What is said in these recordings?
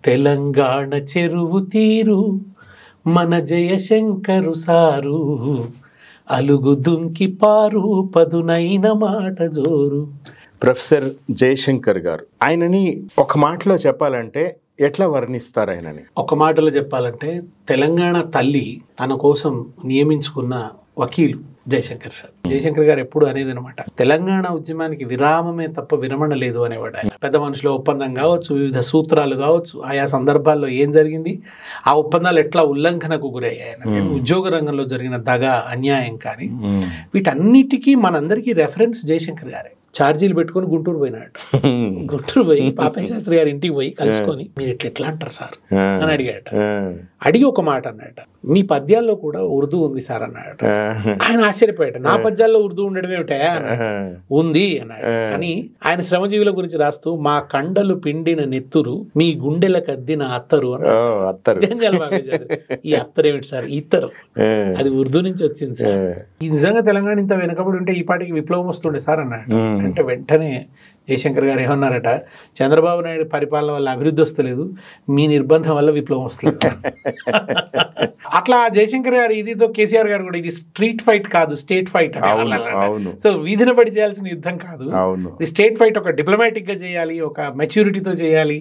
తెలంగాణ చెరువు తీరు మన జయశంకరు సారు, అలుగు దుంకి పారు పదునైన మాట జోరు. ప్రొఫెసర్ జయశంకర్ గారు, ఆయనని ఒక మాటలో చెప్పాలంటే ఎట్లా వర్ణిస్తారు ఆయనని? ఒక మాటలో చెప్పాలంటే తెలంగాణ తల్లి తన కోసం నియమించుకున్న వకీలు జయశంకర్ సార్. జయశంకర్ గారు ఎప్పుడు అనేది అనమాట, తెలంగాణ ఉద్యమానికి విరామమే తప్ప విరమణ లేదు అనేవాడు ఆయన. పెద్ద మనుషుల ఒప్పందం కావచ్చు, వివిధ సూత్రాలు కావచ్చు, ఆయా సందర్భాల్లో ఏం జరిగింది, ఆ ఒప్పందాలు ఎట్లా ఉల్లంఘనకు గురయ్యాయి, ఉద్యోగ రంగంలో జరిగిన దగ అన్యాయం కానీ వీటన్నిటికీ మనందరికీ రెఫరెన్స్ జయశంకర్ గారే. ఛార్జీలు పెట్టుకుని గుంటూరు పోయినాడు. గుంటూరు పోయి పాపయ్య శాస్త్రి గారి ఇంటికి పోయి కలుసుకొని, మీరు ఎట్లా అంటారు సార్ అని అడిగాడట. అడిగి ఒక మాట అన్నట, మీ పద్యాల్లో కూడా ఉర్దూ ఉంది సార్ అన్నాడట. ఆయన ఆశ్చర్యపోయాట, నా పద్యాల్లో ఉర్దూ ఉండడం ఏమిటా ఉంది అన్నాడు. అని ఆయన శ్రమజీవుల గురించి రాస్తూ, మా కండలు పిండిన నెత్తురు మీ గుండెలకు అద్దిన అత్తరు అన్నారు. ఈ అత్తరు ఏమిటి సార్? ఇత్తరు, అది ఉర్దూ నుంచి వచ్చింది సార్. ఈ నిజంగా తెలంగాణ ఇంత వెనకబడి ఉంటే ఈ పాటికి విప్లవం వస్తుండే సార్ అన్నాడు. అంటే వెంటనే జయశంకర్ గారు ఏమన్నారట, చంద్రబాబు నాయుడు పరిపాలన వల్ల అభివృద్ధి వస్తలేదు, మీ నిర్బంధం వల్ల విప్లవం వస్తలేదు. అట్లా జయశంకర్ గారు ఇదితో కేసీఆర్ గారు కూడా, ఇది స్ట్రీట్ ఫైట్ కాదు, స్టేట్ ఫైట్. సో వీధిన పడి చేయాల్సిన యుద్ధం కాదు, ఇది స్టేట్ ఫైట్. ఒక డిప్లొమాటిక్ గా చేయాలి, ఒక మెచ్యూరిటీతో చేయాలి.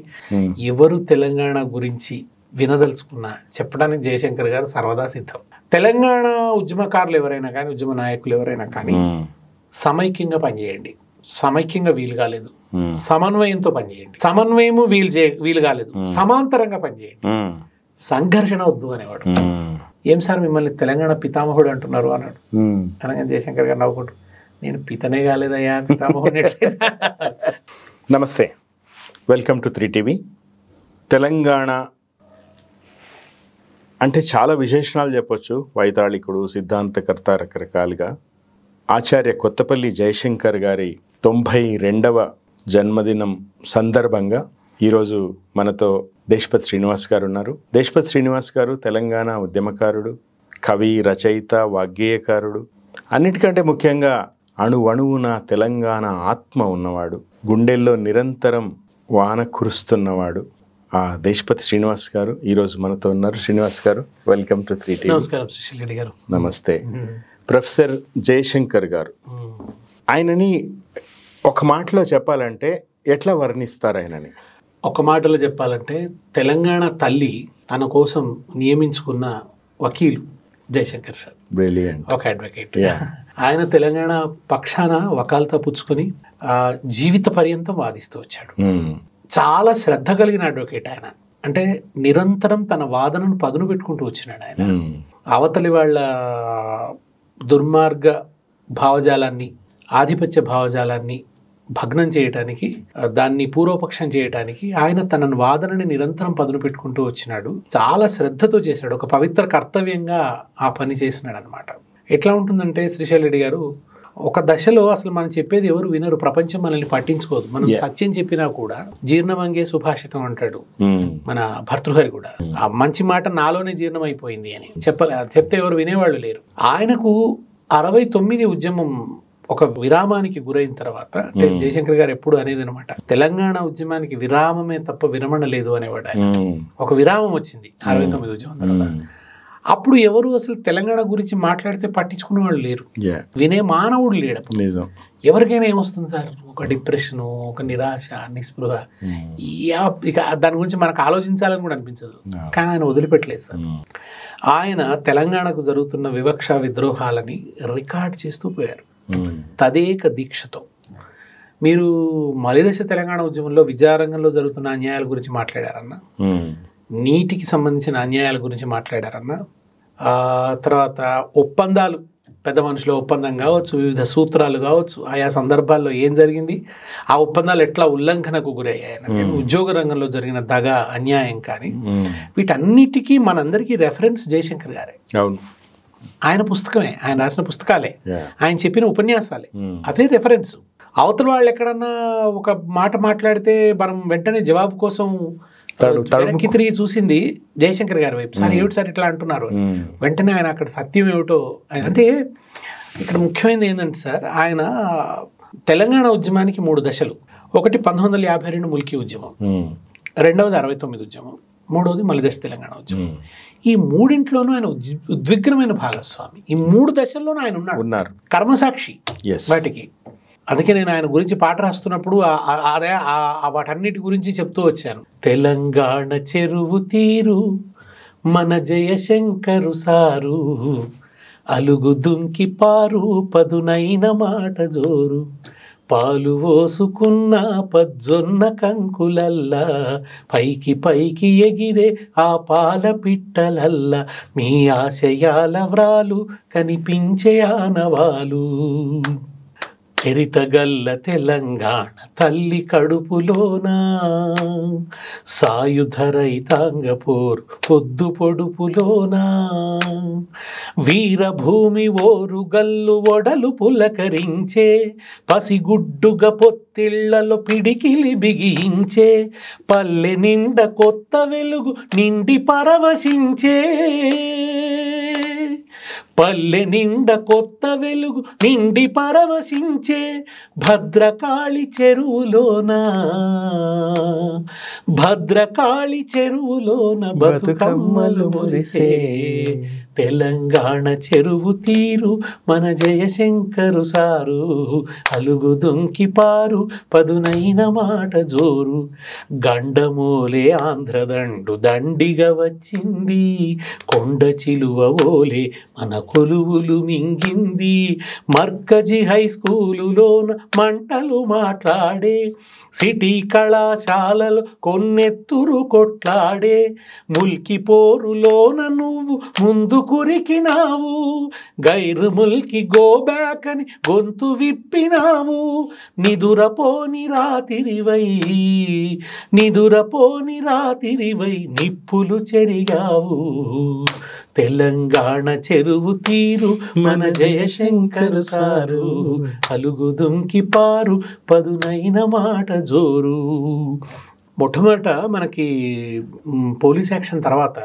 ఎవరు తెలంగాణ గురించి వినదలుచుకున్నా చెప్పడానికి జయశంకర్ గారు సర్వదా సిద్ధం. తెలంగాణ ఉద్యమకారులు ఎవరైనా కానీ, ఉద్యమ నాయకులు ఎవరైనా కానీ సమైక్యంగా పనిచేయండి. సమైక్యంగా వీలు కాలేదు, సమన్వయంతో పనిచేయండి. సమన్వయము వీలు కాలేదు, సమాంతరంగా పనిచేయండి. సంఘర్షణ వద్దు అనేవాడు. ఏం సార్ మిమ్మల్ని తెలంగాణ పితామహుడు అంటున్నారు అన్నాడు. అనగా జయశంకర్ గారు నవ్వుకుంటూ, నేను పితనే కాలేదయ్యా, పితామహుడు. నమస్తే, వెల్కమ్ టు 3TV. తెలంగాణ అంటే చాలా విశేషణాలు చెప్పొచ్చు. వైతాళికుడు, సిద్ధాంతకర్త, రకరకాలుగా. ఆచార్య కొత్తపల్లి జయశంకర్ గారి 92వ జన్మదినం సందర్భంగా ఈరోజు మనతో దేశపతి శ్రీనివాస్ గారు ఉన్నారు. దేశపతి శ్రీనివాస్ గారు తెలంగాణ ఉద్యమకారుడు, కవి, రచయిత, వాగ్గేయకారుడు. అన్నిటికంటే ముఖ్యంగా అణువణువున తెలంగాణ ఆత్మ ఉన్నవాడు, గుండెల్లో నిరంతరం వాన కురుస్తున్నవాడు. ఆ దేశపతి శ్రీనివాస్ గారు ఈరోజు మనతో ఉన్నారు. శ్రీనివాస్ గారు, వెల్కమ్ టు 3TV. నమస్కారం సుశీల్ రెడ్డి గారు. నమస్తే. ప్రొఫెసర్ జయశంకర్ గారు, ఆయనని ఒక మాటలో చెప్పాలంటే ఎట్లా వర్ణిస్తారు ఆయనని? ఒక మాటలో చెప్పాలంటే తెలంగాణ తల్లి తన కోసం నియమించుకున్న వకీలు జయశంకర్ సార్. బ్రిలియంట్. ఒక అడ్వకేట్. ఆయన తెలంగాణ పక్షాన వకాల్తా పుచ్చుకొని జీవిత పర్యంతం వాదిస్తూ వచ్చాడు. చాలా శ్రద్ధ కలిగిన అడ్వకేట్ ఆయన. అంటే నిరంతరం తన వాదనను పదును పెట్టుకుంటూ వచ్చినాడు ఆయన. అవతలి వాళ్ళ దుర్మార్గ భావజాలాన్ని, ఆధిపత్య భావజాలాన్ని భగ్నం చేయటానికి, దాన్ని పూర్వపక్షం చేయటానికి ఆయన తన వాదనని నిరంతరం పదును పెట్టుకుంటూ వచ్చినాడు. చాలా శ్రద్ధతో చేశాడు. ఒక పవిత్ర కర్తవ్యంగా ఆ పని చేసినాడు అనమాట. ఎట్లా ఉంటుందంటే శ్రీశైల్ రెడ్డి గారు, ఒక దశలో అసలు మనం చెప్పేది ఎవరు వినరు, ప్రపంచం మనల్ని పట్టించుకోదు. మనం సత్యం చెప్పినా కూడా జీర్ణమంగే సుభాషితం అంటాడు మన భర్తృహరి కూడా. ఆ మంచి మాట నాలోనే జీర్ణం అయిపోయింది అని చెప్తే ఎవరు వినేవాళ్ళు లేరు. ఆయనకు 69 ఉద్యమం ఒక విరామానికి గురైన తర్వాత, అంటే జయశంకర్ గారు ఎప్పుడు అనేది అనమాట, తెలంగాణ ఉద్యమానికి విరామమే తప్ప విరమణ లేదు అనేవాడు ఆయన. ఒక విరామం వచ్చింది 69 ఉద్యమం తర్వాత. అప్పుడు ఎవరు అసలు తెలంగాణ గురించి మాట్లాడితే పట్టించుకునే వాళ్ళు లేరు, వినే మానవుడు లేడు. ఎవరికైనా ఏమొస్తుంది సార్, ఒక డిప్రెషన్, ఒక నిరాశ, నిస్పృహ, ఇక దాని గురించి మనకు ఆలోచించాలని కూడా అనిపించదు. కానీ ఆయన వదిలిపెట్టలేదు సార్. ఆయన తెలంగాణకు జరుగుతున్న వివక్ష విద్రోహాలని రికార్డ్ చేస్తూ పోయారు తదేక దీక్షతో. మీరు మలిదశ తెలంగాణ ఉద్యమంలో విద్యారంగంలో జరుగుతున్న అన్యాయాల గురించి మాట్లాడారన్నా, నీటికి సంబంధించిన అన్యాయాల గురించి మాట్లాడారన్నా, తర్వాత ఒప్పందాలు, పెద్ద మనుషుల ఒప్పందం కావచ్చు, వివిధ సూత్రాలు కావచ్చు, ఆయా సందర్భాల్లో ఏం జరిగింది, ఆ ఒప్పందాలు ఎట్లా ఉల్లంఘనకు గురయ్యాయి, ఉద్యోగ రంగంలో జరిగిన దగ అన్యాయం కానీ వీటన్నిటికీ మనందరికీ రెఫరెన్స్ జయశంకర్ గారే. ఆయన పుస్తకమే, ఆయన రాసిన పుస్తకాలే, ఆయన చెప్పిన ఉపన్యాసాలే, అవే రెఫరెన్స్. అవతల వాళ్ళు ఎక్కడన్నా ఒక మాట మాట్లాడితే మనం వెంటనే జవాబు కోసం వెనక్కి తిరిగి చూసింది జయశంకర్ గారి వైపు. సార్ ఏమిటి సార్ ఇట్లా అంటున్నారు, వెంటనే ఆయన అక్కడ సత్యం ఏమిటో. అంటే ఇక్కడ ముఖ్యమైనది ఏంటంటే సార్, ఆయన తెలంగాణ ఉద్యమానికి 3 దశలు. ఒకటి 1952 ముల్కీ ఉద్యమం, రెండవది 69 ఉద్యమం, మూడవది మలిదశ తెలంగాణ ఉద్యమం. ఈ మూడింట్లోనూ ఆయన ఉద్విగ్నమైన భాగస్వామి. ఈ 3 దశల్లోనూ ఆయన ఉన్నారు, కర్మసాక్షి వాటికి. అందుకే నేను ఆయన గురించి పాట రాస్తున్నప్పుడు అదే వాటన్నిటి గురించి చెప్తూ వచ్చాను. తెలంగాణ చెరువు తీరు మన జయశంకరు సారు, అలుగు దుంకి పారు పదునైన మాట జోరు, పాలు ఓసుకున్న పజ్జొన్న కంకులల్లా, పైకి పైకి ఎగిరే ఆ పాల పిట్టలల్లా, మీ ఆశయాల వ్రాలు కనిపించే ఆనవాలు, చరితగల్ల తెలంగాణ తల్లి కడుపులోనా, సాయుధ రైతాంగ పోరు పొద్దు పొడుపులోనా, వీరభూమి ఓరు గల్లు ఒడలు పులకరించే, పసిగుడ్డుగా పొత్తిళ్లలో పిడికిలి బిగించే, పల్లె నిండ కొత్త వెలుగు నిండి పరవశించే, పల్లె నిండ కొత్త వెలుగు నిండి పరవశించే, భద్రకాళి చెరువులోన, భద్రకాళి చెరువులోన బతుకమ్మలు మురిసే, తెలంగాణ చెరువు తీరు మన జయశంకరు సారు, అలుగు దుంకి పారు పదునైన మాట జోరు, గండమోలే ఆంధ్రదండు దండిగా వచ్చింది, కొండ చిలువ ఓలే మన కొలువులు మింగింది, మర్కజీ హై స్కూలులోన మంటలు మాట్లాడే, సిటీ కళాశాలలు కొన్నెత్తురు కొట్లాడే, ముల్కి పోరులోన నువ్వు ముందు కురికినావు, గైరు ముల్కి గో బ్యాక్ అని గొంతు విప్పినావు, నిదురపోని రాతిరివై, నిదురపోని రాతిరివై నిప్పులు చెరిగావు, తెలంగాణ చెరువు తీరు మన జయశంకరు సారు, అలుగు దుంకి పారు పదునైన మాట జోరు. మొట్టమొదట మనకి పోలీస్ యాక్షన్ తర్వాత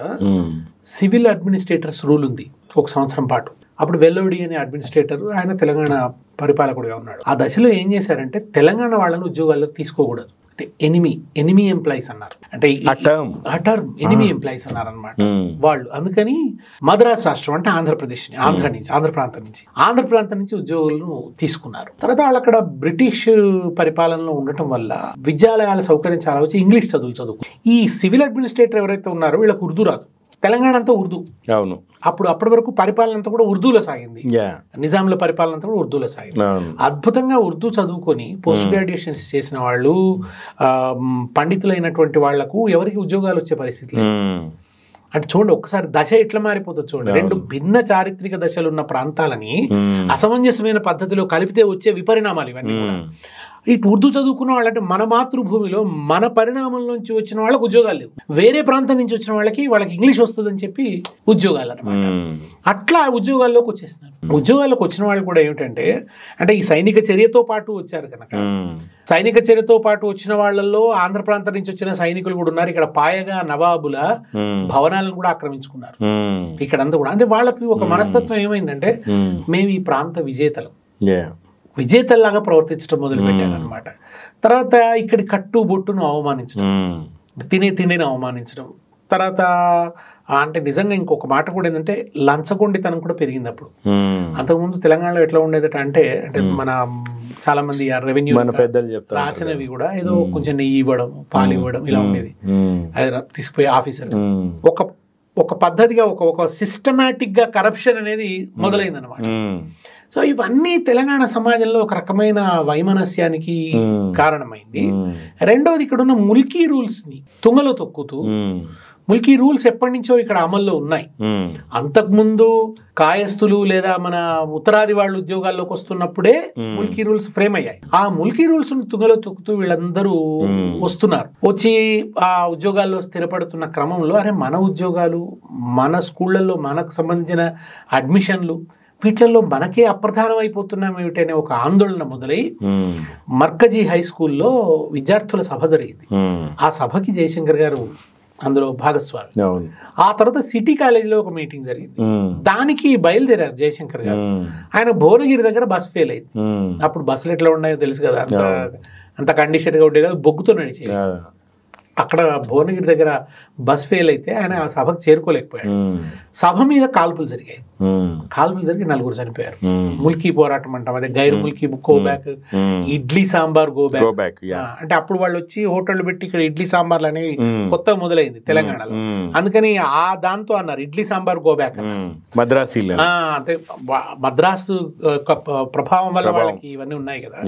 సివిల్ అడ్మినిస్ట్రేటర్స్ రూల్ ఉంది 1 సంవత్సరం పాటు. అప్పుడు వెల్లడి అనే అడ్మినిస్ట్రేటర్, ఆయన తెలంగాణ పరిపాలకుడిగా ఉన్నాడు. ఆ దశలో ఏం చేశారంటే తెలంగాణ వాళ్ళని ఉద్యోగాల్లోకి తీసుకోకూడదు, అంటే ఎనిమి ఎంప్లాయీస్ అన్నారు, అంటే ఆ టర్మ్ ఎనిమి ఎంప్లాయీస్ అన్నారు అనమాట వాళ్ళు. అందుకని మద్రాస్ రాష్ట్రం అంటే ఆంధ్ర ప్రాంతం నుంచి ఉద్యోగులను తీసుకున్నారు. తర్వాత వాళ్ళు అక్కడ బ్రిటిష్ పరిపాలనలో ఉండటం వల్ల విద్యాలయాల సౌకర్యం చాలా వచ్చి ఇంగ్లీష్ చదువు. ఈ సివిల్ అడ్మినిస్ట్రేటర్ ఎవరైతే ఉన్నారో వీళ్ళకి ఉర్దూ రాదు, తెలంగాణ అంతా ఉర్దూ. అవును, అప్పటి వరకు పరిపాలన అంతా కూడా ఉర్దూలో సాగింది, నిజాంల పరిపాలన అంతా కూడా ఉర్దూలో సాగింది. అద్భుతంగా ఉర్దూ చదువుకొని పోస్ట్ గ్రాడ్యుయేషన్స్ చేసిన వాళ్ళు, పండితులైనటువంటి వాళ్లకు ఎవరికి ఉద్యోగాలు వచ్చే పరిస్థితి లేదు. అంటే చూడండి ఒక్కసారి దశ ఎట్లా మారిపోతుంది చూడండి. 2 భిన్న చారిత్రక దశలు ఉన్న ప్రాంతాలని అసమంజసమైన పద్ధతిలో కలిపితే వచ్చే విపరిణామాలు ఇవన్నీ కూడా. ఇటు ఉర్దూ చదువుకున్న వాళ్ళంటే మన మాతృభూమిలో మన పరిణామంలోంచి వచ్చిన వాళ్ళకి ఉద్యోగాలు లేవు, వేరే ప్రాంతం నుంచి వచ్చిన వాళ్ళకి ఇంగ్లీష్ వస్తుందని చెప్పి ఉద్యోగాలు అనమాట. అట్లా ఉద్యోగాల్లోకి వచ్చేసినారు. ఉద్యోగాల్లోకి వచ్చిన వాళ్ళు కూడా ఏమిటంటే, అంటే ఈ సైనిక చర్యతో పాటు వచ్చారు కనుక, సైనిక చర్యతో పాటు వచ్చిన వాళ్ళల్లో ఆంధ్ర ప్రాంతం నుంచి వచ్చిన సైనికులు కూడా ఉన్నారు. ఇక్కడ పాయగా నవాబుల భవనాలను కూడా ఆక్రమించుకున్నారు ఇక్కడంతా కూడా. అంటే వాళ్ళకి ఒక మనస్తత్వం ఏమైందంటే, మేము ఈ ప్రాంత విజేతల్లాగా ప్రవర్తించడం మొదలు పెట్టారనమాట. తర్వాత ఇక్కడి కట్టు బొట్టును అవమానించడం, తిండిని అవమానించడం. తర్వాత అంటే నిజంగా ఇంకొక మాట కూడా ఏంటంటే లంచగొండితనం కూడా పెరిగింది అప్పుడు. అంతకుముందు తెలంగాణలో ఎట్లా ఉండేదట అంటే మన చాలా మంది రెవెన్యూ రాసినవి కూడా ఏదో కొంచెం నెయ్యి ఇవ్వడం, పాలు ఇవ్వడం ఇలా ఉండేది. అది తీసుకుపోయి ఆఫీసర్ ఒక పద్ధతిగా ఒక సిస్టమాటిక్ గా కరప్షన్ అనేది మొదలైంది అనమాట. సో ఇవన్నీ తెలంగాణ సమాజంలో ఒక రకమైన వైమనస్యానికి కారణమైంది. రెండోది ఇక్కడ ఉన్న ముల్కీ రూల్స్ ని తుంగలో తొక్కుతూ, ముల్కీ రూల్స్ ఎప్పటి నుంచో ఇక్కడ అమల్లో ఉన్నాయి. అంతకుముందు కాయస్తులు లేదా మన ఉత్తరాది వాళ్ళు ఉద్యోగాల్లోకి వస్తున్నప్పుడే ముల్కీ రూల్స్ ఫ్రేమ్ అయ్యాయి. ఆ ముల్కీ రూల్స్ తుంగలో తొక్కుతూ వీళ్ళందరూ వస్తున్నారు. వచ్చి ఆ ఉద్యోగాల్లో స్థిరపడుతున్న క్రమంలో అరే మన ఉద్యోగాలు, మన స్కూళ్లలో మనకు సంబంధించిన అడ్మిషన్లు, వీటిల్లో మనకే అప్రధానం అయిపోతున్నాం ఏమిటనే ఒక ఆందోళన మొదలై మర్కజీ హై స్కూల్లో విద్యార్థుల సభ జరిగింది. ఆ సభకి జయశంకర్ గారు అందులో భాగస్వామి. ఆ తర్వాత సిటీ కాలేజీలో ఒక మీటింగ్ జరిగింది, దానికి బయలుదేరారు జయశంకర్ గారు. ఆయన భువనగిరి దగ్గర బస్ ఫెయిల్ అయింది. అప్పుడు బస్సులు ఎట్లా ఉన్నాయో తెలుసు కదా, అంత కండిషన్ గా ఉండే కదా, బొగ్గుతో నడిచే. అక్కడ భువనగిరి దగ్గర బస్ ఫెయిల్ అయితే ఆయన ఆ సభకు చేరుకోలేకపోయాడు. సభ మీద కాల్పులు జరిగాయి. కాల్పులు జరిగి 4 చనిపోయారు. ముల్కీ పోరాటం అంటాం, అదే గైరు Mulki go back, idli sambar go back. అంటే అప్పుడు వాళ్ళు వచ్చి హోటళ్లు పెట్టి ఇక్కడ ఇడ్లీ సాంబార్లు అనేవి కొత్తగా మొదలైంది తెలంగాణలో. అందుకని ఆ దాంతో అన్నారు ఇడ్లీ సాంబార్ గో బ్యాక్ అన్నారు. అంటే మద్రాసు ప్రభావం వల్ల వాళ్ళకి ఇవన్నీ ఉన్నాయి కదా.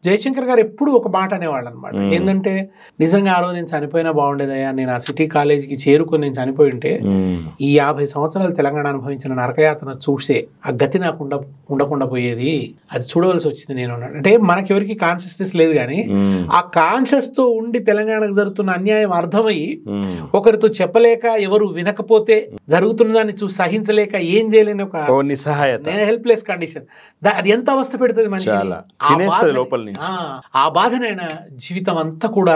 జయశంకర్ గారు ఎప్పుడు ఒక మాట అనేవాళ్ళు అనమాట, ఏంటంటే నిజంగా ఆ రోజు నేను చనిపోయినా బాగుండేదయ్యా, నేను ఆ సిటీ కాలేజీకి చేరుకొని నేను చనిపోయి ఉంటే ఈ 50 సంవత్సరాలు తెలంగాణ అనుభవించిన నరకయాతన చూసే ఆ గతి నాకు ఉండకుండా పోయేది, అది చూడవలసి వచ్చింది నేను. అంటే మనకెవరికి కాన్షియస్నెస్ లేదు కానీ ఆ కాన్షియస్ తో ఉండి తెలంగాణకు జరుగుతున్న అన్యాయం అర్థమయ్యి ఒకరితో చెప్పలేక, ఎవరు వినకపోతే జరుగుతున్న దాన్ని చూసి సహించలేక ఏం చేయలేని ఒక హెల్ప్లెస్ కండిషన్, అది ఎంత అవస్థ పెడుతుంది మనిషి. ఆ బాధనైనా జీవితం అంతా కూడా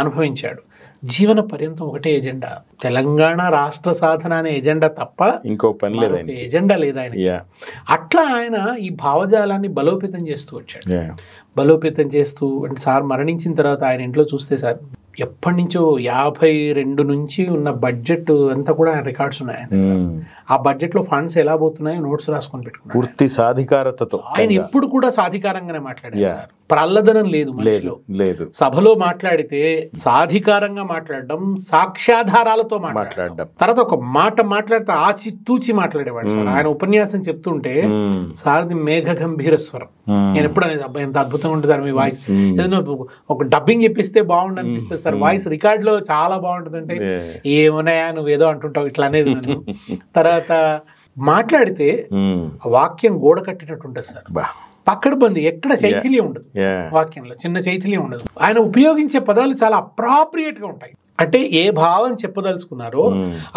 అనుభవించాడు. జీవన పర్యంతం ఒకటే ఎజెండా, తెలంగాణ రాష్ట్ర సాధన అనే ఎజెండా తప్ప ఇంకో పని లేదు, ఎజెండా లేదు ఆయన. అట్లా ఆయన ఈ భావజాలాన్ని బలోపేతం చేస్తూ వచ్చాడు. బలోపేతం చేస్తూ, అంటే సార్ మరణించిన తర్వాత ఆయన ఇంట్లో చూస్తే సార్ ఎప్పటి నుంచో 52 నుంచి ఉన్న బడ్జెట్ అంతా కూడా రికార్డ్స్ ఉన్నాయి. ఆ బడ్జెట్ లో ఫండ్స్ ఎలా పోతున్నాయో నోట్స్ రాసుకొని పెట్టుకున్నాడు. పూర్తి సాధికారతతో ఆయన ఎప్పుడు కూడా సాధికారంగానే మాట్లాడారు సార్. ప్రల్లదనం లేదు మనిషిలో. లేదు, సభలో మాట్లాడితే సాధికారంగా మాట్లాడడం, సాక్ష్యాధారాలతో మాట్లాడడం. తర్వాత ఒక మాట మాట్లాడితే ఆచి తూచి మాట్లాడేవాడు సార్. ఆయన ఉపన్యాసం చెప్తుంటే సార్ది మేఘ గంభీర స్వరం. నేను ఎప్పుడు అనేది అబ్బాయి ఎంత అద్భుతంగా ఉంటుంది సార్ మీ వాయిస్, ఏదైనా ఒక డబ్బింగ్ చెప్పిస్తే బాగుండు అనిపిస్తుంది సార్, వాయిస్ రికార్డ్ లో చాలా బాగుంటుంది అంటే ఏమున్నాయా నువ్వేదో అంటుంటావు ఇట్లా అనేది నన్ను. తర్వాత మాట్లాడితే వాక్యం గోడ కట్టినట్టు ఉంటుంది సార్, పక్కడబంది, ఎక్కడ శైథిల్యం ఉండదు వాక్యంలో, చిన్న శైథిల్యం ఉండదు. ఆయన ఉపయోగించే పదాలు చాలా అప్రాప్రియేట్ గా ఉంటాయి. అంటే ఏ భావం చెప్పదలుచుకున్నారో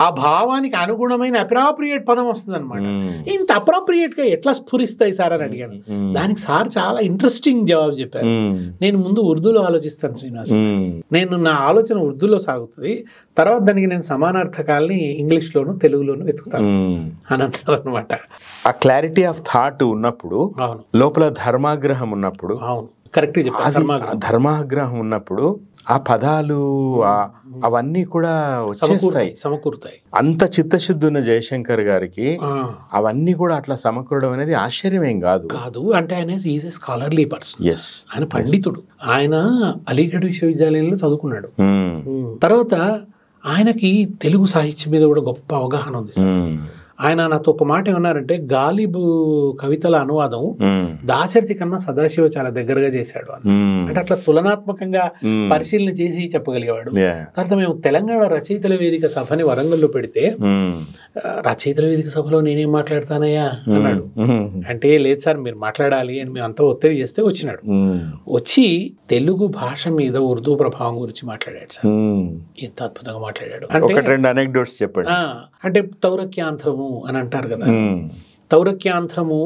ఆ భావానికి అనుగుణమైన అప్రాప్రియేట్ పదం వస్తుంది అనమాట. ఇంత అప్రాప్రియేట్ గా ఎట్లా స్ఫురిస్తాయి సార్ అని అడిగాను. దానికి సార్ చాలా ఇంట్రెస్టింగ్ జవాబు చెప్పారు. నేను ముందు ఉర్దూలో ఆలోచిస్తాను శ్రీనివాస్, నేను నా ఆలోచన ఉర్దూలో సాగుతుంది, తర్వాత దానికి నేను సమానార్థకాలని ఇంగ్లీష్ లోను తెలుగులోను వెతుకుతాను అని అంటారు అనమాట. ఆ క్లారిటీ ఆఫ్ థాట్ ఉన్నప్పుడు, లోపల ధర్మాగ్రహం ఉన్నప్పుడు, అవును కరెక్ట్ ధర్మాగ్రహం ఉన్నప్పుడు ఆ పదాలు అవన్నీ కూడా సమకూరుతాయి. అంత చిత్తశుద్ధి ఉన్న జయశంకర్ గారికి అవన్నీ కూడా అట్లా సమకూరడం అనేది ఆశ్చర్యమేం కాదు. అంటే ఆయన ఈజ్ ఎ స్కాలర్లీ పర్సన్. ఆయన పండితుడు. ఆయన అలీగఢ్ విశ్వవిద్యాలయంలో చదువుకున్నాడు. తర్వాత ఆయనకి తెలుగు సాహిత్యం మీద కూడా గొప్ప అవగాహన ఉంది. ఆయన నాతో ఒక మాట ఏమన్నారంటే, గాలిబ్ కవితల అనువాదం దాశరథి కన్నా సదాశివ చాలా దగ్గరగా చేశాడు అని. అంటే అట్లా తులనాత్మకంగా పరిశీలన చేసి చెప్పగలిగేవాడు. తర్వాత మేము తెలంగాణ రచయితల వేదిక సభని వరంగల్లో పెడితే, రచయితల వేదిక సభలో నేనేం మాట్లాడతానయ్యా అన్నాడు. అంటే లేదు సార్ మీరు మాట్లాడాలి అని మేము అంతా ఒత్తిడి చేస్తే వచ్చినాడు. వచ్చి తెలుగు భాష మీద ఉర్దూ ప్రభావం గురించి మాట్లాడాడు సార్. ఎంత అద్భుతంగా మాట్లాడాడు అంటే, అంటే తౌరక్యాంధ్రము అని అంటారు కదా, తౌరక్యాంధ్రము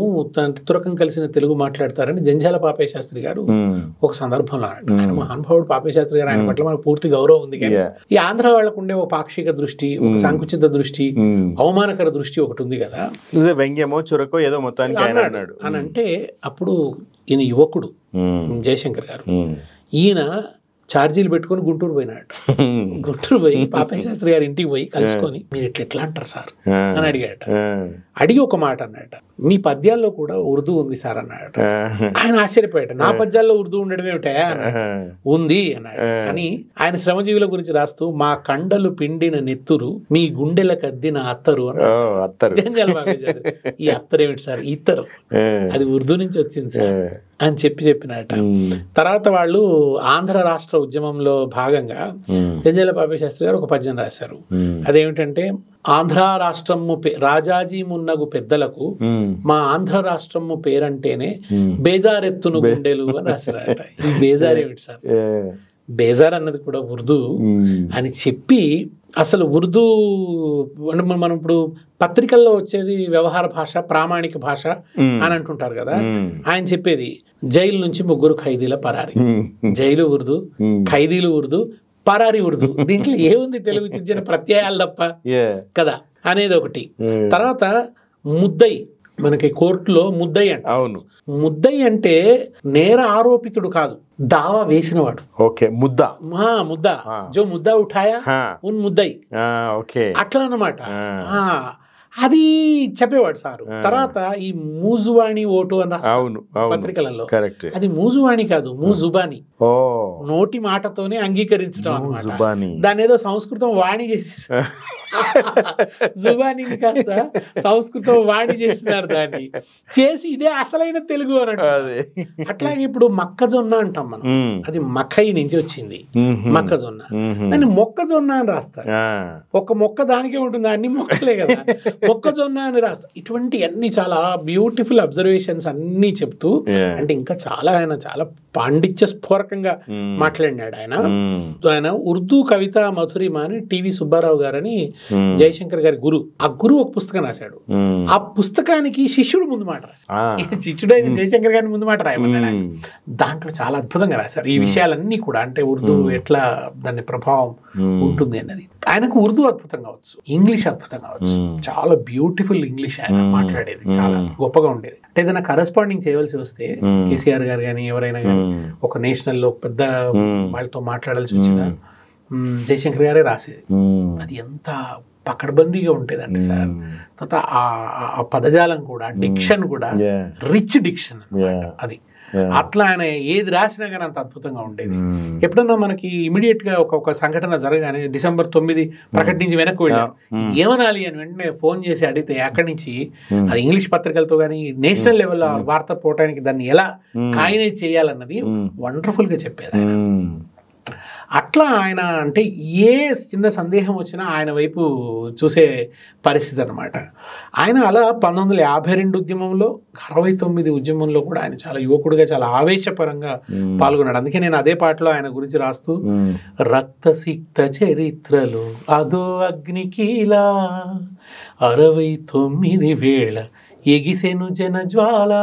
తురకం కలిసిన తెలుగు మాట్లాడతారని జంధ్యాల పాపయ్య శాస్త్రి గారు ఒక సందర్భంలో అన్నాడు. ఆయన మహానుభావుడు పాపయ్య శాస్త్రి గారు, ఆయన పట్ల మనకు పూర్తి గౌరవం ఉంది. కానీ ఈ ఆంధ్ర వాళ్ళకు ఉండే ఒక పాక్షిక దృష్టి, ఒక సంకుచిత దృష్టి, అవమానకర దృష్టి ఒకటి ఉంది కదా, వ్యంగ్యమో చురకో ఏదో మొత్తానికి అన్నాడు అని. అంటే అప్పుడు ఈయన యువకుడు జయశంకర్ గారు, ఈయన ఛార్జీలు పెట్టుకుని గుంటూరు పోయినాడు. గుంటూరు పోయి పాపయ్య శాస్త్రి గారి ఇంటికి పోయి కలుసుకొని, మీరు ఎట్లా అంటారు సార్ అని అడిగాడట. అడిగి ఒక మాట అన్నట, మీ పద్యాల్లో కూడా ఉర్దూ ఉంది సార్ అన్నాడట. ఆయన ఆశ్చర్యపోయాట, నా పద్యాల్లో ఉర్దూ ఉండడం ఏమిటా ఉంది అన్నాడు. అని ఆయన శ్రమజీవుల గురించి రాస్తూ, మా కండలు పిండిన నెత్తురు మీ గుండెలకు అద్దిన అత్తరు అన్నారు. ఈ అత్తరు ఏమిటి సార్, ఇత్తరు, అది ఉర్దూ నుంచి వచ్చింది సార్ అని చెప్పినట్ట. తర్వాత వాళ్ళు ఆంధ్ర రాష్ట్ర ఉద్యమంలో భాగంగా జంధ్యాల పాపయ్య శాస్త్రి గారు ఒక పద్యం రాశారు. అదేమిటంటే, ఆంధ్ర రాష్ట్రము రాజాజీ మున్నగు పెద్దలకు మా ఆంధ్ర రాష్ట్రము పేరంటేనే బేజారెత్తును గుండెలు అని రాశారట. ఈ బేజార్ ఏమిటి సార్, బేజార్ అన్నది కూడా ఉర్దూ అని చెప్పి, అసలు ఉర్దూ అంటే మనం ఇప్పుడు పత్రికల్లో వచ్చేది వ్యవహార భాష, ప్రామాణిక భాష అని అంటుంటారు కదా. ఆయన చెప్పేది జైలు నుంచి 3 ఖైదీల పరారి, జైలు ఉర్దూ, ఖైదీలు ఉర్దూ, పరారి ఉర్దూ. దీంట్లో ఏముంది తెలుగు చిన్న ప్రత్యయాలు తప్ప కదా అనేది ఒకటి. తర్వాత ముద్దై మనకి కోర్టులో ముద్దయ్య అంట. అవును, ముద్దయ్య అంటే నేర ఆరోపితుడు కాదు, దావా వేసినవాడు. ఓకే, ముద్ద, ముద్ద జో ముద్దా ఉఠాయా ఉన్ ముద్దయ్, ఓకే, అట్లా అన్నమాట. అది చెప్పేవాడు సారు. తర్వాత ఈ మూజువాణి ఓటు అని రాస్తారు పత్రికలలో, అది మూజువాణి కాదు, మూజుబాని, నోటి మాటతోనే అంగీకరించడం అన్నమాట. దాని ఏదో సంస్కృతం వాణి చేసేసారు, జుబానీని కాస్త సంస్కృతం వాణి చేసినారు, దాన్ని చేసి ఇదే అసలైన తెలుగు అన్నట్టు. అట్లాగే ఇప్పుడు మొక్కజొన్న అంటాం మనం, అది మఖై నుంచి వచ్చింది మొక్కజొన్న, దాన్ని మొక్కజొన్న అని రాస్తారు. ఒక మొక్క దానికే ఉంటుంది, అన్ని మొక్కలే కదా, మొక్కజొన్న అని రాస్తారు. ఇటువంటి అన్ని చాలా బ్యూటిఫుల్ అబ్జర్వేషన్స్ అన్ని చెప్తూ, అంటే ఇంకా చాలా ఆయన చాలా పాండిత్య స్ఫోరకంగా మాట్లాడినాడు ఆయన. ఆయన ఉర్దూ కవిత మధురిమ అని టివి సుబ్బారావు గారని జయశంకర్ గారి గురు, ఆ గురువు ఒక పుస్తకం రాశాడు. ఆ పుస్తకానికి శిష్యుడు ముందు మాట రాశాడు, శిష్యుడు అయిన జయశంకర్ గారిని ముందు మాట రాయమన్నాడు. దాంట్లో చాలా అద్భుతంగా రాశారు ఈ విషయాలన్నీ కూడా, అంటే ఉర్దూ ఎట్లా దాని ప్రభావం ఉంటుంది అన్నది. ఆయనకు ఉర్దూ అద్భుతంగా వచ్చు, ఇంగ్లీష్ అద్భుతంగా వచ్చు, చాలా బ్యూటిఫుల్ ఇంగ్లీష్ ఆయన మాట్లాడేది, చాలా గొప్పగా ఉండేది. అంటే ఏదైనా కరెస్పాండింగ్ చేయవలసి వస్తే కేసీఆర్ గారు కానీ ఎవరైనా కానీ ఒక నేషనల్ లో పెద్ద వాళ్ళతో మాట్లాడాల్సి వచ్చిన జయశంకర్ గారే రాసేది. అది ఎంత పకడ్బందీగా ఉండేదండి సార్. తర్వాత ఆ పదజాలం కూడా, డిక్షన్ కూడా రిచ్ డిక్షన్ అది. అట్లా ఆయన ఏది రాసినా కానీ అంత అద్భుతంగా ఉండేది. ఎప్పుడన్నా మనకి ఇమీడియట్ గా ఒక సంఘటన జరగానే December 9 ప్రకటించి వెనక్కి వెళ్ళారు, ఏమనాలి అని వెంటనే ఫోన్ చేసి అడిగితే అక్కడి నుంచి అది ఇంగ్లీష్ పత్రికలతో కానీ నేషనల్ లెవెల్లో వార్త పోవటానికి దాన్ని ఎలా కాయినైజ్ చేయాలన్నది వండర్ఫుల్ గా చెప్పేది. అట్లా ఆయన అంటే ఏ చిన్న సందేహం వచ్చినా ఆయన వైపు చూసే పరిస్థితి అనమాట. ఆయన అలా 1952 ఉద్యమంలో, 69 ఉద్యమంలో కూడా ఆయన చాలా యువకుడిగా చాలా ఆవేశపరంగా పాల్గొన్నాడు. అందుకే నేను అదే పాటలో ఆయన గురించి రాస్తూ, రక్తసిక్త చరిత్రలు అదో అగ్నికీలా 69 వేళ ఎగిసెను జనజ్వాల,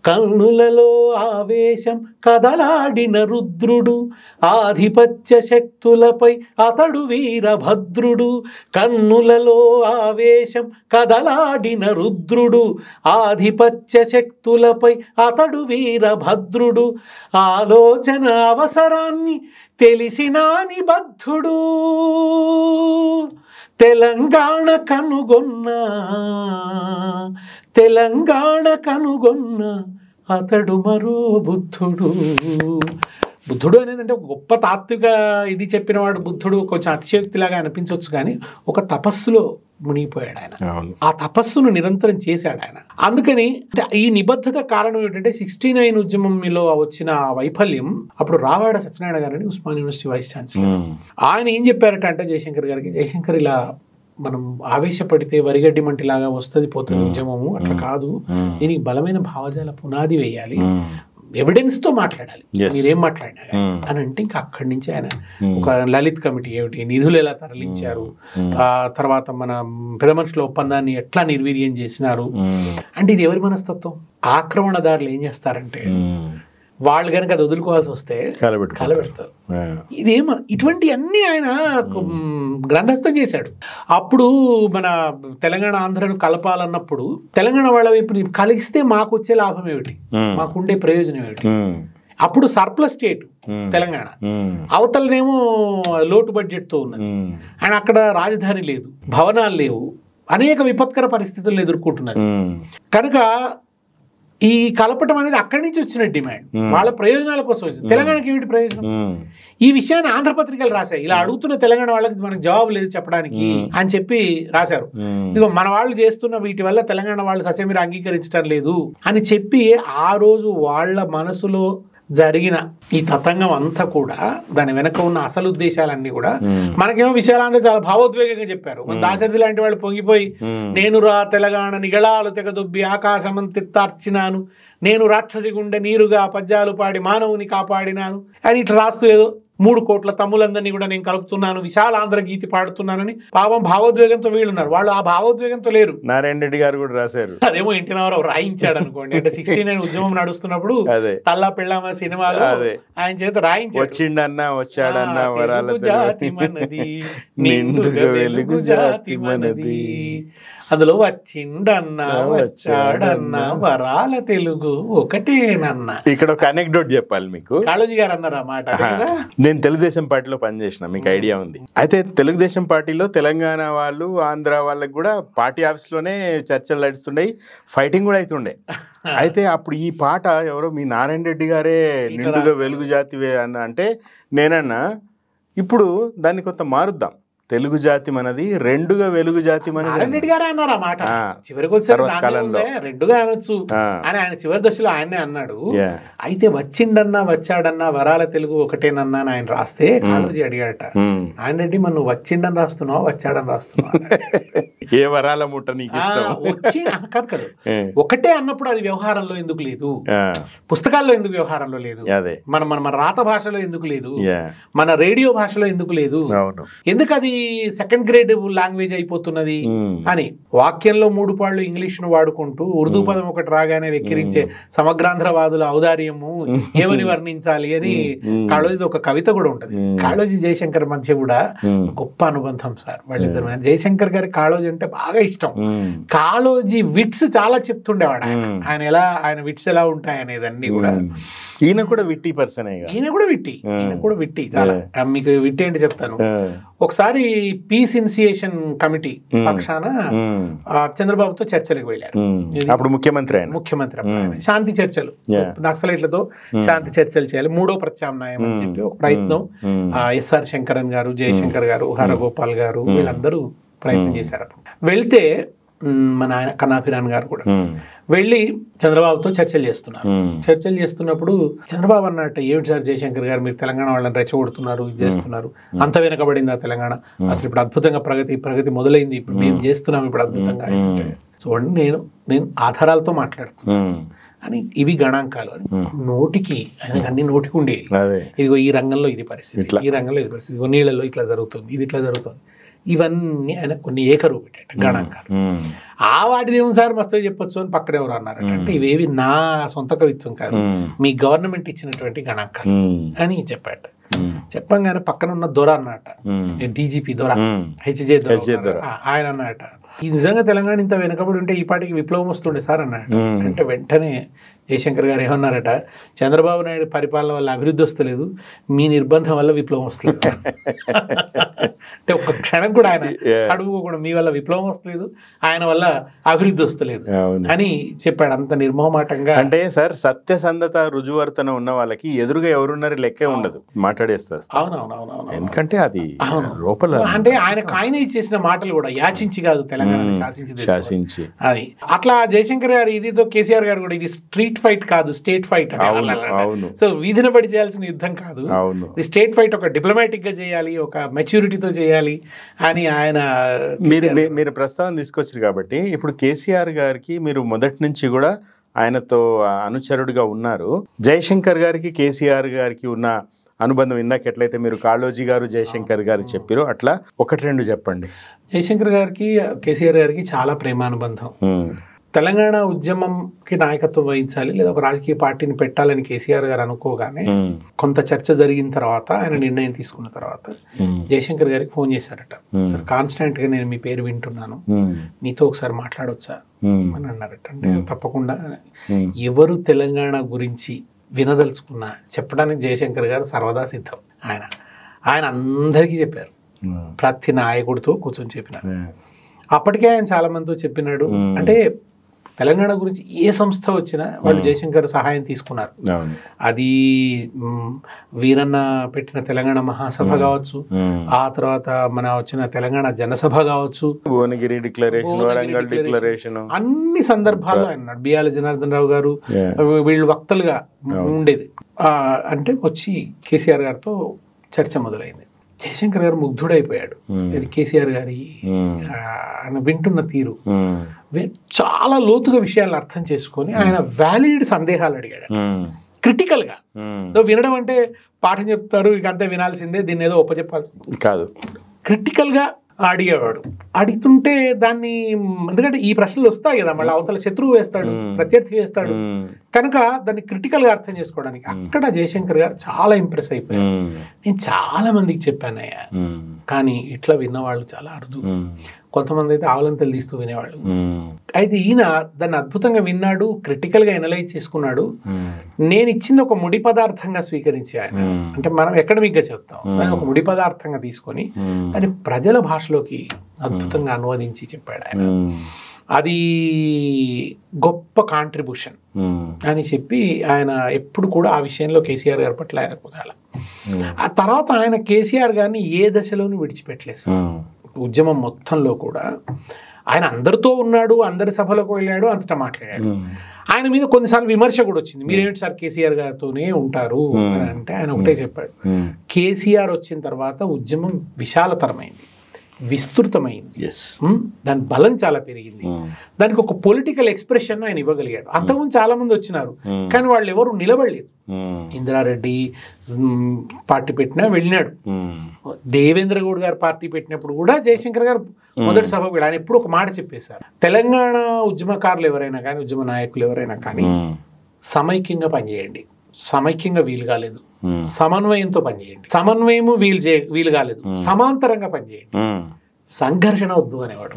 కన్నులలో ఆవేశం కదలాడిన రుద్రుడు, ఆధిపత్య శక్తులపై అతడు వీరభద్రుడు. కన్నులలో ఆవేశం కదలాడిన రుద్రుడు, ఆధిపత్య శక్తులపై అతడు వీరభద్రుడు. ఆలోచన అవసరాన్ని తెలిసినా నిబద్ధుడు, తెలంగాణ కనుగొన్న అతడు మరో బుద్ధుడు. బుద్ధుడు అనేది అంటే ఒక గొప్ప తాత్విక ఇది చెప్పినవాడు బుద్ధుడు, కొంచెం అతిశయోక్తిలాగా అనిపించవచ్చు, కానీ ఒక తపస్సులో మునిగిపోయాడు ఆయన. ఆ తపస్సును నిరంతరం చేశాడు ఆయన. అందుకని అంటే ఈ నిబద్ధత కారణం ఏంటంటే 69 ఉద్యమంలో వచ్చిన వైఫల్యం, అప్పుడు రావాడ సత్యనారాయణ గారని ఉస్మాన్ యూనివర్సిటీ వైస్ ఛాన్సలర్, ఆయన ఏం చెప్పారట అంటే జయశంకర్ గారికి, జయశంకర్ ఇలా మనం ఆవేశపడితే వరిగడ్డి మంటిలాగా వస్తుంది పోతుంది ఉద్యమము, అట్లా కాదు, దీనికి బలమైన భావజాల పునాది వేయాలి, ఎవిడెన్స్ తో మాట్లాడాలి, మీరేం మాట్లాడినా అని అంటే ఇంకా అక్కడి నుంచి ఆయన ఒక లలిత్ కమిటీ ఏమిటి, నిధులు ఎలా తరలించారు, ఆ తర్వాత మన పెద్ద మనుషుల ఒప్పందాన్ని ఎట్లా నిర్వీర్యం చేసినారు. అంటే ఇది ఎవరి మనస్తత్వం? ఆక్రమణదారులు ఏం చేస్తారంటే వాళ్ళు కనుక అది వదులుకోవాల్సి వస్తే కలబెడతారు. ఇదేమో ఇటువంటి అన్ని ఆయన గ్రంథస్థం చేశాడు. అప్పుడు మన తెలంగాణ ఆంధ్రను కలపాలన్నప్పుడు తెలంగాణ వాళ్ళ వైపు కలిగిస్తే మాకు వచ్చే లాభం ఏమిటి, మాకుండే ప్రయోజనం ఏమిటి? అప్పుడు సర్ప్లస్ స్టేట్ తెలంగాణ, అవతలనేమో లోటు బడ్జెట్ తో ఉన్నది, అండ్ అక్కడ రాజధాని లేదు, భవనాలు లేవు, అనేక విపత్కర పరిస్థితులను ఎదుర్కొంటున్నారు. కనుక ఈ కలపటం అనేది అక్కడి నుంచి వచ్చిన డిమాండ్, వాళ్ళ ప్రయోజనాల కోసం వచ్చింది. తెలంగాణకి ఏమిటి ప్రయోజనం? ఈ విషయాన్ని ఆంధ్రపత్రికలు రాశాయి. ఇలా అడుగుతున్న తెలంగాణ వాళ్ళకి మనకు జవాబు లేదు చెప్పడానికి అని చెప్పి రాశారు. ఇదిగో మన వాళ్ళు చేస్తున్న వీటి వల్ల తెలంగాణ వాళ్ళు ససేమిరా అంగీకరించడం లేదు అని చెప్పి, ఆ రోజు వాళ్ళ మనసులో జరిగిన ఈ తతంగం అంతా కూడా, దాని వెనక ఉన్న అసలు ఉద్దేశాలన్నీ కూడా మనకేమో విషయాలంతా చాలా భావోద్వేగంగా చెప్పారు. దాశరథి లాంటి వాళ్ళు పొంగిపోయి, నేను రా తెలంగాణ నిగళాలు తెగదొబ్బి ఆకాశమంతెత్తార్చినాను, నేను రాక్షసి గుండె నీరుగా పద్యాలు పాడి మానవుని కాపాడినాను అని ఇట్లా రాస్తూ ఏదో 3 కోట్ల తమ్ములందరినీ కూడా నేను కలుపుతున్నాను, విశాల ఆంధ్ర గీతి పాడుతున్నానని పాపం భావోద్వేగంతో వీళ్ళున్నారు. వాళ్ళు ఆ భావోద్వేగంతో లేరు. నారాయణ రెడ్డి గారు కూడా రాశారు. అదేమో ఎన్టీ రామారావు రాయించాడు అనుకోండి. అంటే 69 ఉద్యమం నడుస్తున్నప్పుడు తల్లా పెళ్ళామా సినిమాలో ఆయన చేత రాయించాడు. వచ్చిండన్నా వచ్చాడన్నా వరాల జాతి మనది, నిండుగా వెలుగు జాతి మనది, అందులో వచ్చిండన్నా వచ్చాడన్నా వరాల తెలుగు ఒకటేనన్నా. ఇక్కడ ఒక అనెక్డోట్ చెప్పాలి మీకు. కాళోజీ గారు అన్నారు ఆ మాట. నేను తెలుగుదేశం పార్టీలో పనిచేసిన, మీకు ఐడియా ఉంది. అయితే తెలుగుదేశం పార్టీలో తెలంగాణ వాళ్ళు ఆంధ్ర వాళ్ళకి కూడా పార్టీ ఆఫీస్ లోనే చర్చలు నడుస్తుండే, ఫైటింగ్ కూడా అవుతుండే. అయితే అప్పుడు ఈ పాట ఎవరో మీ నారాయణ రెడ్డి గారే నిండుగా వెలుగు జాతివే అంటే నేనన్నా ఇప్పుడు దాన్ని కొంత మారుద్దాం, తెలుగు జాతి మనది, రెండుగా వెలుగు జాతి మనది గారే అన్నారు ఆ మాట. చివరికి వచ్చారు రెండుగా అనొచ్చు అని ఆయన చివరి దశలో ఆయనే అన్నాడు. అయితే వచ్చిండన్నా వచ్చాడన్నా వరాల తెలుగు ఒకటేనన్నా అని ఆయన రాస్తే కాళోజీ అడిగాడట, ఆయన రెడ్డి మరి నువ్వు వచ్చిండని రాస్తున్నావు వచ్చాడని రాస్తున్నావు, ఏ వరాల ముట్ట నీకు వచ్చి కాదు కదా, ఒకటే అన్నప్పుడు అది వ్యవహారంలో ఎందుకు లేదు, పుస్తకాల్లో ఎందుకు వ్యవహారంలో లేదు, మన మన మన రాత భాషలో ఎందుకు లేదు, మన రేడియో భాషలో ఎందుకు లేదు, ఎందుకు అది సెకండ్ గ్రేడ్ లాంగ్వేజ్ అయిపోతున్నది అని. వాక్యంలో 3 పాళ్ళు ఇంగ్లీష్ ను వాడుకుంటూ ఉర్దూ పదం ఒకటి రాగానే వెక్కిరించే సమగ్రాంధ్రవాదుల ఔదార్యము ఏమని వర్ణించాలి అని కాళోజీ ఒక కవిత కూడా ఉంటది. కాళోజీ జయశంకర్ మధ్య కూడా గొప్ప అనుబంధం సార్ వాళ్ళిద్దరు. జయశంకర్ గారి కాళోజీ అంటే బాగా ఇష్టం. కాళోజీ విట్స్ చాలా చెప్తుండేవాడు. ఆయన విట్స్ ఎలా ఉంటాయి అనేది అన్ని కూడా. ఈయన కూడా విట్టి పర్సన్, ఈయన కూడా విట్టి చాలా. మీకు విట్టి ఏంటి చెప్తాను. ఒకసారి పీస్ ఇనిషియేషన్ కమిటీ పక్షాన చంద్రబాబుతో చర్చలకు వెళ్ళారు. అప్పుడు ముఖ్యమంత్రి శాంతి చర్చలు, నక్సలైట్లతో శాంతి చర్చలు చేయాలి, 3వ ప్రత్యామ్నాయం అని చెప్పి ఒక ప్రయత్నం ఎస్ఆర్ శంకరన్ గారు, జయశంకర్ గారు, హరగోపాల్ గారు వీళ్ళందరూ ప్రయత్నం చేశారు. వెళ్తే మన ఆయన కన్నాఫిరాన్ గారు కూడా వెళ్ళి చంద్రబాబుతో చర్చలు చేస్తున్నప్పుడు చంద్రబాబు అన్నట్టు, ఏమిటి సార్ జయశంకర్ గారు మీరు తెలంగాణ వాళ్ళని రెచ్చగొడుతున్నారు, ఇది చేస్తున్నారు, అంత వెనకబడిందా తెలంగాణ, అసలు ఇప్పుడు అద్భుతంగా ప్రగతి మొదలైంది, ఇప్పుడు మేము చేస్తున్నాం ఇప్పుడు అద్భుతంగా. చూడండి నేను ఆధారాలతో మాట్లాడుతున్నాను అని, ఇవి గణాంకాలు అని. నోటికి ఆయనకు అన్ని నోటికి ఉండేవి. ఇదిగో ఈ రంగంలో ఇది పరిస్థితి, ఈ రంగంలో ఇది పరిస్థితి, ఇదిగో నీళ్ళలో ఇట్లా జరుగుతుంది, ఇది ఇట్లా జరుగుతుంది, ఇవన్నీ ఆయన కొన్ని ఏకరువు పెట్టాడు గణాంకాలు. ఆ వాటిదేమో సార్ మస్తు చెప్పొచ్చు అని పక్కన ఎవరు అన్నారు అంటే, ఇవేవి నా సొంత కవిత్వం కాదు, మీ గవర్నమెంట్ ఇచ్చినటువంటి గణాంకాలు అని చెప్పాడు. చెప్పంగానే పక్కన ఉన్న దొర అన్నట, డీజీపీ దొర, హెచ్జే దొర, ఆయన అన్నట, ఈ నిజంగా తెలంగాణ ఇంత వెనుకబడి ఉంటే ఈ పాటికి విప్లవం వస్తుండే సార్ అన్నాడు. అంటే వెంటనే జయశంకర్ గారు ఏమన్నారట, చంద్రబాబు నాయుడు పరిపాలన వల్ల అభివృద్ధి వస్తలేదు, మీ నిర్బంధం వల్ల విప్లవం వస్తలేదు. అంటే ఒక్క క్షణం కూడా ఆయన అడుగుకోకుండా మీ వల్ల విప్లవం వస్తలేదు, ఆయన వల్ల అభివృద్ధి వస్తలేదు అని చెప్పాడు అంత నిర్మోహమాటంగా. అంటే సార్ సత్యసంధత రుజువర్తన ఉన్న వాళ్ళకి ఎదురుగా ఎవరున్నారు లెక్కే ఉండదు, మాట్లాడేస్తారు. అవునవునవును, ఎందుకంటే అది లోపల, అంటే ఆయన ఇచ్చేసిన మాటలు కూడా యాచించి కాదు, తెలంగాణ శాసించి అది. అట్లా జయశంకర్ గారు ఇదితో కేసీఆర్ గారు కూడా ఇది స్ట్రీట్ ఫైట్ కాదు, స్టేట్ ఫైట్. సో వీధిన పడి చేయాల్సిన యుద్ధం కాదు, ఇది స్టేట్ ఫైట్, ఒక డిప్లొమాటిక్ గా చేయాలి, ఒక మెచ్యూరిటీతో చేయాలి అని ఆయన. మీరు ప్రస్తావన తీసుకొచ్చారు కాబట్టి ఇప్పుడు కేసీఆర్ గారికి మీరు మొదటి నుంచి కూడా ఆయనతో అనుచరుడిగా ఉన్నారు. జయశంకర్ గారికి కేసీఆర్ గారికి ఉన్న అనుబంధం ఇందాక ఎట్లయితే మీరు కాళోజీ గారు జయశంకర్ గారు చెప్పారో అట్లా 1-2 చెప్పండి. జయశంకర్ గారికి కేసీఆర్ గారికి చాలా ప్రేమానుబంధం. తెలంగాణ ఉద్యమంకి నాయకత్వం వహించాలి లేదా ఒక రాజకీయ పార్టీని పెట్టాలని కేసీఆర్ గారు అనుకోగానే కొంత చర్చ జరిగిన తర్వాత, ఆయన నిర్ణయం తీసుకున్న తర్వాత జయశంకర్ గారికి ఫోన్ చేశారట. సార్ కాన్స్టాంట్ గా నేను మీ పేరు వింటున్నాను, మీతో ఒకసారి మాట్లాడొచ్చా అని అన్నారట. అంటే తప్పకుండా, ఎవరు తెలంగాణ గురించి వినదలుచుకున్నా చెప్పడానికి జయశంకర్ గారు సర్వదా సిద్ధం. ఆయన అందరికీ చెప్పారు, ప్రతి నాయకుడితో కూర్చొని చెప్పినారు. అప్పటికే ఆయన చాలా మందితో చెప్పినాడు. అంటే తెలంగాణ గురించి ఏ సంస్థ వచ్చినా వాళ్ళు జయశంకర్ సహాయం తీసుకున్నారు. అది వీరన్న పెట్టిన తెలంగాణ మహాసభ కావచ్చు, ఆ తర్వాత మన వచ్చిన తెలంగాణ జనసభ కావచ్చు, భువనగిరి డిక్లరేషన్, అన్ని సందర్భాల్లో ఆయన బిఆర్ జనార్దన్ రావు గారు వీళ్ళు వక్తలుగా ఉండేది. అంటే వచ్చి కేసీఆర్ గారితో చర్చ మొదలైంది. జయశంకర్ గారు ముగ్ధుడైపోయాడు కేసీఆర్ గారి ఆయన వింటున్న తీరు. చాలా లోతుగా విషయాలను అర్థం చేసుకొని ఆయన వ్యాలిడ్ సందేహాలు అడిగాడు, క్రిటికల్ గా. వినడం అంటే పాఠం చెప్తారు, ఇక అంతే వినాల్సిందే, దీన్ని ఏదో ఒప్పచెప్పాల్సింది కాదు. క్రిటికల్గా అడిగేవాడు. అడుగుతుంటే దాన్ని, ఎందుకంటే ఈ ప్రశ్నలు వస్తాయి కదా, మళ్ళీ అవతల శత్రువు వేస్తాడు, ప్రత్యర్థి వేస్తాడు, కనుక దాన్ని క్రిటికల్గా అర్థం చేసుకోవడానికి అక్కడ జయశంకర్ గారు చాలా ఇంప్రెస్ అయిపోయారు. నేను చాలా మందికి చెప్పానయ్యా, కానీ ఇట్లా విన్నవాళ్ళు చాలా అరుదు. కొంతమంది అయితే ఆవలంతలు తీస్తూ వినేవాళ్ళు. అయితే ఈయన దాన్ని అద్భుతంగా విన్నాడు, క్రిటికల్గా ఎనలైజ్ చేసుకున్నాడు. నేను ఇచ్చింది ఒక ముడి పదార్థంగా స్వీకరించి ఆయన, అంటే మనం అకాడమిక్గా చెప్తాం, దాన్ని ఒక ముడి పదార్థంగా తీసుకొని దాన్ని ప్రజల భాషలోకి అద్భుతంగా అనువదించి చెప్పాడు ఆయన. అది గొప్ప కాంట్రిబ్యూషన్ అని చెప్పి ఆయన ఎప్పుడు కూడా ఆ విషయంలో కేసీఆర్ గారి పట్ల ఆయనకు చాలా. ఆ తర్వాత ఆయన కేసీఆర్ గారిని ఏ దశలోనూ విడిచిపెట్టలేదు. ఉద్యమం మొత్తంలో కూడా ఆయన అందరితో ఉన్నాడు, అందరి సభలకు వెళ్ళాడు, అంతటా మాట్లాడాడు. ఆయన మీద కొన్నిసార్లు విమర్శ కూడా వచ్చింది, మీరేంటి సార్ కేసీఆర్ గారితోనే ఉంటారు అని అంటే ఆయన ఒకటే చెప్పాడు, కేసీఆర్ వచ్చిన తర్వాత ఉద్యమం విశాలతరమైంది, విస్తృతమైంది, దాని బలం చాలా పెరిగింది, దానికి ఒక పొలిటికల్ ఎక్స్ప్రెషన్ ఆయన ఇవ్వగలిగాడు. అంతకుముందు చాలా మంది వచ్చినారు, కానీ వాళ్ళు ఎవరు నిలబడలేదు. ఇందిరారెడ్డి పార్టీ పెట్టినా వెళ్ళినాడు, దేవేంద్ర గౌడ్ గారు పార్టీ పెట్టినప్పుడు కూడా జయశంకర్ గారు మొదటి సభకు ఆయన ఎప్పుడు ఒక మాట చెప్పేశారు, తెలంగాణ ఉద్యమకారులు ఎవరైనా కానీ, ఉద్యమ నాయకులు ఎవరైనా కానీ సమైక్యంగా పనిచేయండి. సమైక్యంగా వీలు కాలేదు, సమన్వయంతో పనిచేయండి. సమన్వయము వీలు కాలేదు, సమాంతరంగా పనిచేయండి, సంఘర్షణ వద్దు అనేవాడు.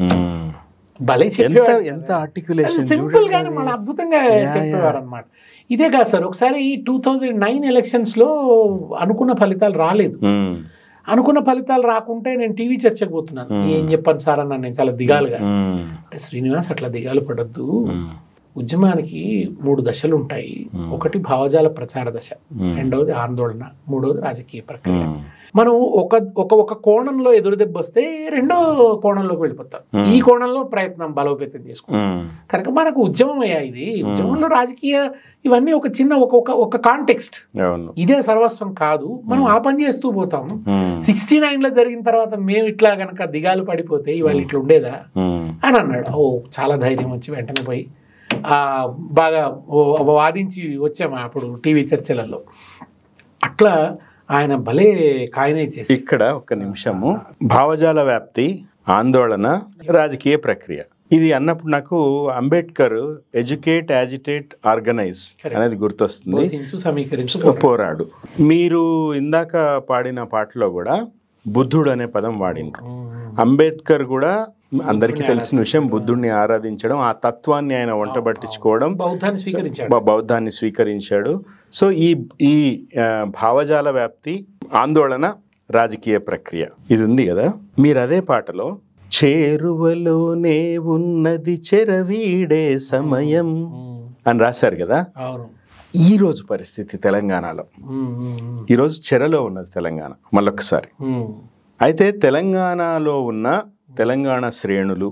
భలే చెప్పేవాడు, ఎంత ఆర్టికులేషన్, సింపుల్ గానే మన అద్భుతంగా చెప్పేవారు అనమాట. ఇదే కాదు సార్, ఒకసారి 2009 ఎలక్షన్స్ లో అనుకున్న ఫలితాలు రాలేదు. అనుకున్న ఫలితాలు రాకుంటే నేను టీవీ చర్చకు పోతున్నాను, ఏం చెప్పాను సార్ అన్నాను నేను చాలా దిగాలుగా. అంటే శ్రీనివాస్ అట్లా దిగాలు పడద్దు, ఉద్యమానికి 3 దశలు ఉంటాయి. ఒకటి భావజాల ప్రచార దశ, రెండవది ఆందోళన, మూడవది రాజకీయ ప్రక్రియ. మనం ఒక కోణంలో ఎదురు దెబ్బ వస్తే రెండో కోణంలోకి వెళ్ళిపోతాం. ఈ కోణంలో ప్రయత్నం బలోపేతం చేసుకుంటాం. కనుక మనకు ఉద్యమం అయ్యా ఇది, ఉద్యమంలో రాజకీయ ఇవన్నీ ఒక చిన్న ఒక కాంటెక్స్ట్, ఇదే సర్వస్వం కాదు. మనం ఆ పని చేస్తూ పోతాం. 69లో జరిగిన తర్వాత మేము ఇట్లా గనక దిగాలు పడిపోతే ఇవాళ ఇట్లా ఉండేదా అని అన్నాడు. ఓ చాలా ధైర్యం వచ్చి వెంటనే పోయి బాగా వాదించి వచ్చాము అప్పుడు టీవీ చర్చలలో. అట్లా ఆయన భలే కాయనే చేసి. ఇక్కడ ఒక నిమిషము, భావజాల వ్యాప్తి, ఆందోళన, రాజకీయ ప్రక్రియ, ఇది అన్నప్పుడు నాకు అంబేద్కర్ ఎడ్యుకేట్, యాజిటేట్, ఆర్గనైజ్ అనేది గుర్తొస్తుంది. పోరాడు. మీరు ఇందాక పాడిన పాటలో కూడా బుద్ధుడు అనే పదం వాడినరు. అంబేద్కర్ కూడా అందరికీ తెలిసిన విషయం, బుద్ధుడిని ఆరాధించడం, ఆ తత్వాన్ని ఆయన వంట పట్టించుకోవడం, బౌద్ధాన్ని స్వీకరించాడు. సో ఈ భావజాల వ్యాప్తి, ఆందోళన, రాజకీయ ప్రక్రియ ఇది ఉంది కదా. మీరు అదే పాటలో చేరువలోనే ఉన్నది చెరవీడే సమయం అని రాశారు కదా. ఈ రోజు పరిస్థితి తెలంగాణలో, ఈరోజు చెరలో ఉన్నది తెలంగాణ మళ్ళొక్కసారి. అయితే తెలంగాణలో ఉన్న తెలంగాణ శ్రేణులు,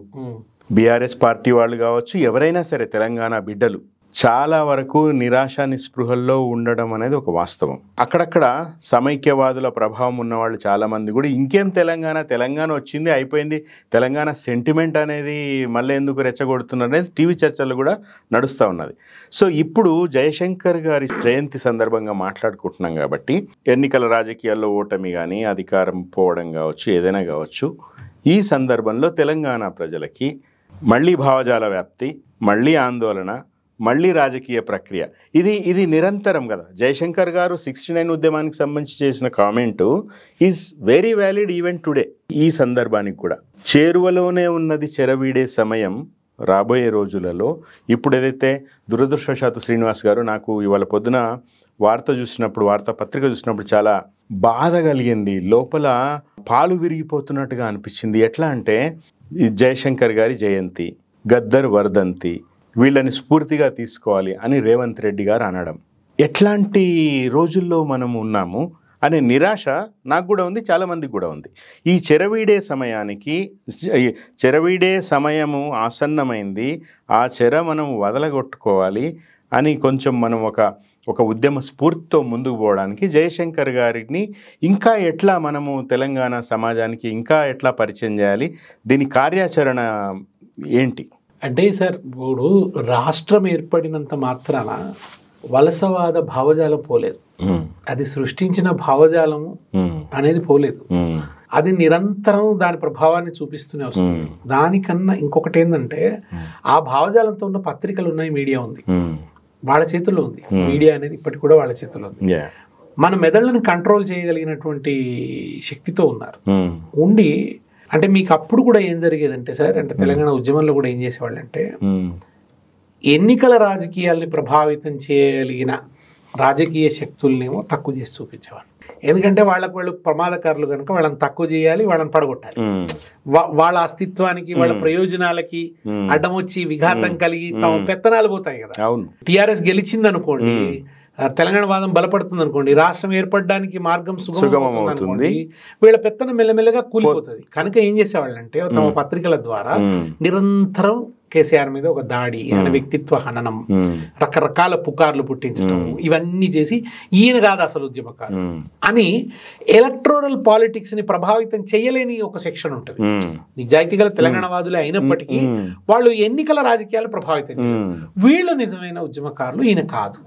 బీఆర్ఎస్ పార్టీ వాళ్ళు కావచ్చు, ఎవరైనా సరే తెలంగాణ బిడ్డలు చాలా వరకు నిరాశ నిస్పృహల్లో ఉండడం అనేది ఒక వాస్తవం. అక్కడక్కడ సమైక్యవాదుల ప్రభావం ఉన్న వాళ్ళు చాలా మంది కూడా ఇంకేం తెలంగాణ వచ్చింది అయిపోయింది, తెలంగాణ సెంటిమెంట్ అనేది మళ్ళీ ఎందుకు రెచ్చగొడుతున్నారు అనేది టీవీ చర్చలు కూడా నడుస్తూ ఉన్నది. సో ఇప్పుడు జయశంకర్ గారి జయంతి సందర్భంగా మాట్లాడుకుంటున్నాం కాబట్టి, ఎన్నికల రాజకీయాల్లో ఓటమి కానీ, అధికారం పోవడం కావచ్చు, ఏదైనా కావచ్చు, ఈ సందర్భంలో తెలంగాణ ప్రజలకి మళ్ళీ భావజాల వ్యాప్తి, మళ్ళీ ఆందోళన, మళ్ళీ రాజకీయ ప్రక్రియ, ఇది నిరంతరం కదా. జయశంకర్ గారు 69 ఉద్యమానికి సంబంధించి చేసిన comment is very valid even today. ఈ సందర్భానికి కూడా చేరువలోనే ఉన్నది చెరవీడే సమయం రాబోయే రోజులలో. ఇప్పుడు ఏదైతే దురదృష్టవశాత్తు శ్రీనివాస్ గారు, నాకు ఇవాళ పొద్దున వార్తాపత్రిక చూసినప్పుడు చాలా బాధ కలిగింది, లోపల పాలు విరిగిపోతున్నట్టుగా అనిపించింది. ఎట్లా అంటే జయశంకర్ గారి జయంతి, గద్దర్ వర్ధంతి, వీళ్ళని స్ఫూర్తిగా తీసుకోవాలి అని రేవంత్ రెడ్డి గారు అనడం, ఎట్లాంటి రోజుల్లో మనం ఉన్నాము అనే నిరాశ నాకు కూడా ఉంది, చాలామందికి కూడా ఉంది. ఈ చెరవీడే సమయము ఆసన్నమైంది, ఆ చెర మనం వదలగొట్టుకోవాలి అని కొంచెం మనం ఒక ఉద్యమ స్ఫూర్తితో ముందుకు పోవడానికి జయశంకర్ గారిని ఇంకా ఎట్లా మనము తెలంగాణ సమాజానికి ఇంకా ఎట్లా పరిచయం చేయాలి, దీని కార్యాచరణ ఏంటి? అంటే సార్, ఇప్పుడు రాష్ట్రం ఏర్పడినంత మాత్రాన వలసవాద భావజాలం పోలేదు, అది సృష్టించిన భావజాలము అనేది పోలేదు, అది నిరంతరం దాని ప్రభావాన్ని చూపిస్తూనే వస్తుంది. దానికన్నా ఇంకొకటి ఏంటంటే ఆ భావజాలంతో ఉన్న పత్రికలు ఉన్నాయి, మీడియా ఉంది, వాళ్ళ చేతుల్లో ఉంది. మీడియా అనేది ఇప్పటికి కూడా వాళ్ళ చేతుల్లో ఉంది. మన మెదళ్ళని కంట్రోల్ చేయగలిగినటువంటి శక్తితో ఉన్నారు. ఉండి అంటే మీకు అప్పుడు కూడా ఏం జరిగేదంటే సార్, అంటే తెలంగాణ ఉద్యమంలో కూడా ఏం చేసేవాళ్ళు అంటే ఎన్నికల రాజకీయాల్ని ప్రభావితం చేయగలిగిన రాజకీయ శక్తుల్నేమో తక్కువ చేసి చూపించేవాళ్ళు. ఎందుకంటే వాళ్ళు ప్రమాదకారులు కనుక వాళ్ళని తక్కువ చేయాలి, వాళ్ళని పడగొట్టాలి. వాళ్ళ అస్తిత్వానికి వాళ్ళ ప్రయోజనాలకి అడ్డం వచ్చి విఘాతం కలిగి తమ పెత్తనాలు పోతాయి కదా. టిఆర్ఎస్ గెలిచింది అనుకోండి, తెలంగాణ వాదం బలపడుతుంది అనుకోండి, రాష్ట్రం ఏర్పడడానికి మార్గం సుగమం అనుకోండి, వీళ్ళ పెత్తనం మెల్లమెల్లగా కూలిపోతుంది. కనుక ఏం చేసేవాళ్ళంటే తమ పత్రికల ద్వారా నిరంతరం కేసీఆర్ మీద ఒక దాడి, ఆయన వ్యక్తిత్వ హననం, రకరకాల పుకార్లు పుట్టించడం, ఇవన్నీ చేసి ఈయన కాదు అసలు ఉద్యమకారు అని ఎలక్టోరల్ పాలిటిక్స్ ని ప్రభావితం చేయలేని ఒక సెక్షన్ ఉంటుంది. నిజాయితీ గల తెలంగాణ వాదులే అయినప్పటికీ వాళ్ళు ఎన్నికల రాజకీయాలు ప్రభావితం చేయరు. వీళ్ళు నిజమైన ఉద్యమకారులు, ఈయన కాదు.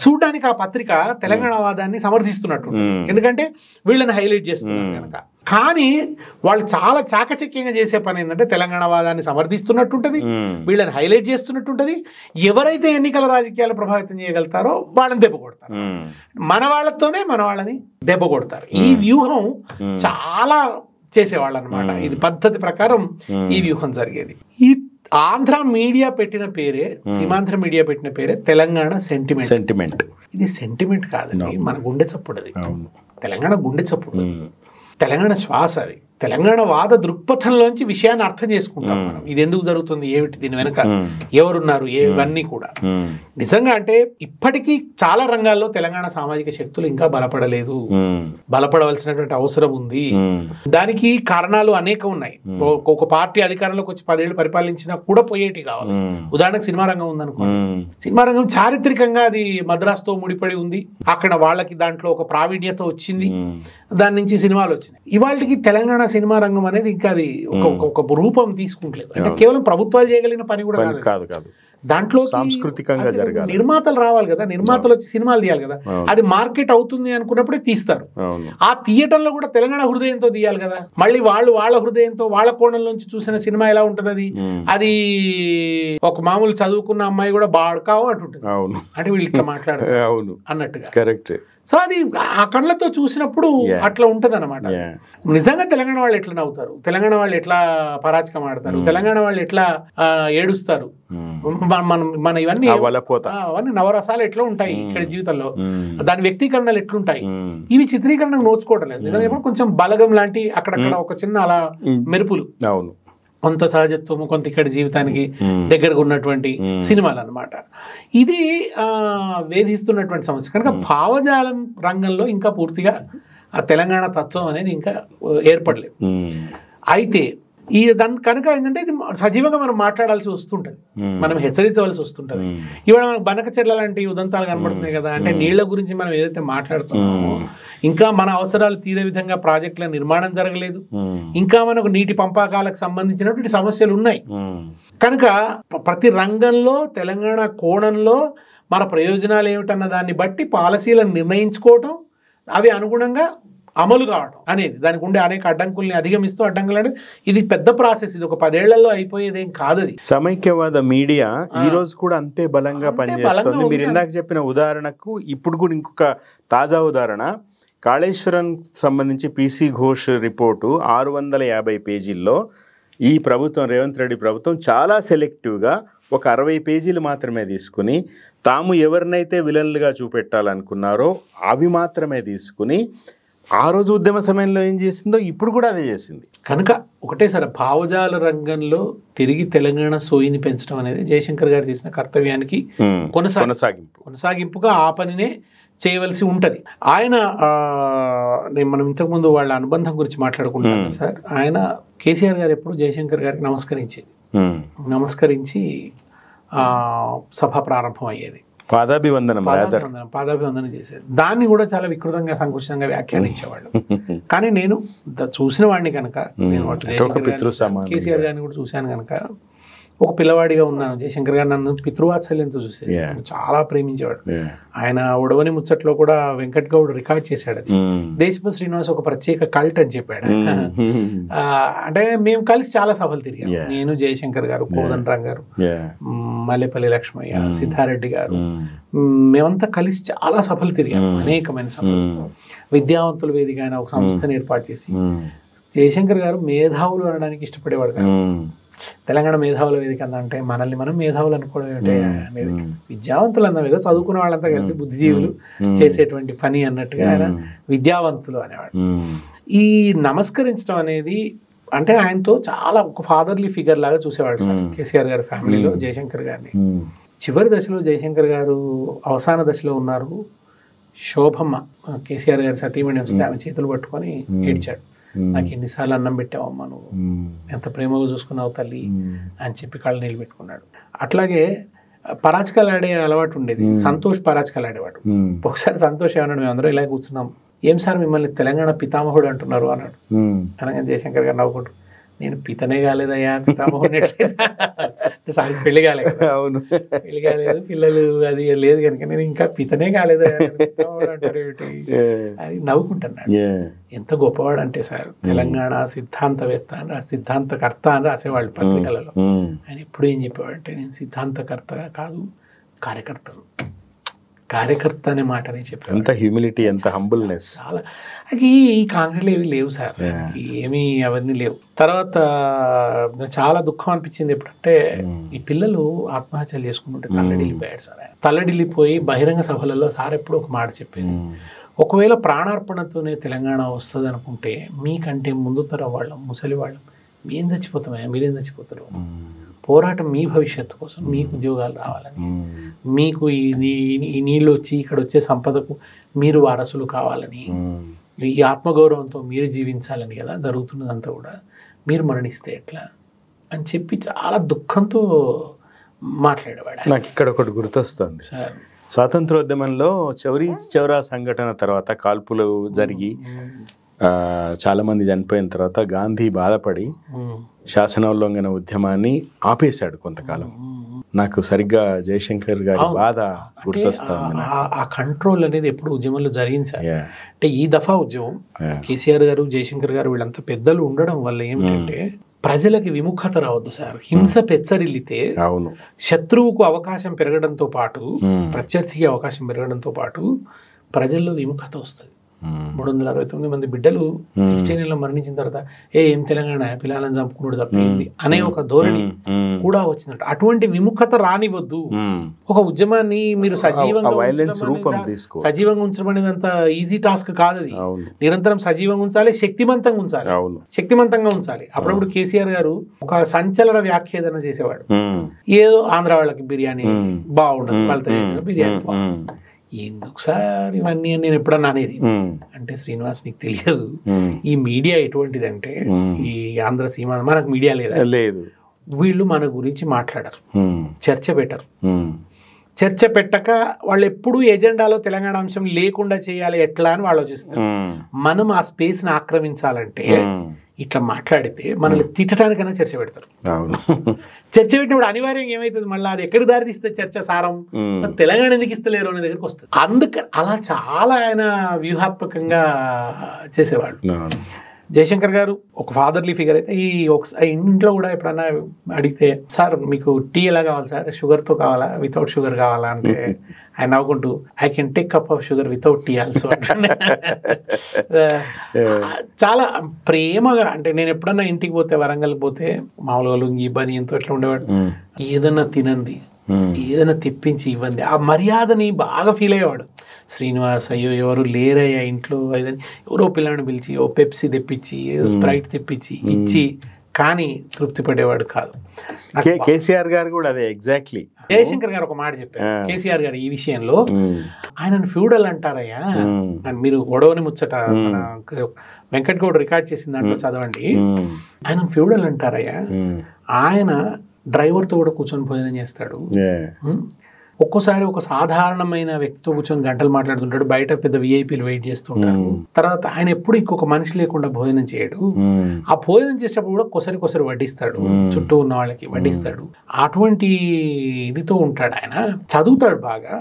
చూడడానికి ఆ పత్రిక తెలంగాణ వాదాన్ని సమర్థిస్తున్నట్టు, ఎందుకంటే వీళ్ళని హైలైట్ చేస్తున్నారు కనుక. కానీ వాళ్ళు చాలా చాకచక్యంగా చేసే పని ఏంటంటే తెలంగాణ వాదాన్ని సమర్థిస్తున్నట్టుంటది, వీళ్ళని హైలైట్ చేస్తున్నట్టుంటది. ఎవరైతే ఎన్నికల రాజకీయాలు ప్రభావితం చేయగలుగుతారో వాళ్ళని దెబ్బ కొడతారు, మన వాళ్ళతోనే మన వాళ్ళని దెబ్బ కొడతారు. ఈ వ్యూహం చాలా చేసేవాళ్ళు అనమాట. ఇది పద్ధతి ప్రకారం ఈ వ్యూహం జరిగేది. ఈ ఆంధ్ర మీడియా పెట్టిన పేరే, సీమాంధ్ర మీడియా పెట్టిన పేరే తెలంగాణ సెంటిమెంట్. ఇది సెంటిమెంట్ కాదండి, మన గుండె చప్పుడు. అది తెలంగాణ గుండె చప్పుడు, తెలంగాణ శ్వాస. అది తెలంగాణ వాద దృక్పథంలోంచి విషయాన్ని అర్థం చేసుకుంటాం మనం. ఇది ఎందుకు జరుగుతుంది, ఏమిటి, దీని వెనక ఎవరున్నారు, ఇవన్నీ కూడా. నిజంగా అంటే ఇప్పటికీ చాలా రంగాల్లో తెలంగాణ సామాజిక శక్తులు ఇంకా బలపడలేదు, బలపడవలసినటువంటి అవసరం ఉంది. దానికి కారణాలు అనేకం ఉన్నాయి. ఒక పార్టీ అధికారంలోకి వచ్చి 10 ఏళ్ళు పరిపాలించినా కూడా పోయేటి కావాలి. ఉదాహరణకు సినిమా రంగం ఉందనుకోండి, సినిమా రంగం చారిత్రకంగా అది మద్రాసుతో ముడిపడి ఉంది. అక్కడ వాళ్ళకి దాంట్లో ఒక ప్రావీణ్యత వచ్చింది, దాని నుంచి సినిమాలు వచ్చినాయి. ఇవాళకి తెలంగాణ సినిమా రంగం అనేది ఇంకా అది ఒక రూపం తీసుకుంటలేదు. అంటే కేవలం ప్రభుత్వాలు చేయగలిగిన పని కూడా కాదు, దాంట్లో సాంస్కృతికంగా జరగాలి. నిర్మాతలు రావాలి కదా, నిర్మాతలు వచ్చి సినిమాలు తీయాలి కదా, అది మార్కెట్ అవుతుంది అనుకున్నప్పుడే తీస్తారు. ఆ తీయటంలో కూడా తెలంగాణ హృదయంతో తీయాలి కదా. మళ్ళీ వాళ్ళ హృదయంతో వాళ్ళ కోణంలోంచి చూసిన సినిమా ఎలా ఉంటది, అది ఒక మామూలు చదువుకున్న అమ్మాయి కూడా బాడుకావు అంటుంటుంది. అంటే వీళ్ళు ఇట్లా మాట్లాడారు అన్నట్టుగా. కరెక్ట్. సో అది ఆ కళ్ళతో చూసినప్పుడు అట్లా ఉంటది అనమాట. నిజంగా తెలంగాణ వాళ్ళు ఎట్లా నవ్వుతారు, తెలంగాణ వాళ్ళు ఎట్లా పరాచకం ఆడతారు, తెలంగాణ వాళ్ళు ఎట్లా ఏడుస్తారు, మన ఇవన్నీ నవరసాలు ఎట్లా ఉంటాయి ఇక్కడ జీవితంలో, దాని వ్యక్తీకరణలు ఎట్లుంటాయి, ఇవి చిత్రీకరణకు నోచుకోవడం లేదు. నిజంగా కొంచెం బలగం లాంటి అక్కడక్కడ ఒక చిన్న అలా మెరుపులు, కొంత సహజత్వము, కొంత ఇక్కడ జీవితానికి దగ్గరగా ఉన్నటువంటి సినిమాలు అన్నమాట. ఇది వేధిస్తున్నటువంటి సమస్య. కనుక భావజాలం రంగంలో ఇంకా పూర్తిగా ఆ తెలంగాణ తత్వం అనేది ఇంకా ఏర్పడలేదు. అయితే దాని కనుక ఏంటంటే ఇది సజీవంగా మనం మాట్లాడాల్సి వస్తుంటది, మనం హెచ్చరించవలసి వస్తుంటది. ఇవాళ మనకు బనకచెర్ల లాంటి ఉదంతాలు కనబడుతున్నాయి కదా, అంటే నీళ్ల గురించి మనం ఏదైతే మాట్లాడుతున్నామో ఇంకా మన అవసరాలు తీరే విధంగా ప్రాజెక్టుల నిర్మాణం జరగలేదు, ఇంకా మనకు నీటి పంపకాలకు సంబంధించినటువంటి సమస్యలు ఉన్నాయి. కనుక ప్రతి రంగంలో తెలంగాణ కోణంలో మన ప్రయోజనాలు ఏమిటన్న దాన్ని బట్టి పాలసీలను నిర్ణయించుకోవటం, అవి అనుగుణంగా అమలు కావడం అనేది, దానికి ఉండే అనేక అడ్డంకుల్ని అధిగమిస్తూ, అడ్డంకులు అనేది ఇది పెద్ద ప్రాసెస్, ఇది ఒక 10 ఏళ్లలో అయిపోయేదేం కాదు. అది సమైక్యవాద మీడియా ఈ రోజు కూడా అంతే బలంగా పనిచేస్తుంది. మీరు ఇందాక చెప్పిన ఉదాహరణకు ఇప్పుడు కూడా ఇంకొక తాజా ఉదాహరణ, కాళేశ్వరం సంబంధించి పిసి ఘోష్ రిపోర్టు 650 పేజీల్లో ఈ ప్రభుత్వం, రేవంత్ రెడ్డి ప్రభుత్వం చాలా సెలెక్టివ్గా ఒక 60 పేజీలు మాత్రమే తీసుకుని, తాము ఎవరినైతే విలన్లుగా చూపెట్టాలనుకున్నారో అవి మాత్రమే తీసుకుని ఆ రోజు ఉద్యమ సమయంలో ఏం చేసిందో ఇప్పుడు కూడా అదే చేసింది. కనుక ఒకటేసారి భావజాల రంగంలో తిరిగి తెలంగాణ సోయిని పెంచడం అనేది జయశంకర్ గారు చేసిన కర్తవ్యానికి కొనసాగింపుగా ఆ పనినే చేయవలసి ఉంటది. ఆయన మనం ఇంతకుముందు వాళ్ళ అనుబంధం గురించి మాట్లాడుకుంటాం సార్. ఆయన కేసీఆర్ గారు ఎప్పుడు జయశంకర్ గారికి నమస్కరించి సభ ప్రారంభం అయ్యేది, పాదాభివందనం చేసేది. దాన్ని కూడా చాలా వికృతంగా సంకుచితంగా వ్యాఖ్యానించేవాళ్ళు. కానీ నేను చూసిన వాడిని కనుక, నేను కేసీఆర్ గారిని కూడా చూశాను కనుక ఒక పిల్లవాడిగా ఉన్నాను. జయశంకర్ గారు నన్ను పితృవాత్సల్యంతో చూసేది, చాలా ప్రేమించేవాడు. ఆయన ఒడవని ముచ్చట్లో కూడా వెంకట్ గౌడ్ రికార్డ్ చేశాడు అది. దేశపు శ్రీనివాస్ ఒక ప్రత్యేక కల్ట్ అని చెప్పాడు. అంటే మేము కలిసి చాలా సభలు తిరిగాం. నేను, జయశంకర్ గారు, కోదండరాం గారు, మల్లెపల్లి లక్ష్మయ్య, సిద్ధారెడ్డి గారు, మేమంతా కలిసి చాలా సభలు తిరిగాం, అనేకమైన సభలు. విద్యావంతుల వేదిక ఆయన ఒక సంస్థను ఏర్పాటు చేసి, జయశంకర్ గారు మేధావులు అనడానికి ఇష్టపడేవాడు కాదు. తెలంగాణ మేధావుల వేదిక అంటే మనల్ని మనం మేధావులు అనుకోవడం ఏంటంటే విద్యావంతులు అన్న ఏదో చదువుకున్న వాళ్ళంతా కలిసి బుద్ధిజీవులు చేసేటువంటి పని అన్నట్టుగా ఆయన విద్యావంతులు అనేవాడు. ఈ నమస్కరించడం అనేది అంటే ఆయనతో చాలా ఒక ఫాదర్లీ ఫిగర్ లాగా చూసేవాడు సార్ కేసీఆర్ గారి ఫ్యామిలీలో జయశంకర్ గారిని. చివరి దశలో జయశంకర్ గారు అవసాన దశలో ఉన్నారు. శోభమ్మ కేసీఆర్ గారి సతీమణి వస్తే ఆమె చేతులు పట్టుకొని ఏడ్చాడు. నాకు ఎన్నిసార్లు అన్నం పెట్టావమ్మా, నువ్వు ఎంత ప్రేమగా చూసుకున్నావు తల్లి అని చెప్పి కళ్ళు నీళ్ళు పెట్టుకున్నాడు. అట్లాగే పరాచకాలు ఆడే అలవాటు ఉండేది. సంతోష్ పరాచకాలు ఆడేవాడు. ఒకసారి సంతోష్ ఏమన్నాడు, మేము అందరూ ఇలా కూర్చున్నాం, ఏం సార్ మిమ్మల్ని తెలంగాణ పితామహుడు అంటున్నారు అన్నాడు. అనగా జయశంకర్ గారు నవ్వుకుంటూ, నేను పితనే కాలేదయ్యా, పితామహుడు సార్ పెళ్లి కాలేదు, అవును పెళ్లి కాలేదు, పిల్లలు అది లేదు కనుక నేను ఇంకా పితనే కాలేదయ్యా పితామహుడు అంటారు ఏమిటి అది నవ్వుకుంటున్నాడు. ఎంత గొప్పవాడు అంటే సార్, తెలంగాణ సిద్ధాంతవేత్త అని, సిద్ధాంతకర్త అని రాసేవాళ్ళు పత్రికలలో. ఆయన ఎప్పుడు ఏం చెప్పేవాడు అంటే, నేను సిద్ధాంతకర్తగా కాదు, కార్యకర్తను, కార్యకర్త అనే మాటనే చెప్పారు. ఎంత హ్యూమిలిటీ, ఎంత హంబుల్నెస్. చాలా అది ఈ కాంగ్రెస్లో ఏవి లేవు సార్, ఏమీ అవన్నీ లేవు. తర్వాత చాలా దుఃఖం అనిపించింది ఎప్పుడంటే, ఈ పిల్లలు ఆత్మహత్యలు చేసుకుంటుంటే తల్లడిల్లిపోయాడు సార్. తల్లడిల్లిపోయి బహిరంగ సభలలో సార్ ఎప్పుడు ఒక మాట చెప్పేది, ఒకవేళ ప్రాణార్పణతోనే తెలంగాణ వస్తుంది అనుకుంటే మీకంటే ముందు తరం వాళ్ళం, ముసలి వాళ్ళం మేం చచ్చిపోతామే, మీరేం చచ్చిపోతారు, పోరాటం మీ భవిష్యత్తు కోసం, మీకు ఉద్యోగాలు రావాలని, మీకు ఈ నీళ్ళు వచ్చి ఇక్కడ వచ్చే సంపదకు మీరు వారసులు కావాలని, ఈ ఆత్మగౌరవంతో మీరు జీవించాలని కదా జరుగుతున్నదంతా కూడా, మీరు మరణిస్తే ఎట్లా అని చెప్పి చాలా దుఃఖంతో మాట్లాడేవాడు. నాకు ఇక్కడ ఒకటి గుర్తొస్తుంది సార్, స్వాతంత్రోద్యమంలో చౌరీ చౌరా సంఘటన తర్వాత కాల్పులు జరిగి చాలామంది చనిపోయిన తర్వాత గాంధీ బాధపడి శాసనోల్లంఘన ఉద్యమాన్ని ఆపేశాడు కొంతకాలం. నాకు సరిగ్గా జయశంకర్ గారి బాధ గుర్తొస్తుంది. ఆ కంట్రోల్ అనేది ఎప్పుడు ఉద్యమంలో జరిగింది సార్. అంటే ఈ దఫా ఉద్యమం కేసీఆర్ గారు, జయశంకర్ గారు వీళ్ళంతా పెద్దలు ఉండడం వల్ల ఏమిటంటే, ప్రజలకి విముఖత రావద్దు సార్. హింస పెచ్చరిల్లితే అవును శత్రువుకు అవకాశం పెరగడంతో పాటు, ప్రత్యర్థికి అవకాశం పెరగడంతో పాటు ప్రజల్లో విముఖత వస్తుంది. 369 మంది బిడ్డలు 16 మరణించిన తర్వాత ఏం తెలంగాణ పిల్లలను చంపుకున్నాడు తప్పింది అనే ఒక ధోరణి కూడా వచ్చిందట. అటువంటి విముఖత రానివద్దు. ఒక ఉద్యమాన్ని మీరు సజీవంగా ఉంచడం అనేది అంత ఈజీ టాస్క్ కాదు. అది నిరంతరం సజీవంగా ఉంచాలి, శక్తివంతంగా ఉంచాలి, శక్తివంతంగా ఉంచాలి. అప్పుడప్పుడు కేసీఆర్ గారు ఒక సంచలన వ్యాఖ్యానం చేసేవాడు. ఏదో ఆంధ్ర వాళ్ళకి బిర్యానీ బాగుండదు, వాళ్ళతో చేసిన బిర్యానీ ఎందుకు సార్ ఇవన్నీ అని నేను ఎప్పుడన్నా అనేది. అంటే శ్రీనివాస్ నీకు తెలియదు, ఈ మీడియా ఎటువంటిదంటే, ఈ ఆంధ్ర సీమ మనకు మీడియా లేదు, వీళ్ళు మన గురించి మాట్లాడరు, చర్చ పెట్టరు. చర్చ పెట్టక వాళ్ళు ఎప్పుడూ ఎజెండాలో తెలంగాణ అంశం లేకుండా చేయాలి ఎట్లా అని వాళ్ళు ఆలోచిస్తారు. మనం ఆ స్పేస్ ని ఆక్రమించాలంటే ఇట్లా మాట్లాడితే మనల్ని తిట్టడానికైనా చర్చ పెడతారు. చర్చ పెట్టినప్పుడు అనివార్యంగా ఏమైతుంది, మళ్ళీ అది ఎక్కడికి దారి తీస్తే చర్చ సారం, తెలంగాణ ఎందుకు ఇస్తలేరు అనే దగ్గరికి వస్తుంది. అందుకని అలా చాలా ఆయన వ్యూహాత్మకంగా చేసేవాళ్ళు. జయశంకర్ గారు ఒక ఫాదర్లీ ఫిగర్ అయితే, ఈ ఇంట్లో కూడా ఎప్పుడన్నా అడిగితే, సార్ మీకు టీ ఎలా కావాలి సార్, షుగర్తో కావాలా వితౌట్ షుగర్ కావాలా అంటే ఆయన నవ్వుకుంటూ, I can take cup of sugar without tea also. చాలా ప్రేమగా, అంటే నేను ఎప్పుడన్నా ఇంటికి పోతే, వరంగల్ పోతే మామూలుగా లుంగి బనియంతో ఎట్లా ఉండేవాడు, ఏదన్నా తినండి, ఏదైనా తెప్పించి ఇవ్వండి, ఆ మర్యాదని బాగా ఫీల్ అయ్యేవాడు. శ్రీనివాస్ అయ్యో ఎవరు లేరయ్యా ఇంట్లో, ఏదని ఎవరో పిల్లని పిలిచి ఓ పెప్సీ తెప్పించి, ఏదో స్ప్రైట్ తెప్పించి ఇచ్చి కానీ తృప్తి పడేవాడు కాదు. కేసీఆర్ గారు కూడా అదే ఎగ్జాక్ట్లీ. జయశంకర్ గారు ఒక మాట చెప్పారు కేసీఆర్ గారు ఈ విషయంలో, ఆయనను ఫ్యూడల్ అంటారయ్యా, మీరు గొడవని ముచ్చట వెంకట్ గౌడ్ రికార్డ్ చేసిన దాంట్లో చదవండి, ఆయనను ఫ్యూడల్ అంటారయ్యా, ఆయన డ్రైవర్తో కూడా కూర్చొని భోజనం చేస్తాడు, ఒక్కోసారి ఒక సాధారణమైన వ్యక్తితో కూర్చొని గంటలు మాట్లాడుతుంటాడు, బయట పెద్ద విఐపీలు వెయిట్ చేస్తుంటారు. తర్వాత ఆయన ఎప్పుడు ఇంకొక మనిషి లేకుండా భోజనం చేయడు. ఆ భోజనం చేసేటప్పుడు కూడా కొసరి వడ్డిస్తాడు, చుట్టూ ఉన్న వాళ్ళకి వడ్డిస్తాడు. అటువంటి ఇదితో ఉంటాడు ఆయన. చదువుతాడు బాగా,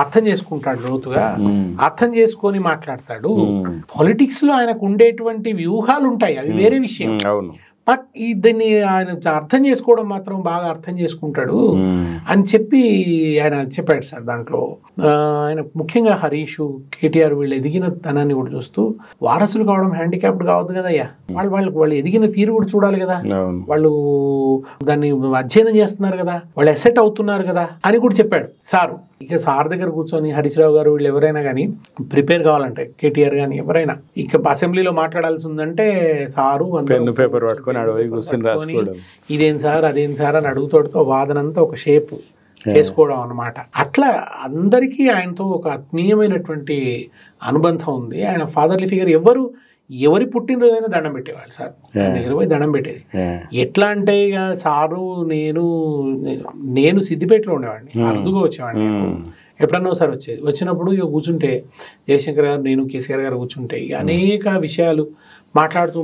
అర్థం చేసుకుంటాడు లోతుగా, అర్థం చేసుకొని మాట్లాడతాడు. పాలిటిక్స్ లో ఆయనకు ఉండేటువంటి వ్యూహాలు ఉంటాయి, అవి వేరే విషయం. బట్ దీన్ని ఆయన అర్థం చేసుకోవడం మాత్రం బాగా అర్థం చేసుకుంటాడు అని చెప్పి ఆయన చెప్పాడు సార్. దాంట్లో ఆయన ముఖ్యంగా హరీష్, కేటీఆర్ వీళ్ళు ఎదిగిన తనాన్ని కూడా చూస్తూ, వారసులు కావడం హ్యాండిక్యాప్డ్ కావద్దు కదయ్యా, వాళ్ళు ఎదిగిన తీరు కూడా చూడాలి కదా, వాళ్ళు దాన్ని అధ్యయనం చేస్తున్నారు కదా, వాళ్ళు అసెట్ అవుతున్నారు కదా అని కూడా చెప్పాడు సారు. ఇక సార్ దగ్గర కూర్చొని హరీష్ రావు గారు వీళ్ళు ఎవరైనా కానీ ప్రిపేర్ కావాలంటే, కేటీఆర్ కానీ ఎవరైనా ఇక అసెంబ్లీలో మాట్లాడాల్సి ఉందంటే సారు పేపర్ పట్టుకొని ఇదేం సార్ అదేం సార్ అని అడుగుతాడుతో వాదనంతా ఒక షేప్ చేసుకోవడం అన్నమాట. అట్లా అందరికీ ఆయనతో ఒక ఆత్మీయమైనటువంటి అనుబంధం ఉంది. ఆయన ఫాదర్లీ ఫిగర్. ఎవరి పుట్టినరోజైనా దండం పెట్టేవాళ్ళు సార్, దగ్గర పోయి దండం పెట్టేది. ఎట్లా అంటే ఇక సారు నేను సిద్దిపేటలో ఉండేవాడిని, అరుదుగా వచ్చేవాడిని. ఎప్పుడన్నా ఒకసారి వచ్చినప్పుడు ఇక కూర్చుంటే జయశంకర్ గారు, నేను కేసీఆర్ గారు కూర్చుంటే ఇక అనేక విషయాలు మాట్లాడుతూ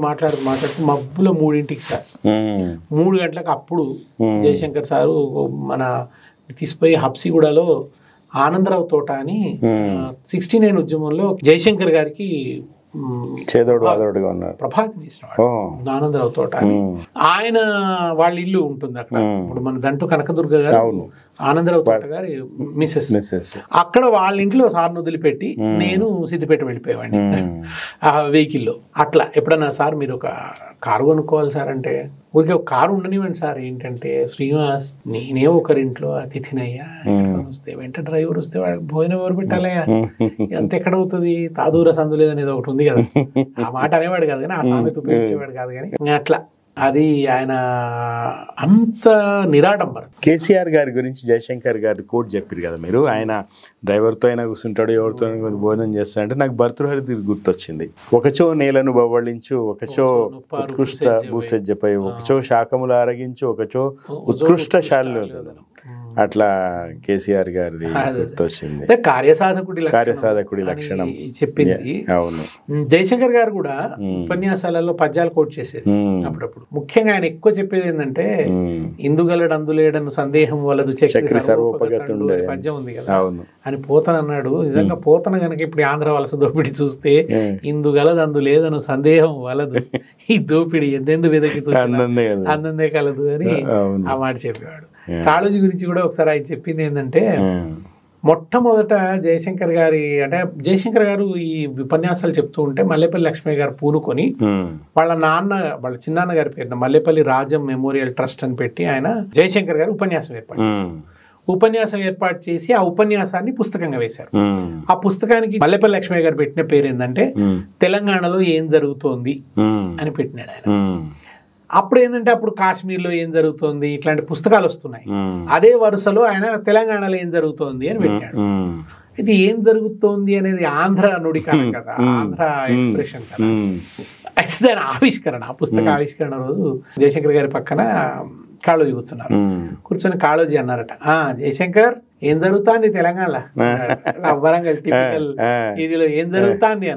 మబ్బుల 3ంటికి సార్, 3 గంటలకు అప్పుడు జయశంకర్ సారు మన తీసిపోయి హబ్సిగూడలో ఆనందరావు తోట అని 69 ఉద్యమంలో జయశంకర్ గారికి ప్రభాతం తీసినవాడు, ఆనందరావు తోట అని. ఆయన వాళ్ళ ఇల్లు ఉంటుంది అక్కడ. ఇప్పుడు మన దంటూ కనకదుర్గ గారు ఆనందరావు తోట గారి మిసెస్. అక్కడ వాళ్ళ ఇంట్లో సార్ను వదిలిపెట్టి నేను సిద్దిపేట వెళ్ళిపోయేవాడిని ఆ వెహికల్లో. అట్లా ఎప్పుడన్నా సార్ మీరు ఒక కారు కొనుక్కోవాలి సార్ అంటే, ఊరికే ఒక కారు ఉండనివ్వండి సార్, ఏంటంటే శ్రీనివాస్ నేనే ఒకరింట్లో అతిథినయ్యా, వస్తే వెంట డ్రైవర్ వస్తే వాడికి భోజనం ఎవరు పెట్టాలయ్యా, ఎంత ఎక్కడవుతుంది, తాదూర సందులేదు అనేది ఒకటి ఉంది కదా, ఆ మాట అనేవాడు కాదు కానీ, ఆ సామెత ఉపయోగించేవాడు కాదు కానీ అట్లా. అది ఆయన అంత నిరాడంబరం. కేసీఆర్ గారి గురించి జయశంకర్ గారి కోట్ చెప్పారు కదా మీరు, ఆయన డ్రైవర్తో అయినా కూర్చుంటాడు, ఎవరితో భోజనం చేస్తాడంటే నాకు భర్తృహరి గుర్తొచ్చింది. ఒకచో నేలను బవ్వళించు, ఒకచో ఉత్కృష్ట భూసజ్జపై, ఒకచో శాఖములు ఆరగించు, ఒకచో ఉత్కృష్ట శాలు. అట్లా కేసీఆర్ గారిది గుర్తొచ్చింది. కార్యసాధకుడి లక్షణం చెప్పింది. అవును. జయశంకర్ గారు కూడా ఉపన్యాసాలలో పద్యాలు కోట్ చేసేది అప్పుడప్పుడు. ముఖ్యంగా ఆయన ఎక్కువ చెప్పేది ఏంటంటే, ఇందుగలడు అందులేడను సందేహం వలదు చక్రి సర్వోపగతుండు పద్యం ఉంది కదా అని పోతన అన్నాడు. నిజంగా పోతన గనక ఇప్పుడు ఆంధ్ర వలస దోపిడి చూస్తే, ఇందుగలదు అందు లేదను సందేహం వలదు, ఈ దోపిడి ఎందెందు వెదకి అందందే కలదు అని ఆ మాట చెప్పేవాడు. కాళోజీ గురించి కూడా ఒకసారి ఆయన చెప్పింది ఏంటంటే, మొట్టమొదట జయశంకర్ గారు ఈ ఉపన్యాసాలు చెప్తూ ఉంటే మల్లేపల్లి లక్ష్మయ్య గారు పూనుకొని వాళ్ళ చిన్నాన్న గారి పేరున మల్లేపల్లి రాజం మెమోరియల్ ట్రస్ట్ అని పెట్టి ఆయన జయశంకర్ గారు ఉపన్యాసం ఏర్పాటు చేసి ఆ ఉపన్యాసాన్ని పుస్తకంగా వేశారు. ఆ పుస్తకానికి మల్లేపల్లి లక్ష్మయ్య గారు పెట్టిన పేరు ఏంటంటే తెలంగాణలో ఏం జరుగుతోంది అని పెట్టినాడు ఆయన. అప్పుడు ఏంటంటే అప్పుడు కాశ్మీర్లో ఏం జరుగుతోంది ఇట్లాంటి పుస్తకాలు వస్తున్నాయి. అదే వరుసలో ఆయన తెలంగాణలో ఏం జరుగుతోంది అని పెట్టాడు. ఇది ఏం జరుగుతోంది అనేది ఆంధ్ర నుడికారం కదా, ఆంధ్ర ఎక్స్ప్రెషన్ కదా. అయితే దాని ఆవిష్కరణ, ఆ పుస్తక ఆవిష్కరణ రోజు జయశంకర్ గారి పక్కన కాళోజీ కూర్చొని కాళోజీ అన్నారట, జయశంకర్ ఏం జరుగుతుంది తెలంగాణలో, వరంగల్ టిపికల్ ఇదిలో ఏం జరుగుతుంది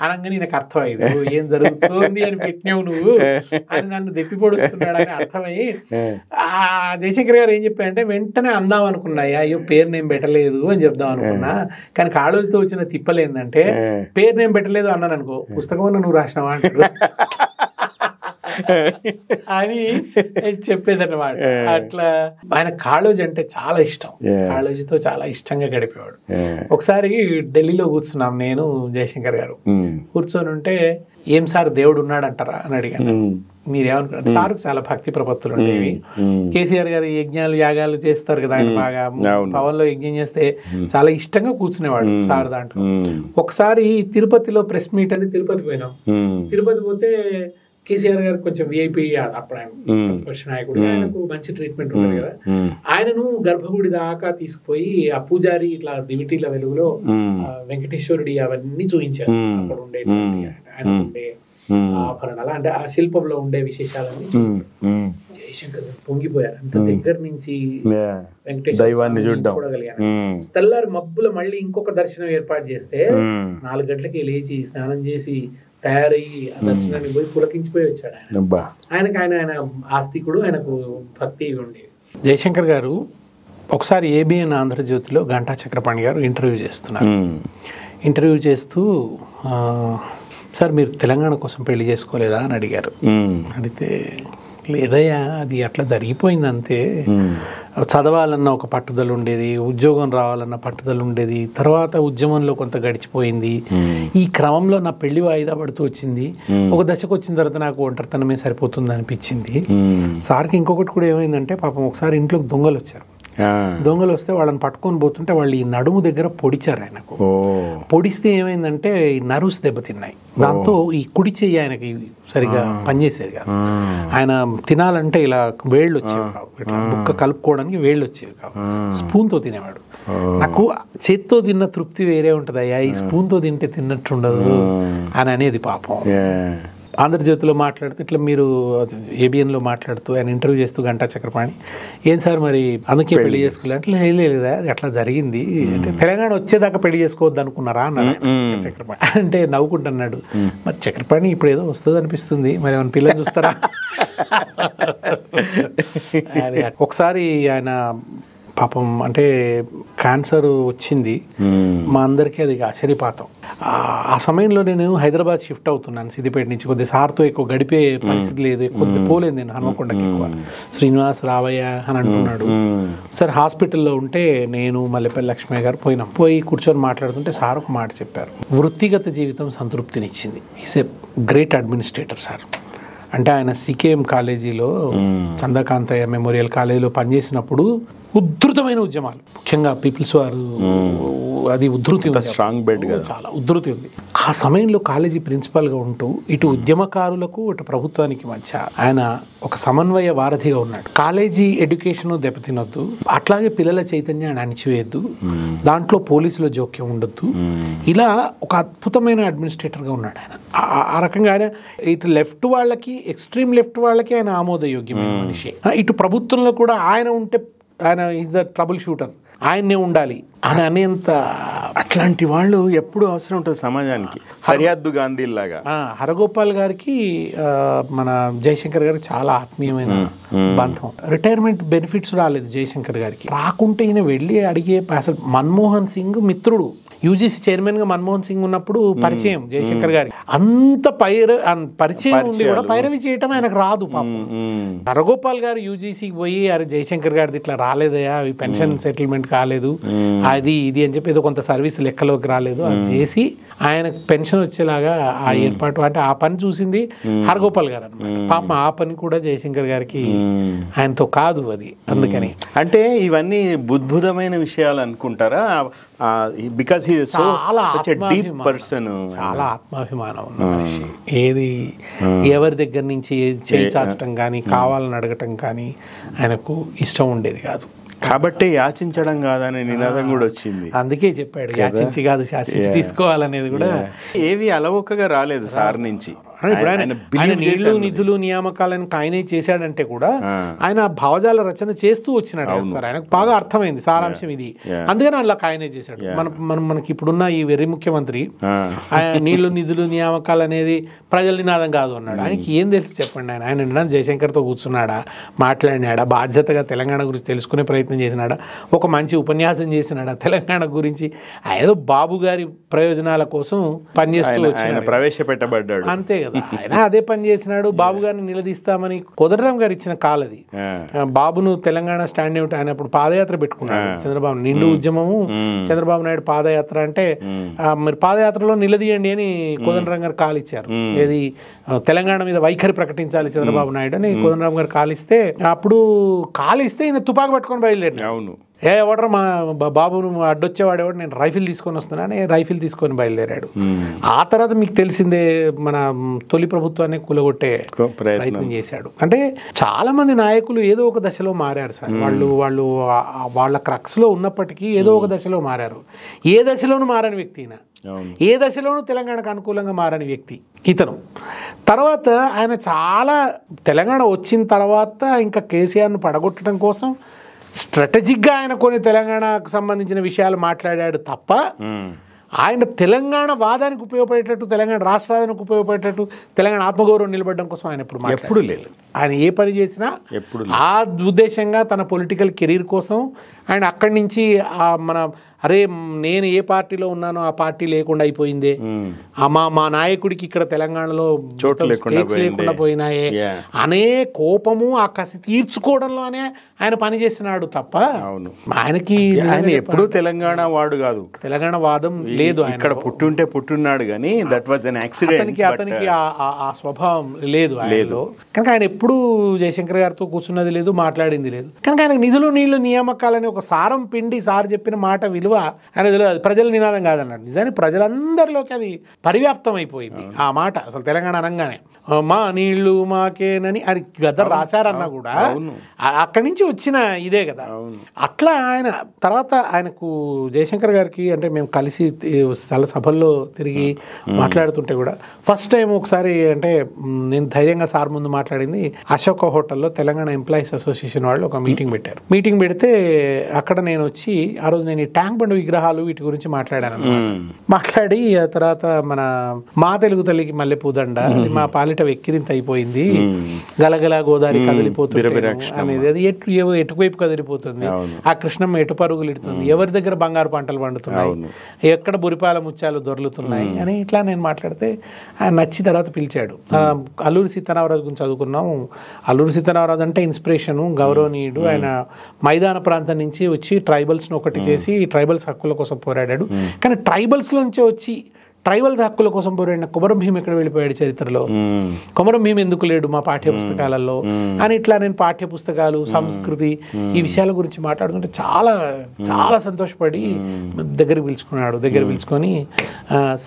అనగానే నాకు అర్థమైంది, ఏం జరుగుతోంది అని పెట్టినావు నువ్వు అని నన్ను దెప్పి పొడుస్తున్నాడు అని అర్థమయ్యి ఆ జయశంకర్ గారు ఏం చెప్పారంటే, వెంటనే అందాం అనుకున్నాయా, అయ్యో పేరు నేను పెట్టలేదు అని చెప్దాం అనుకున్నా, కానీ కాళోజీతో వచ్చిన తిప్పలు ఏంటంటే పేరు నేను పెట్టలేదు అన్నాను అనుకో, పుస్తకం నువ్వు రాసినావా అంటాడు అని చెప్పేదన్నమాట. అట్లా ఆయన కాళోజీ అంటే చాలా ఇష్టం, కాళోజీతో చాలా ఇష్టంగా గడిపేవాడు. ఒకసారి ఢిల్లీలో కూర్చున్నాం నేను జయశంకర్ గారు, కూర్చొని ఉంటే ఏం సార్ దేవుడు ఉన్నాడంటారా అని అడిగాను. మీరేమనుకున్నారు సార్? చాలా భక్తి ప్రపత్తులు ఉండేవి. కేసీఆర్ గారు యజ్ఞాలు యాగాలు చేస్తారు కదా, ఆయన బాగా పవన్ లో యజ్ఞం చేస్తే చాలా ఇష్టంగా కూర్చునేవాడు సార్. దాంట్లో ఒకసారి తిరుపతిలో ప్రెస్ మీట్ అని తిరుపతి పోయినాం. తిరుపతి పోతే కేసీఆర్ గారు కొంచెం విఐపి, అప్పుడు ఆయన ప్రతిపక్ష నాయకుడు, ఆయనకు మంచి ట్రీట్మెంట్ ఉంటుంది కదా, ఆయనను గర్భగుడి దాకా తీసుకుపోయి ఆ పూజారి ఇట్లా దివిటీల వెలుగులో వెంకటేశ్వరుడి అవన్నీ చూపించారు. అక్కడ ఉండే ఆయన ఉండే ఆభరణాలు అంటే ఆ శిల్పంలో ఉండే విశేషాలన్నీ జయశంకర్ పొంగిపోయారు. అంత దగ్గర నుంచి దైవాన్ని చూడగలిగాను. తెల్లారి మబ్బుల మళ్ళీ ఇంకొక దర్శనం ఏర్పాటు చేస్తే 4 గంటలకి లేచి స్నానం చేసి తయారయ్యి ఆ దర్శనాన్ని పోయి పులకించిపోయి వచ్చాడు ఆయన. ఆయన ఆస్తికుడు, ఆయనకు భక్తి ఉండేది. జయశంకర్ గారు ఒకసారి ఏబిఎన్ ఆంధ్రజ్యోతిలో గంటా చక్రపాణి గారు ఇంటర్వ్యూ చేస్తున్నారు. ఇంటర్వ్యూ చేస్తూ సార్ మీరు తెలంగాణ కోసం పెళ్లి చేసుకోలేదా అని అడిగారు. అడిగితే లేదయ్యా, అది అట్లా జరిగిపోయింది అంతే. చదవాలన్న ఒక పట్టుదల ఉండేది, ఉద్యోగం రావాలన్న పట్టుదల ఉండేది, తర్వాత ఉద్యమంలో కొంత గడిచిపోయింది. ఈ క్రమంలో నా పెళ్లి వాయిదా పడుతూ వచ్చింది. ఒక దశకు వచ్చిన తర్వాత నాకు ఒంటరితనమే సరిపోతుంది అనిపించింది. సార్కి ఇంకొకటి కూడా ఏమైందంటే పాపం ఒకసారి ఇంట్లోకి దొంగలు వచ్చారు. దొంగలు వస్తే వాళ్ళని పట్టుకొని పోతుంటే వాళ్ళు ఈ నడుము దగ్గర పొడిచారు ఆయనకు. పొడిస్తే ఏమైందంటే ఈ నర్వ్స్ దెబ్బతిన్నాయి. దాంతో ఈ కుడి చెయ్యి ఆయనకి సరిగా పనిచేసేది కాదు. ఆయన తినాలంటే ఇలా వేళ్ళు వచ్చేవి కావు, ఇట్లా ముక్క కలుపుకోవడానికి వేళ్ళు వచ్చేవి కావు. స్పూన్తో తినేవాడు. నాకు చేత్తో తిన్న తృప్తి వేరే ఉంటుంది అయ్యా, ఈ స్పూన్తో తింటే తిన్నట్టుండదు అని అనేది పాపం. ఆంధ్రజ్యోతిలో మాట్లాడుతూ ఇట్లా మీరు ఏబిఎన్లో మాట్లాడుతూ ఆయన ఇంటర్వ్యూ చేస్తూ గంటా చక్రపాణి ఏం సార్ మరి అందుకే పెళ్లి చేసుకోలే అంటే లేదా అది అట్లా జరిగింది అంటే తెలంగాణ వచ్చేదాకా పెళ్లి చేసుకోవద్దు అనుకున్నారా అన్నాడు చక్రపాణి. అంటే నవ్వుకుంటున్నాడు, మరి చక్రపాణి ఇప్పుడు ఏదో వస్తుంది అనిపిస్తుంది, మరి ఏమైనా పిల్లలు చూస్తారా. ఒకసారి ఆయన పాపం అంటే క్యాన్సర్ వచ్చింది, మా అందరికీ అది ఆశ్చర్యపాతం. ఆ సమయంలో నేను హైదరాబాద్ షిఫ్ట్ అవుతున్నాను సిద్దిపేట నుంచి. కొద్ది సార్తో ఎక్కువ గడిపే పరిస్థితి లేదు, కొద్ది పోలేదు నేను హన్మకొండకి ఎక్కువ. శ్రీనివాస్ రావయ్య అని అంటున్నాడు. సార్ హాస్పిటల్లో ఉంటే నేను మల్లెపల్లి లక్ష్మయ్య గారు పోయి కూర్చొని మాట్లాడుతుంటే సార్ ఒక మాట చెప్పారు, వృత్తిగత జీవితం సంతృప్తినిచ్చింది. Is a great administrator sir. అంటే ఆయన సికేఎం కాలేజీలో చంద్రకాంతయ్య మెమోరియల్ కాలేజీలో పనిచేసినప్పుడు ఉధృతమైన ఉద్యమాలు, ముఖ్యంగా పీపుల్స్ వారు అది ఉధృతి స్ట్రాంగ్ బెడ్ చాలా ఉధృతి ఉంది. ఆ సమయంలో కాలేజీ ప్రిన్సిపాల్గా ఉంటూ ఇటు ఉద్యమకారులకు ఇటు ప్రభుత్వానికి మధ్య ఆయన ఒక సమన్వయ వారధిగా ఉన్నాడు. కాలేజీ ఎడ్యుకేషన్ దెబ్బతినొద్దు, అట్లాగే పిల్లల చైతన్యాన్ని అణిచివేయద్దు, దాంట్లో పోలీసుల జోక్యం ఉండొద్దు, ఇలా ఒక అద్భుతమైన అడ్మినిస్ట్రేటర్గా ఉన్నాడు ఆయన. ఆ రకంగా ఆయన ఇటు లెఫ్ట్ వాళ్ళకి, ఎక్స్ట్రీమ్ లెఫ్ట్ వాళ్ళకి ఆయన ఆమోదయోగ్యమైన మనిషి. ఇటు ప్రభుత్వంలో కూడా ఆయన ఉంటే ఆయన ఈజ్ ద ట్రబుల్ షూటర్, ఆయన్నే ఉండాలి అని అనేంత అట్లాంటి వాళ్ళు ఎప్పుడు అవసరం ఉంటుంది సమాజానికి. సరిహద్దు గాంధీ లాగా. హరగోపాల్ గారికి మన జయశంకర్ గారికి చాలా ఆత్మీయమైన బంధం. రిటైర్మెంట్ బెనిఫిట్స్ రాలేదు జయశంకర్ గారికి. రాకుంటే ఈయన వెళ్ళి అడిగే, అసలు మన్మోహన్ సింగ్ మిత్రుడు, యూజీసీ చైర్మన్ గా మన్మోహన్ సింగ్ ఉన్నప్పుడు పరిచయం జయశంకర్ గారి. అంత పరిచయం ఉండి కూడా పైరవి చేయటం ఆయనకు రాదు పాపం. హరగోపాల్ గారు యూజీసీకి పోయి అరే జయశంకర్ గారిది ఇట్లా రాలేదయా, అవి పెన్షన్ సెటిల్మెంట్ కాలేదు, అది ఇది అని చెప్పి ఏదో కొంత సర్వీస్ లెక్కలోకి రాలేదు, అది చేసి ఆయన పెన్షన్ వచ్చేలాగా ఆ ఏర్పాటు, అంటే ఆ పని చూసింది హరగోపాల్ గారు అనమాట. పాపం ఆ పని కూడా జయశంకర్ గారికి ఆయనతో కాదు అది. అందుకని అంటే ఇవన్నీ బుద్భుతమైన విషయాలు అనుకుంటారా? Because he is such a deep person. చాలా ఆత్మాభిమానం ఉన్న మనిషి. ఏది ఎవరి దగ్గర నుంచి చేయి చాచటం కానీ కావాలని అడగటం కానీ ఆయనకు ఇష్టం ఉండేది కాదు. కాబట్టి యాచించడం కాదనే నినాదం కూడా వచ్చింది. అందుకే చెప్పాడు యాచించి కాదు శాసించి తీసుకోవాలనేది కూడా. ఏవి అలవోకగా రాలేదు సార్ నుంచి. నీళ్లు నిధులు నియామకాలను ఆయనే చేశాడంటే కూడా ఆయన భావజాల రచన చేస్తూ వచ్చినాడు సార్. ఆయనకు బాగా అర్థమైంది సారాంశం ఇది, అందుకని అలా ఆయనే చేశాడు. మనకి ఇప్పుడున్న ఈ వెర్రి ముఖ్యమంత్రి నీళ్లు నిధులు నియామకాలు అనేది ప్రజల నినాదం కాదు అన్నాడు. ఆయనకి ఏం తెలిసి చెప్పండి. ఆయన నినాదం జయశంకర్తో కూర్చున్నాడా, మాట్లాడినాడా, బాధ్యతగా తెలంగాణ గురించి తెలుసుకునే ప్రయత్నం చేసినాడా, ఒక మంచి ఉపన్యాసం చేసినాడా తెలంగాణ గురించి? ఏదో బాబు గారి ప్రయోజనాల కోసం పనిచేస్తూ వచ్చి ప్రవేశపెట్టబడ్డాడు అంతే కదా. ఆయన అదే పని చేసినాడు. బాబు గారిని నిలదీస్తామని కోదండరాం గారు ఇచ్చిన కాలది. బాబును తెలంగాణ స్టాండ్ ఏమిటి, ఆయన అప్పుడు పాదయాత్ర పెట్టుకున్నాడు చంద్రబాబు, నిండు ఉద్యమము చంద్రబాబు నాయుడు పాదయాత్ర అంటే మరి పాదయాత్రలో నిలదీయండి అని కోదండరాం గారు కాల్ ఇచ్చారు. ఏది తెలంగాణ మీద వైఖరి ప్రకటించాలి చంద్రబాబు నాయుడు అని కోదండరాం గారు కాలిస్తే, అప్పుడు కాలిస్తే ఈయన తుపాకు పట్టుకొని బయలుదేరాడు. అవును, ఎవడరా మా బాబును అడ్డొచ్చేవాడు ఎవడు, నేను రైఫిల్ తీసుకొని వస్తున్నాను, రైఫిల్ తీసుకొని బయలుదేరాడు. ఆ తర్వాత మీకు తెలిసిందే మన తొలి ప్రభుత్వాన్ని కూలగొట్టే ప్రయత్నం చేశాడు. అంటే చాలా మంది నాయకులు ఏదో ఒక దశలో మారారు సార్. వాళ్ళ క్రక్స్ లో ఉన్నప్పటికీ ఏదో ఒక దశలో మారారు. ఏ దశలోనూ మారని వ్యక్తి ఏ దశలోనూ తెలంగాణకు అనుకూలంగా మారని వ్యక్తి ఇతను. తర్వాత ఆయన చాలా తెలంగాణ వచ్చిన తర్వాత ఇంకా కేసీఆర్ను పడగొట్టడం కోసం స్ట్రాటజిక్గా ఆయన కొన్ని తెలంగాణకు సంబంధించిన విషయాలు మాట్లాడాడు తప్ప ఆయన తెలంగాణ వాదానికి ఉపయోగపడేటట్టు, తెలంగాణ రాష్ట్రానికి ఉపయోగపడేటట్టు, తెలంగాణ ఆత్మగౌరవం నిలబడడం కోసం ఆయన ఎప్పుడు లేదు. ఆయన ఏ పని చేసినా ఆ ఉద్దేశంగా తన పొలిటికల్ కెరీర్ కోసం ఆయన అక్కడి నుంచి మన అరే నేను ఏ పార్టీలో ఉన్నానో ఆ పార్టీ లేకుండా అయిపోయిందే, మా నాయకుడికి ఇక్కడ తెలంగాణలో స్టేట్స్ లేకుండా పోయినాయే అనే కోపము ఆ కసి తీర్చుకోవడంలోనే ఆయన పని చేసినాడు తప్ప ఆయనకి ఆయన ఎప్పుడూ తెలంగాణ వాడు కాదు, తెలంగాణ వాదం లేదు. ఇక్కడ పుట్టున్నాడు కానీ దట్ వాజ్ ఎన్ యాక్సిడెంట్. అతనికి ఆ స్వభావం లేదు ఆయనలో. కనుక ఆయన ఎప్పుడు జయశంకర్ గారితో కూర్చున్నది లేదు, మాట్లాడింది లేదు. కనుక ఆయన నిధులు నీళ్లు నియామకాలని ఒక సారం పిండి సార్ చెప్పిన మాట విలువ ఆయన తెలియదు. ప్రజల నినాదం కాదన్నాడు. నిజానికి ప్రజలందరిలోకి అది పరివ్యాప్తం అయిపోయింది ఆ మాట. అసలు తెలంగాణ అనగానే మా నీళ్లు మాకేనని అది గద్దర్ రాశారన్నా కూడా అక్కడి నుంచి వచ్చిన ఇదే కదా. అట్లా ఆయన తర్వాత ఆయనకు జయశంకర్ గారికి అంటే మేము కలిసి చాలా సభల్లో తిరిగి మాట్లాడుతుంటే కూడా ఫస్ట్ టైం ఒకసారి అంటే నేను ధైర్యంగా సార్ ముందు మాట్లాడింది అశోక హోటల్లో తెలంగాణ ఎంప్లాయీస్ అసోసియేషన్ వాళ్ళు ఒక మీటింగ్ పెట్టారు. మీటింగ్ పెడితే అక్కడ నేను వచ్చి ఆ రోజు నేను ఈ ట్యాంక్ బండ్ విగ్రహాలు వీటి గురించి మాట్లాడాను. మాట్లాడి ఆ తర్వాత మన మా తెలుగు తల్లికి మల్లెపూదండ మా పాలిట వెక్కిరింత అయిపోయింది, గలగల గోదావరి కదిలిపోతుంది అనేది, అది ఎటువైపు కదిలిపోతుంది, ఆ కృష్ణమ్మ ఎటు పరుగులు ఇడుతుంది, ఎవరి దగ్గర బంగారు పంటలు పండుతున్నాయి, ఎక్కడ బురిపాల ముత్యాలు దొర్లుతున్నాయి అని ఇట్లా నేను మాట్లాడితే ఆయన నచ్చి తర్వాత పిలిచాడు. అల్లూరి సీతారామరాజు గురించి చదువుకున్నాము. అల్లూరి సీతారామరాజు అంటే ఇన్స్పిరేషను, గౌరవనీయుడు. ఆయన మైదాన ప్రాంతం నుంచి వచ్చి ట్రైబల్స్ను ఒకటి చేసి ట్రైబల్స్ హక్కుల కోసం పోరాడాడు. కానీ ట్రైబల్స్లో నుంచి వచ్చి ట్రైబల్స్ హక్కుల కోసం పోరాడిన కొమరం భీం ఎక్కడ వెళ్ళిపోయాడు చరిత్రలో, కొమరం భీం ఎందుకు లేడు మా పాఠ్య పుస్తకాలలో అని ఇట్లా నేను పాఠ్య పుస్తకాలు సంస్కృతి ఈ విషయాల గురించి మాట్లాడుతుంటే చాలా చాలా సంతోషపడి దగ్గరికి పిలుచుకున్నాడు. దగ్గర పిలుచుకొని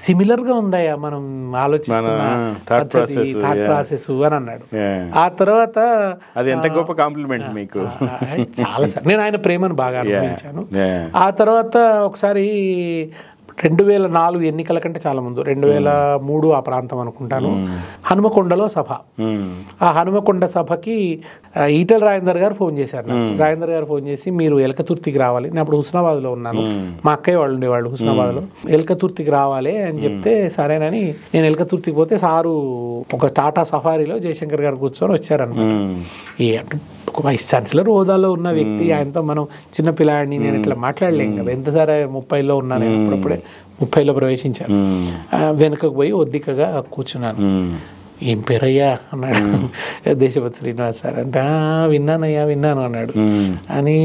సిమిలర్గా ఉందయ్యా మనం ఆలోచిస్తున్న థాట్ ప్రాసెస్ అని అన్నాడు. ఆ తర్వాత అది ఎంత గొప్ప కాంప్లిమెంట్ మీకు. చాలా సార్ నేను ఆయన ప్రేమను బాగా అనుభవించాను. ఆ తర్వాత ఒకసారి 2004 ఎన్నికల కంటే చాలా ముందు 2003 ఆ ప్రాంతం అనుకుంటాను, హనుమకొండలో సభ. ఆ హనుమకొండ సభకి ఈటెల రాజేందర్ గారు ఫోన్ చేశారు. రాజేందర్ గారు ఫోన్ చేసి మీరు ఎలకతుర్తికి రావాలి, నేను అప్పుడు హుస్నాబాద్లో ఉన్నాను, మా అక్కయ్య వాళ్ళు ఉండేవాళ్ళు హుస్నాబాద్లో, ఎలకతుర్తికి రావాలి అని చెప్తే సరేనని నేను ఎలకతుర్తికి పోతే సారు ఒక టాటా సఫారీలో జయశంకర్ గారు కూర్చొని వచ్చారన్నమాట. ఒక వైస్ ఛాన్సలర్ హోదాలో ఉన్న వ్యక్తి, ఆయనతో మనం చిన్న పిల్లాడిని నేను ఇట్లా మాట్లాడలేం కదా. ఎంత సరే 30లో ఉన్నాను నేను, అప్పుడప్పుడే 30లో ప్రవేశించాను. వెనుకకు పోయి ఒద్దికగా కూర్చున్నాను. ఏం పేరయ్యా అన్నాడు. దేశపతి శ్రీనివాస్ సార్ అంటే విన్నాను అన్నాడు. అని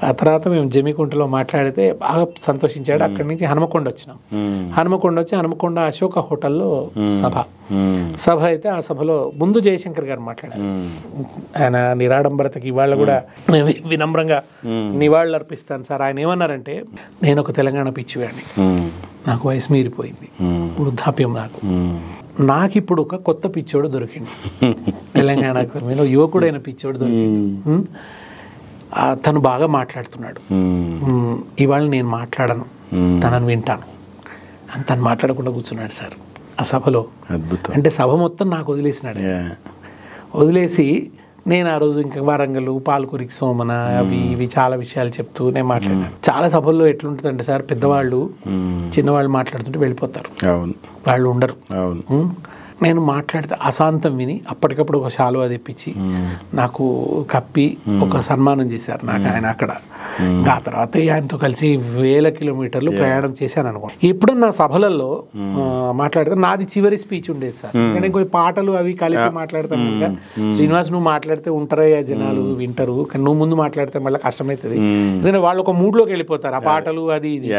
ఆ తర్వాత మేము జమికుంటలో మాట్లాడితే బాగా సంతోషించాడు. అక్కడి నుంచి హనుమకొండ వచ్చినాం. హనుమకొండ వచ్చి హనుమకొండ అశోక హోటల్లో సభ అయితే ఆ సభలో ముందు జయశంకర్ గారు మాట్లాడారు. ఆయన నిరాడంబరతకి ఇవాళ కూడా వినమ్రంగా నివాళులు అర్పిస్తాను సార్. ఆయన ఏమన్నారంటే, నేను ఒక తెలంగాణ పిచ్చివాడిని, నాకు వయసు మీరిపోయింది, వృద్ధాప్యం నాకు ఇప్పుడు ఒక కొత్త పిచ్చోడు దొరికింది, తెలంగాణ యువకుడైన పిచ్చోడు దొరికింది, తను బాగా మాట్లాడుతున్నాడు, ఇవాళ నేను మాట్లాడను, తనను వింటాను అని తను మాట్లాడకుండా కూర్చున్నాడు సార్ ఆ సభలో. అంటే సభ మొత్తం నాకు వదిలేసినాడు. వదిలేసి నేను ఆ రోజు ఇంకా వరంగల్ పాలకురికి సోమన అవి ఇవి చాలా విషయాలు చెప్తూ నేను మాట్లాడినాను. చాలా సభల్లో ఎట్లుంటుందంటే సార్, పెద్దవాళ్ళు చిన్నవాళ్ళు మాట్లాడుతుంటే వెళ్ళిపోతారు, వాళ్ళు ఉండరు. నేను మాట్లాడితే అశాంతం విని అప్పటికప్పుడు ఒక శాలువా తెప్పించి నాకు కప్పి ఒక సన్మానం చేశారు నాకు ఆయన అక్కడ. ఆ తర్వాత ఆయనతో కలిసి 1000 కిలోమీటర్లు ప్రయాణం చేశాను అనుకోండి. ఎప్పుడన్నా సభలలో మాట్లాడితే నాది చివరి స్పీచ్ ఉండేది సార్. నేను ఇంకో పాటలు అవి కలిపి మాట్లాడతాను. ఇంకా శ్రీనివాస్ నువ్వు మాట్లాడితే ఉంటారయ్యా జనాలు వింటారు, కానీ నువ్వు ముందు మాట్లాడితే మళ్ళీ కష్టమవుతుంది. ఎందుకంటే వాళ్ళు ఒక మూడ్లోకి వెళ్ళిపోతారు, ఆ పాటలు అది ఇది,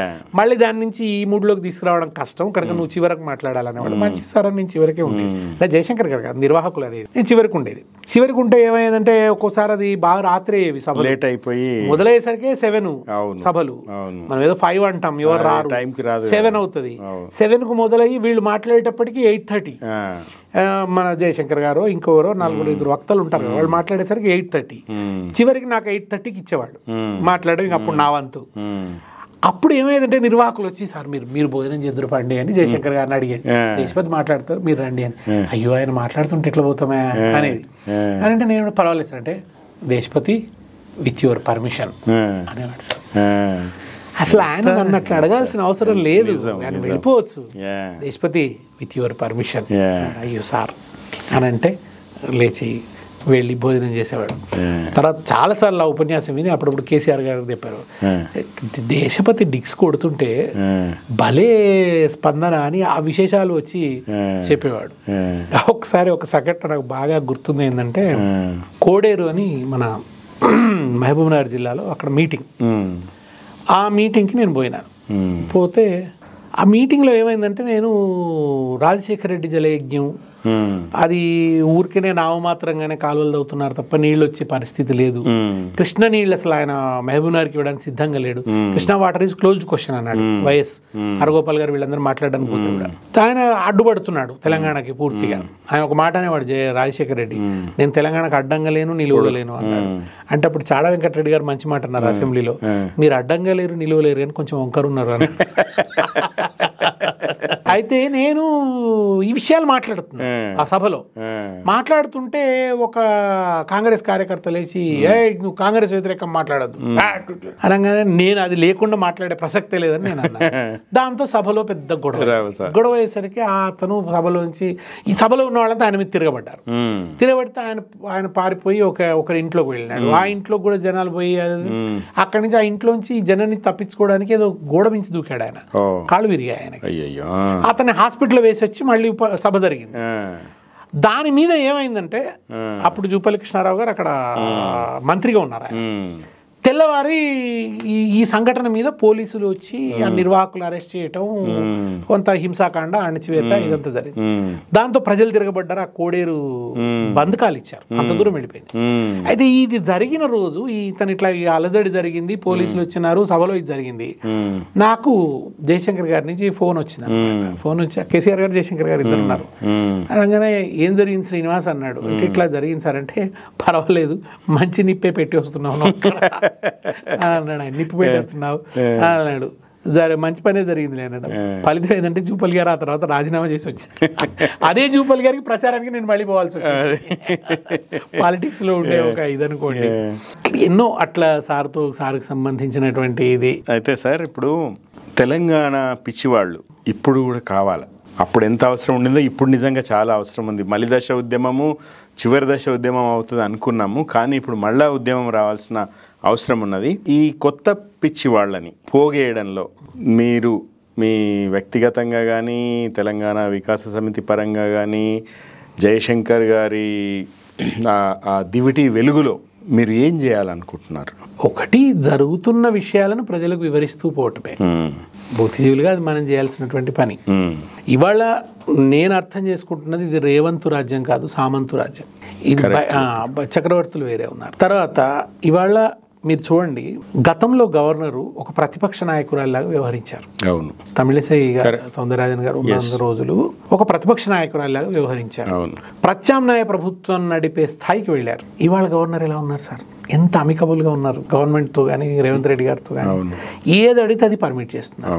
మళ్ళీ దాని నుంచి ఈ మూడ్లోకి తీసుకురావడం కష్టం, కనుక నువ్వు చివరకు మాట్లాడాలనేవాడు. మంచి సార్ నేను చివరికే ఉండేది. జయశంకర్ గారు కాదు, నిర్వాహకులు అనేది నేను చివరికి ఉండేది. చివరికి ఉంటే ఏమైందంటే ఒక్కోసారి అది బాగా రాత్రి అయ్యేవి సభ, లేట్ అయిపోయి మొదలయ్యేసరికి 7 సభలు. మనం ఏదో 5 అంటాం, ఎవరు రారు, 7 అవుతుంది. 7కు మొదలయ్యి వీళ్ళు మాట్లాడేటప్పటికి 8:30. మన జయశంకర్ గారు ఇంకెవరో 4-5 వక్తలు ఉంటారు కదా, వాళ్ళు మాట్లాడేసరికి 8:30. చివరికి నాకు 8:30కి ఇచ్చేవాళ్ళు మాట్లాడడం, ఇంక అప్పుడు నా వంతు. అప్పుడు ఏమైందంటే నిర్వాహకులు వచ్చి సార్ మీరు భోజనం చేద్దరు పండి అని జయశంకర్ గారిని అడిగేది. దేశపతి మాట్లాడతారు, మీరు రండి అని. అయ్యో ఆయన మాట్లాడుతుంటే ఎట్లా పోతామా అనేది. అంటే నేను పర్వాలేదు సార్ అంటే, దేశపతి విత్ యువర్ పర్మిషన్ అనేవాడు సార్. అసలు ఆయన నన్ను అట్లా అడగాల్సిన అవసరం లేదు, ఆయన వెళ్ళిపోవచ్చు. దేశపతి విత్ యువర్ పర్మిషన్, అయ్యో సార్ అని అంటే లేచి వెళ్ళి భోజనం చేసేవాడు. తర్వాత చాలాసార్లు ఆ ఉపన్యాసం విని అప్పుడప్పుడు కేసీఆర్ గారు చెప్పారు, దేశపతి డిక్స్ కొడుతుంటే భలే స్పందన అని ఆ విశేషాలు వచ్చి చెప్పేవాడు. ఒకసారి ఒక సంఘటన నాకు బాగా గుర్తుంది ఏంటంటే, కోడేరు అని మన మహబూబ్నగర్ జిల్లాలో అక్కడ మీటింగ్, ఆ మీటింగ్కి నేను పోయినాను. పోతే ఆ మీటింగ్లో ఏమైందంటే, నేను రాజశేఖర రెడ్డి జలయజ్ఞం అది ఊరికేనే నామమాత్రంగానే కాలువలు తవ్వుతున్నారు తప్ప నీళ్ళు వచ్చే పరిస్థితి లేదు. కృష్ణ నీళ్ళు అసలు ఆయన మహబూబ్నగర్కి ఇవ్వడానికి సిద్ధంగా లేడు. Krishna water is closed question అన్నాడు వైఎస్ హరగోపాల్ గారు వీళ్ళందరూ మాట్లాడడానికి పోతే కూడా. ఆయన అడ్డుపడుతున్నాడు తెలంగాణకి పూర్తిగా. ఆయన ఒక మాట అనేవాడు రాజశేఖర రెడ్డి, నేను తెలంగాణకు అడ్డంగా లేను నిలువలేను అన్నాడు. అంటే అప్పుడు చాడా వెంకటరెడ్డి గారు మంచి మాట అన్నారు అసెంబ్లీలో, మీరు అడ్డంగా లేరు నిలువలేరు అని కొంచెం వంకరున్నారు అని. అయితే నేను ఈ విషయాలు మాట్లాడుతున్నా ఆ సభలో. మాట్లాడుతుంటే ఒక కాంగ్రెస్ కార్యకర్త లేచి, నువ్వు కాంగ్రెస్ వ్యతిరేకం మాట్లాడద్దు అనగానే నేను అది లేకుండా మాట్లాడే ప్రసక్తే లేదని నేను అన్నా. దాంతో సభలో పెద్ద గొడవ అయ్యేసరికి అతను సభలోంచి, ఈ సభలో ఉన్న వాళ్ళంతా ఆయన మీద తిరగబడ్డారు. తిరగబడితే ఆయన పారిపోయి ఒకరి ఇంట్లోకి వెళ్ళినాడు. ఆ ఇంట్లోకి కూడా జనాలు పోయి అక్కడి నుంచి ఆ ఇంట్లోంచి ఈ జనాన్ని తప్పించుకోవడానికి ఏదో గోడ మించి దూకాడు ఆయన, కాళ్ళు విరిగాయి ఆయనకి. అతన్ని హాస్పిటల్ వేసి వచ్చి మళ్ళీ సభ జరిగింది. దాని మీద ఏమైందంటే, అప్పుడు జూపల్లి కృష్ణారావు గారు అక్కడ మంత్రిగా ఉన్నారు. ఆయన తెల్లవారి ఈ సంఘటన మీద పోలీసులు వచ్చి ఆ నిర్వాహకులు అరెస్ట్ చేయటం, కొంత హింసాకాండ అణచివేత ఇదంతా జరిగింది. దాంతో ప్రజలు తిరగబడ్డారు. ఆ కోడేరు బంధకాలు ఇచ్చారు, అంత దూరం వెళ్ళిపోయింది. అయితే ఇది జరిగిన రోజు ఇతను ఇట్లా అలజడి జరిగింది, పోలీసులు వచ్చినారు, సభలో ఇది జరిగింది. నాకు జయశంకర్ గారి నుంచి ఫోన్ వచ్చింది. ఫోన్ వచ్చి కేసీఆర్ గారు జయశంకర్ గారు ఇద్దరు ఉన్నారు. అనగానే ఏం జరిగింది శ్రీనివాస్ అన్నాడు. అంటే ఇట్లా జరిగింది సార్ అంటే, పర్వాలేదు మంచి నిప్పే పెట్టి వస్తున్నావు అన్నాడు. ఆయన నిప్పు పెట్టేస్తున్నావు అన్నాడు. మంచి పనే జరిగింది అన్నాడు. ఫలితం ఏంటంటే జూపల్లి గారు ఆ తర్వాత రాజీనామా చేసి వచ్చారు. అదే జూపల్లి గారికి ప్రచారానికి నేను మళ్ళీ పోవాల్సి వచ్చింది. పాలిటిక్స్ లో ఉండే ఒక ఇదనుకోండి. ఎన్నో అట్లా సార్కి సంబంధించినటువంటి ఇది. అయితే సార్ ఇప్పుడు తెలంగాణ పిచ్చివాళ్ళు ఇప్పుడు కూడా కావాలి. అప్పుడు ఎంత అవసరం ఉండిందో ఇప్పుడు నిజంగా చాలా అవసరం ఉంది. మలి దశ ఉద్యమము చివరి దశ ఉద్యమం అవుతుంది అనుకున్నాము, కానీ ఇప్పుడు మళ్ళా ఉద్యమం రావాల్సిన అవసరం ఉన్నది. ఈ కొత్త పిచ్చి వాళ్ళని పోగేయడంలో మీరు మీ వ్యక్తిగతంగా కానీ, తెలంగాణ వికాస సమితి పరంగా కానీ, జయశంకర్ గారి ఆ దివిటి వెలుగులో మీరు ఏం చేయాలనుకుంటున్నారు? ఒకటి, జరుగుతున్న విషయాలను ప్రజలకు వివరిస్తూ పోవటమే బుద్ధిజీవులుగా అది మనం చేయాల్సినటువంటి పని. ఇవాళ నేను అర్థం చేసుకుంటున్నది, ఇది రేవంతు రాజ్యం కాదు, సామంతు రాజ్యం. ఇది చక్రవర్తులు వేరే ఉన్నారు. తర్వాత ఇవాళ మీరు చూడండి, గతంలో గవర్నరు ఒక ప్రతిపక్ష నాయకురాలిలాగా వ్యవహరించారు. అవును, తమిళిసై సౌందరరాజన్ గారు ఉన్న రోజులు ఒక ప్రతిపక్ష నాయకురాలిలాగా వ్యవహరించారు. ప్రత్యామ్నాయ ప్రభుత్వం నడిపే స్థాయికి వెళ్ళారు. ఇవాళ గవర్నర్ ఎలా ఉన్నారు సార్? ఎంత అమికబుల్గా ఉన్నారు గవర్నమెంట్తో కానీ, రేవంత్ రెడ్డి గారితో కానీ. ఏది అడిగితే అది పర్మిట్ చేస్తున్నారు.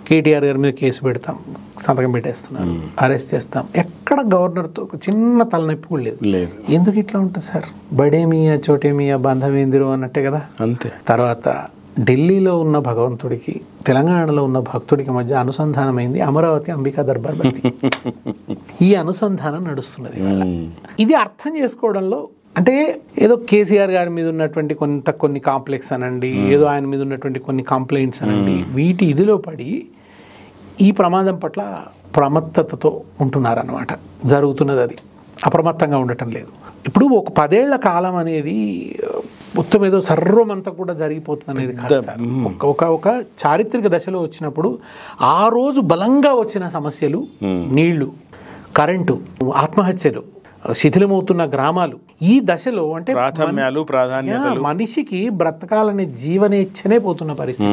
కేటీఆర్ గారి మీద కేసు పెడతాం, సంతకం పెట్టేస్తున్నారు, అరెస్ట్ చేస్తాం. ఎక్కడ గవర్నర్తో ఒక చిన్న తలనొప్పి కూడా లేదు. ఎందుకు ఇట్లా ఉంటుంది సార్? బడేమియా చోటేమియా బంధమేందిరో అన్నట్టే కదా. అంతే. తర్వాత ఢిల్లీలో ఉన్న భగవంతుడికి తెలంగాణలో ఉన్న భక్తుడికి మధ్య అనుసంధానమైంది అమరావతి అంబికా దర్బార్ భక్తి. ఈ అనుసంధానం నడుస్తున్నది. ఇది అర్థం చేసుకోవడంలో అంటే ఏదో కేసీఆర్ గారి మీద ఉన్నటువంటి కొన్ని కాంప్లెక్స్ అనండి, ఏదో ఆయన మీద ఉన్నటువంటి కొన్ని కంప్లైంట్స్ అనండి, వీటి ఇదిలో పడి ఈ ప్రమాదం పట్ల ప్రమత్తతతో ఉంటున్నారన్నమాట. జరుగుతున్నది అది, అప్రమత్తంగా ఉండటం లేదు. ఇప్పుడు ఒక 10 ఏళ్ల కాలం అనేది మొత్తం ఏదో సర్వమంతా కూడా జరిగిపోతుంది అనేది కాదు సార్. ఒక చారిత్రక దశలో వచ్చినప్పుడు ఆ రోజు బలంగా వచ్చిన సమస్యలు, నీళ్లు, కరెంటు, ఆత్మహత్యలు, శిథిలమవుతున్న గ్రామాలు, ఈ దశలో అంటే ప్రాధాన్యతలు మనిషికి బ్రతకాలనే జీవనేచ్ఛనే పోతున్న పరిస్థితి,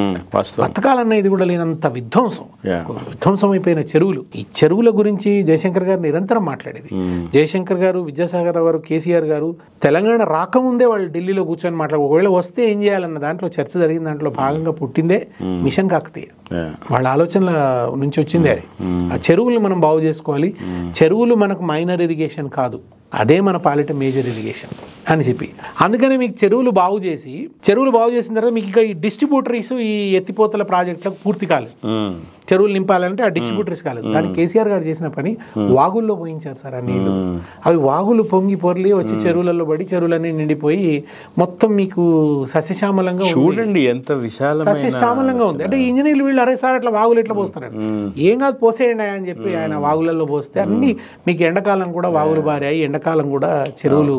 బ్రతకాలనేది కూడా లేనంత విధ్వంసం అయిపోయిన చెరువులు. ఈ చెరువుల గురించి జయశంకర్ గారు నిరంతరం మాట్లాడేది. జయశంకర్ గారు, విద్యాసాగర్ గారు, కేసీఆర్ గారు తెలంగాణ రాకముందే వాళ్ళు ఢిల్లీలో కూర్చొని మాట్లాడు, ఒకవేళ వస్తే ఏం చేయాలన్న దాంట్లో చర్చ జరిగిన దాంట్లో భాగంగా పుట్టిందే మిషన్ కాకతీయ. వాళ్ళ ఆలోచనల నుంచి వచ్చిందే అది. ఆ చెరువులు మనం బాగు చేసుకోవాలి, చెరువులు మనకు మైనర్ ఇరిగేషన్ కాదు, అదే మన పాలిట మేజర్ ఇరిగేషన్ అని చెప్పి, అందుకనే మీకు చెరువులు బాగు చేసిన తర్వాత మీకు ఇక ఈ డిస్ట్రిబ్యూటరీస్, ఈ ఎత్తిపోతల ప్రాజెక్టులకు పూర్తి కాలేదు. చెరువులు నింపాలంటే ఆ డిస్ట్రిబ్యూటరీస్ కాలేదు. దానికి కేసీఆర్ గారు చేసిన పని వాగుల్లో పోయించారు సార్. ఆ నీళ్లు అవి వాగులు పొంగి పొర్లి వచ్చి చెరువులలో పడి చెరువులన్నీ నిండిపోయి మొత్తం మీకు సస్యశ్యామలంగా చూడండి, ఎంత సస్యశ్యామలంగా ఉంది. అంటే ఇంజనీర్లు వీళ్ళు అరే సార్ అట్లా వాగులు ఎట్లా పోస్తారండి, ఏం కాదు పోసేయండి అని చెప్పి ఆయన వాగులలో పోస్తే అన్ని మీకు ఎండాకాలం కూడా వాగులు బారాయి, ఎండాకాలం కూడా చెరువులు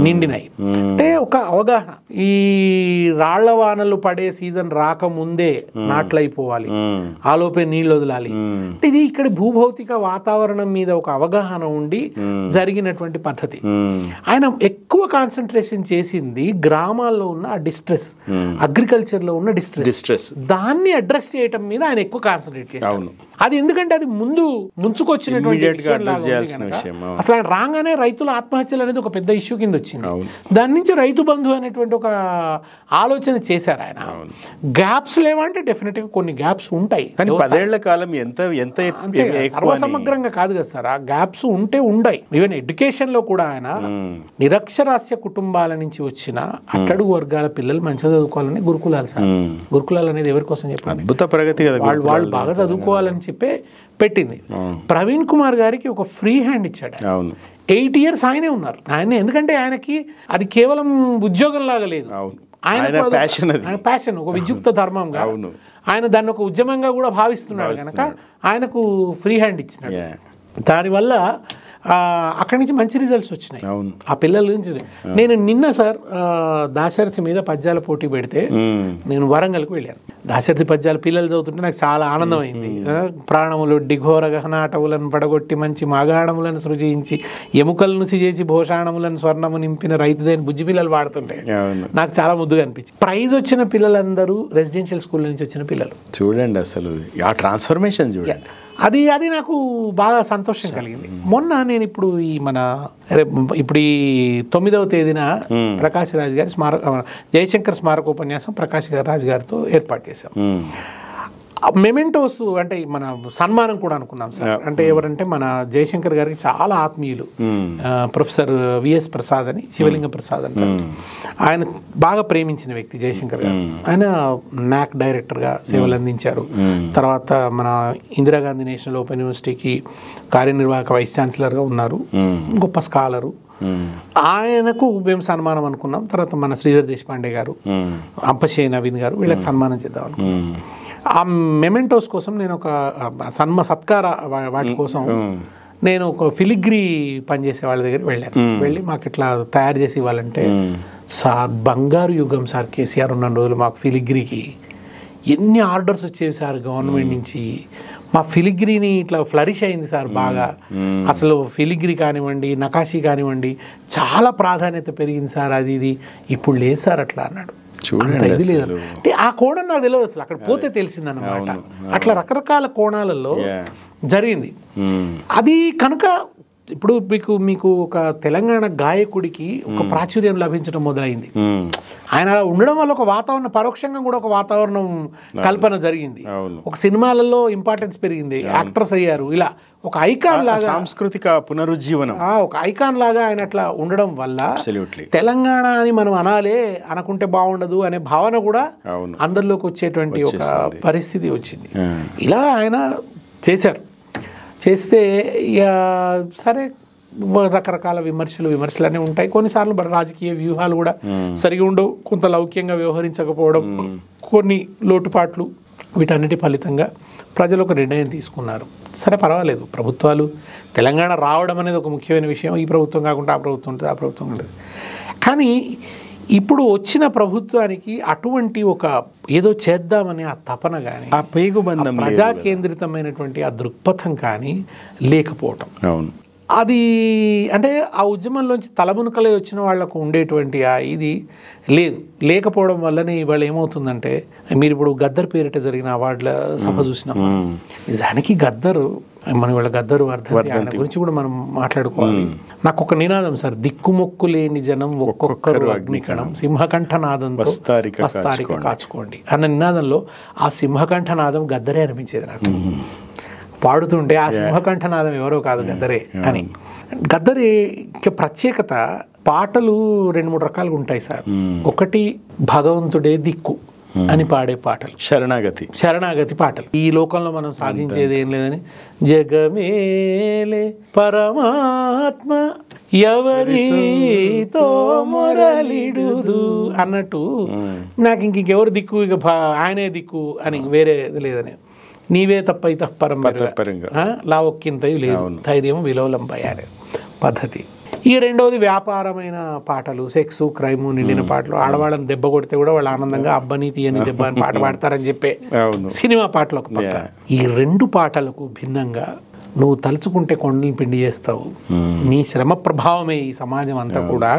నిండినాయి. అంటే ఒక అవగాహన, ఈ రాళ్ల వానలు పడే సీజన్ రాకముందే నాట్లయిపోవాలి, ఆలోపే నీళ్ళు వదలాలి. ఇది ఇక్కడ భూభౌతిక వాతావరణం మీద ఒక అవగాహన ఉండి జరిగినటువంటి పద్ధతి. ఆయన ఎక్కువ కాన్సన్ట్రేషన్ చేసింది గ్రామాల్లో ఉన్న డిస్ట్రెస్, అగ్రికల్చర్ లో ఉన్న డిస్ట్రెస్, దాన్ని అడ్రస్ చేయటం మీద ఆయన ఎక్కువ కాన్సన్ట్రేట్ చేశారు. అది ఎందుకంటే అది ముంచుకొచ్చినటువంటి అసలు ఆయన రాగానే రైతుల ఆత్మహత్యలు అనేది ఒక పెద్ద ఇష్యూ కింద వచ్చింది. దాని నుంచి రైతు బంధు అనేటువంటి ఒక ఆలోచన చేశారు ఆయన. గ్యాప్స్ లేవంటే డెఫినెట్ గా కొన్ని గ్యాప్స్ ఉంటాయి, కానీ 10 ఏళ్ల కాలం ఎంత సర్వసమగ్రంగా కాదు కదా సార్. ఆ గ్యాప్స్ ఉండాయి. ఈవెన్ ఎడ్యుకేషన్ లో కూడా ఆయన నిరక్షరాస్య కుటుంబాల నుంచి వచ్చిన అట్టడుగు వర్గాల పిల్లలు మంచిగా చదువుకోవాలని గురుకులాలు సార్. గురుకులాలు అనేది ఎవరి కోసం చెప్పారు, అద్భుత ప్రగతి కదా, వాళ్ళు బాగా చదువుకోవాలని చెప్పే పెట్టింది. ప్రవీణ్ కుమార్ గారికి ఒక ఫ్రీ హ్యాండ్ ఇచ్చాడు. 8 years ఆయనే ఉన్నారు. ఆయన ఎందుకంటే ఆయనకి అది కేవలం ఉద్యోగం లాగా లేదు, ఆయన ప్యాషన్, ఒక విద్యుక్త ధర్మంగా ఆయన దాన్ని ఒక ఉద్యమంగా కూడా భావిస్తున్నాడు కనుక ఆయనకు ఫ్రీ హ్యాండ్ ఇచ్చినాడు. దానివల్ల అక్కడి నుంచి మంచి రిజల్ట్స్ వచ్చినాయి ఆ పిల్లల నుంచి. నేను నిన్న సార్ దాశరథి మీద పద్యాల పోటీ పెడితే నేను వరంగల్కి వెళ్ళాను. దాశరథి పద్యాల పిల్లలు చదువుతుంటే నాకు చాలా ఆనందం అయింది. ప్రాణములు ఘోర గహనాటవులను పడగొట్టి మంచి మాగాణములను సృజించి ఎముకలను చేసి భూషాణములను స్వర్ణము నింపిన రైతుదైన బుజ్జి పిల్లలు వాడుతుంటే నాకు చాలా ముద్దుగా అనిపించింది. ప్రైజ్ వచ్చిన పిల్లలందరూ రెసిడెన్షియల్ స్కూల్ నుంచి వచ్చిన పిల్లలు. చూడండి అసలు ఆ ట్రాన్స్ఫర్మేషన్ చూడండి, అది నాకు బాగా సంతోషం కలిగింది. మొన్న నేను ఇప్పుడు ఈ 9వ తేదీన ప్రకాష్ రాజ్ గారి జయశంకర్ స్మారకోపన్యాసం ప్రకాష్ రాజ్ గారితో ఏర్పాటు చేశాం. మెమెంటోస్ అంటే మన సన్మానం కూడా అనుకున్నాం సార్. అంటే ఎవరంటే మన జయశంకర్ గారికి చాలా ఆత్మీయులు ప్రొఫెసర్ విఎస్ ప్రసాద్ అని, శివలింగ ప్రసాద్ అంటారు. ఆయన బాగా ప్రేమించిన వ్యక్తి జయశంకర్ గారు. ఆయన నాక్ డైరెక్టర్గా సేవలు అందించారు. తర్వాత మన ఇందిరాగాంధీ నేషనల్ ఓపెన్ యూనివర్సిటీకి కార్యనిర్వాహక వైస్ ఛాన్సలర్గా ఉన్నారు. గొప్ప స్కాలరు. ఆయనకు మేము సన్మానం అనుకున్నాం. తర్వాత మన శ్రీధర్ దేశపాండే గారు, అంపశే నవీన్ గారు, వీళ్ళకి సన్మానం చేద్దాం అనుకున్నాం. ఆ మెమెంటోస్ కోసం నేను ఒక సత్కార వాటి కోసం నేను ఒక ఫిలిగ్రీ పనిచేసే వాళ్ళ దగ్గర వెళ్ళి మాకు ఇట్లా తయారు చేసి ఇవ్వాలంటే, సార్ బంగారు యుగం సార్ కేసీఆర్ ఉన్న రోజులు మాకు ఫిలిగ్రీకి ఎన్ని ఆర్డర్స్ వచ్చేవి సార్ గవర్నమెంట్ నుంచి. మా ఫిలిగ్రీని ఇట్లా ఫ్లరిష్ అయింది సార్ బాగా. అసలు ఫిలిగ్రీ కానివ్వండి, నకాషీ కానివ్వండి చాలా ప్రాధాన్యత పెరిగింది సార్. అది ఇది ఇప్పుడు లేదు సార్ అట్లా అన్నాడు. ఇది లేదు అంటే ఆ కోణం నాకు తెలియదు అసలు, అక్కడ పోతే తెలిసిందన్నమాట. అట్లా రకరకాల కోణాలలో జరిగింది. అది కనుక ఇప్పుడు మీకు ఒక తెలంగాణ గాయకుడికి ఒక ప్రాచుర్యం లభించడం మొదలైంది. ఆయన ఉండడం వల్ల ఒక వాతావరణం, పరోక్షంగా కూడా ఒక వాతావరణం కల్పన జరిగింది. ఒక సినిమాలలో ఇంపార్టెన్స్ పెరిగింది, యాక్టర్స్ అయ్యారు. ఇలా ఒక ఐకాన్ లాగా సాంస్కృతిక పునరుజ్జీవనం, ఒక ఐకాన్ లాగా ఆయన అట్లా ఉండడం వల్ల తెలంగాణ అని మనం అనాలే, అనుకుంటే బాగుండదు అనే భావన కూడా అందరిలోకి వచ్చేటువంటి ఒక పరిస్థితి వచ్చింది. ఇలా ఆయన చేశారు. చేస్తే ఇక సరే రకరకాల విమర్శలన్నీ ఉంటాయి. కొన్నిసార్లు రాజకీయ వ్యూహాలు కూడా సరిగా ఉండవు, కొంత లౌక్యంగా వ్యవహరించకపోవడం, కొన్ని లోటుపాట్లు, వీటన్నిటి ఫలితంగా ప్రజలు ఒక నిర్ణయం తీసుకున్నారు. సరే పర్వాలేదు, ప్రభుత్వాలు తెలంగాణ రావడం అనేది ఒక ముఖ్యమైన విషయం. ఈ ప్రభుత్వం కాకుండా ఆ ప్రభుత్వం ఉంటుంది, ఆ ప్రభుత్వం ఉంటుంది. కానీ ఇప్పుడు వచ్చిన ప్రభుత్వానికి అటువంటి ఒక ఏదో చేద్దామని ఆ తపన కానీ, ఆ పేగుబంధం, ప్రజా కేంద్రితమైనటువంటి ఆ దృక్పథం కానీ లేకపోవటం. అవును, అది అంటే ఆ ఉద్యమంలోంచి తలమునకలై వచ్చిన వాళ్లకు ఉండేటువంటి ఇది లేకపోవడం వల్లనే ఇవాళ ఏమవుతుందంటే, మీరు ఇప్పుడు గద్దర్ పేరిట జరిగిన అవార్డుల సభ చూసినాం. నిజానికి గద్దరు, మనం ఇవాళ గద్దరు ఆయన గురించి కూడా మనం మాట్లాడుకోవాలి. నాకు ఒక నినాదం సార్, దిక్కుమొక్కు లేని జనం ఒక్కొక్కరు అగ్నికణం, సింహకంఠనాదంతో వస్తారిక కాచుకోండి అన్న నినాదంలో ఆ సింహకంఠనాదం గద్దరే అనిపించేది నాకు. పాడుతుంటే ఆ సింహకంఠనాదం ఎవరో కాదు, గద్దరే అని. గద్దరి ప్రత్యేకత, పాటలు 2-3 రకాలుగా ఉంటాయి సార్. ఒకటి భగవంతుడే దిక్కు అని పాడే పాటలు, శరణాగతి పాటలు. ఈ లోకంలో మనం సాధించేది ఏం లేదని, జగమేలే పరమాత్మ ఎవరితో మొరలిడుదు అన్నట్టు, నాకు ఇంకెవరు దిక్కు, ఇక ఆయనే దిక్కు అని వేరే లేదని, నీవే తప్పై తప్పరంగా లావొక్కింతయు లేదు ధైర్యం విలోలంపయ్యారు పద్ధతి. ఈ రెండోది వ్యాపారమైన పాటలు, సెక్స్ క్రైమ్ నిండిన పాటలు. ఆడవాళ్ళని దెబ్బ కొడితే కూడా వాళ్ళు ఆనందంగా అబ్బని తీయని దెబ్బ అని పాట పాడతారని చెప్పే సినిమా పాటలు ఒక పక్క. ఈ 2 పాటలకు భిన్నంగా నువ్వు తలుచుకుంటే కొండని పిండి చేస్తావు, నీ శ్రమ ప్రభావమే ఈ సమాజం అంతా కూడా,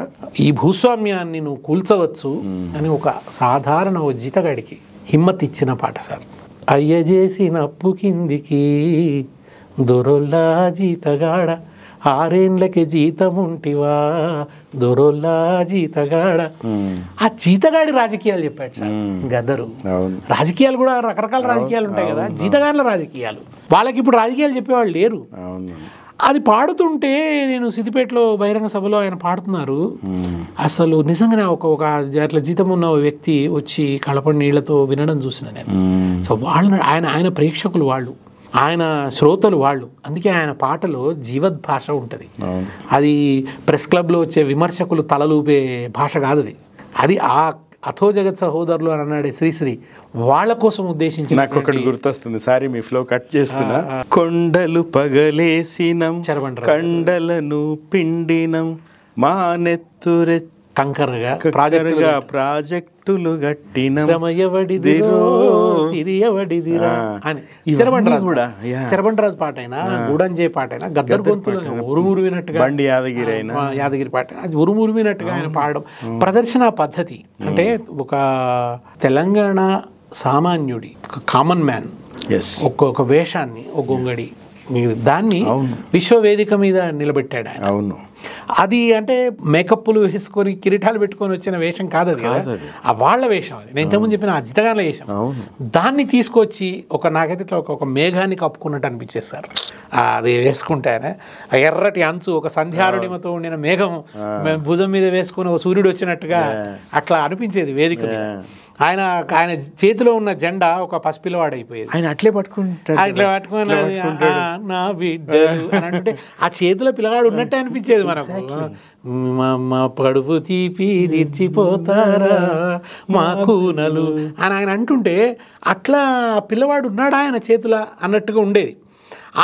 ఈ భూస్వామ్యాన్ని నువ్వు కూల్చవచ్చు అని ఒక సాధారణ జీతగాడికి హిమ్మత్ ఇచ్చిన పాట సార్. అయ్య చేసిన అప్పు కిందికి దొరొల్లా జీతగాడ, 6 ఏళ్లకి జీతముంటివా దొరొల్లా జీతగాడ. ఆ జీతగాడి రాజకీయాలు చెప్పాడు సార్ గద్దరు. రాజకీయాలు కూడా రకరకాల రాజకీయాలు ఉంటాయి కదా, జీతగాళ్ళ రాజకీయాలు. వాళ్ళకి ఇప్పుడు రాజకీయాలు చెప్పేవాళ్ళు లేరు. అది పాడుతుంటే నేను సిద్దిపేటలో బహిరంగ సభలో ఆయన పాడుతున్నారు, అసలు నిజంగానే ఒక అట్లా జీతం ఉన్న వ్యక్తి వచ్చి కళపడి నీళ్లతో వినడం చూసిన నేను. సో ఆయన ప్రేక్షకులు వాళ్ళు, ఆయన శ్రోతలు వాళ్ళు. అందుకే ఆయన పాటలో జీవద్భాష ఉంటుంది. అది ప్రెస్ క్లబ్లో వచ్చే విమర్శకులు తలలూపే భాష కాదు అది. అది ఆ అథో జగత్ సహోదరులు అని అన్నాడే శ్రీశ్రీ, వాళ్ళ కోసం ఉద్దేశించి. నాకు ఒకటి గుర్తొస్తుంది, సారీ మీ ఫ్లో కట్ చేస్తున్నా. కొండలు పగలేసినం, కండలను పిండినం, మా నెత్తురె కంకరగా ప్రాజెక్టులు గట్టినం, చరబండరాజు పాట అయినా, గూడంజే పాట అయినా, గద్దర్ గొంతులో ఉరుమురువినట్టుగా, బండి యాదగిరి పాట అది ఉరుమురువినట్టుగా ఆయన పాడడం ప్రదర్శన పద్ధతి. అంటే ఒక తెలంగాణ సామాన్యుడి, ఒక కామన్ మ్యాన్ ఒక్కొక్క వేషాన్ని, ఒక గొంగడి, దాన్ని విశ్వవేదిక మీద నిలబెట్టాడు ఆయన. అవును, అది అంటే మేకప్లు వేసుకొని కిరీటాలు పెట్టుకొని వచ్చిన వేషం కాదు అది కదా, ఆ వాళ్ళ వేషం. అది నేను ఇంతకుముందు చెప్పిన ఆ జితగాన్ల వేషం. దాన్ని తీసుకొచ్చి నాకైతే ఇట్లా ఒక మేఘాన్ని కప్పుకున్నట్టు అనిపించేస్తారు అది వేసుకుంటే. ఎర్రటి అంచు, ఒక సంధ్యారుడిమతో ఉండిన మేఘం భుజం మీద వేసుకుని ఒక సూర్యుడు వచ్చినట్టుగా అట్లా అనిపించేది వేదిక మీద. ఆయన చేతిలో ఉన్న జెండా ఒక పసిపిల్లవాడైపోయేది. ఆయన అట్లే పట్టుకుని నా బిడ్డలు అని అంటే ఆ చేతిలో పిల్లగాడు ఉన్నట్టే అనిపించేది మనకు. మా పడుపు తీపి తీర్చిపోతారా మా కూనలు అని ఆయన అంటుంటే అట్లా పిల్లవాడు ఉన్నాడా ఆయన చేతుల అన్నట్టుగా ఉండేది.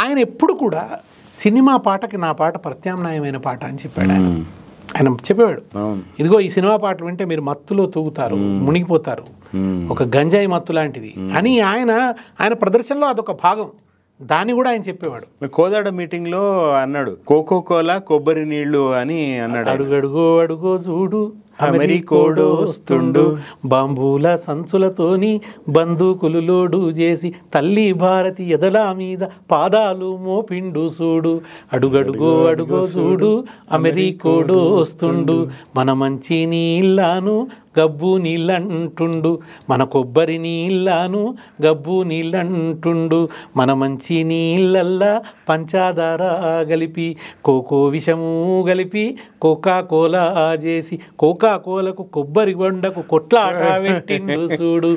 ఆయన ఎప్పుడు కూడా సినిమా పాటకి నా పాట ప్రత్యామ్నాయమైన పాట అని చెప్పాడు ఆయన చెప్పేవాడు. ఇదిగో ఈ సినిమా పాటలు వింటే మీరు మత్తులో తూగుతారు, మునిగిపోతారు, ఒక గంజాయి మత్తు లాంటిది అని ఆయన ప్రదర్శనలో అదొక భాగం. దాన్ని కూడా ఆయన చెప్పేవాడు. కోదాడ మీటింగ్ లో అన్నాడు, కోకోకోలా కొబ్బరి నీళ్లు అని అన్నాడు. అడుగో చూడు అమెరికోడొస్తుండు, బాంబూల సంచులతోని బందూకులు లోడు చేసి తల్లి భారతి ఎదల మీద పాదాలు మోపిండు చూడు. అడుగో చూడు అమెరికోడొస్తుండు, మన మంచి నీళ్ళను గబ్బు నీళ్ళంటుండు, మన కొబ్బరి నీళ్ళను గబ్బు నీళ్ళంటుండు, మన మంచి నీళ్ళల్లా పంచదార కలిపి కోకో విషము కలిపి కోకా కోలా చేసి కోకా కోలకు కొబ్బరి బొండకు కొట్లాట పెట్టిండు చూడు.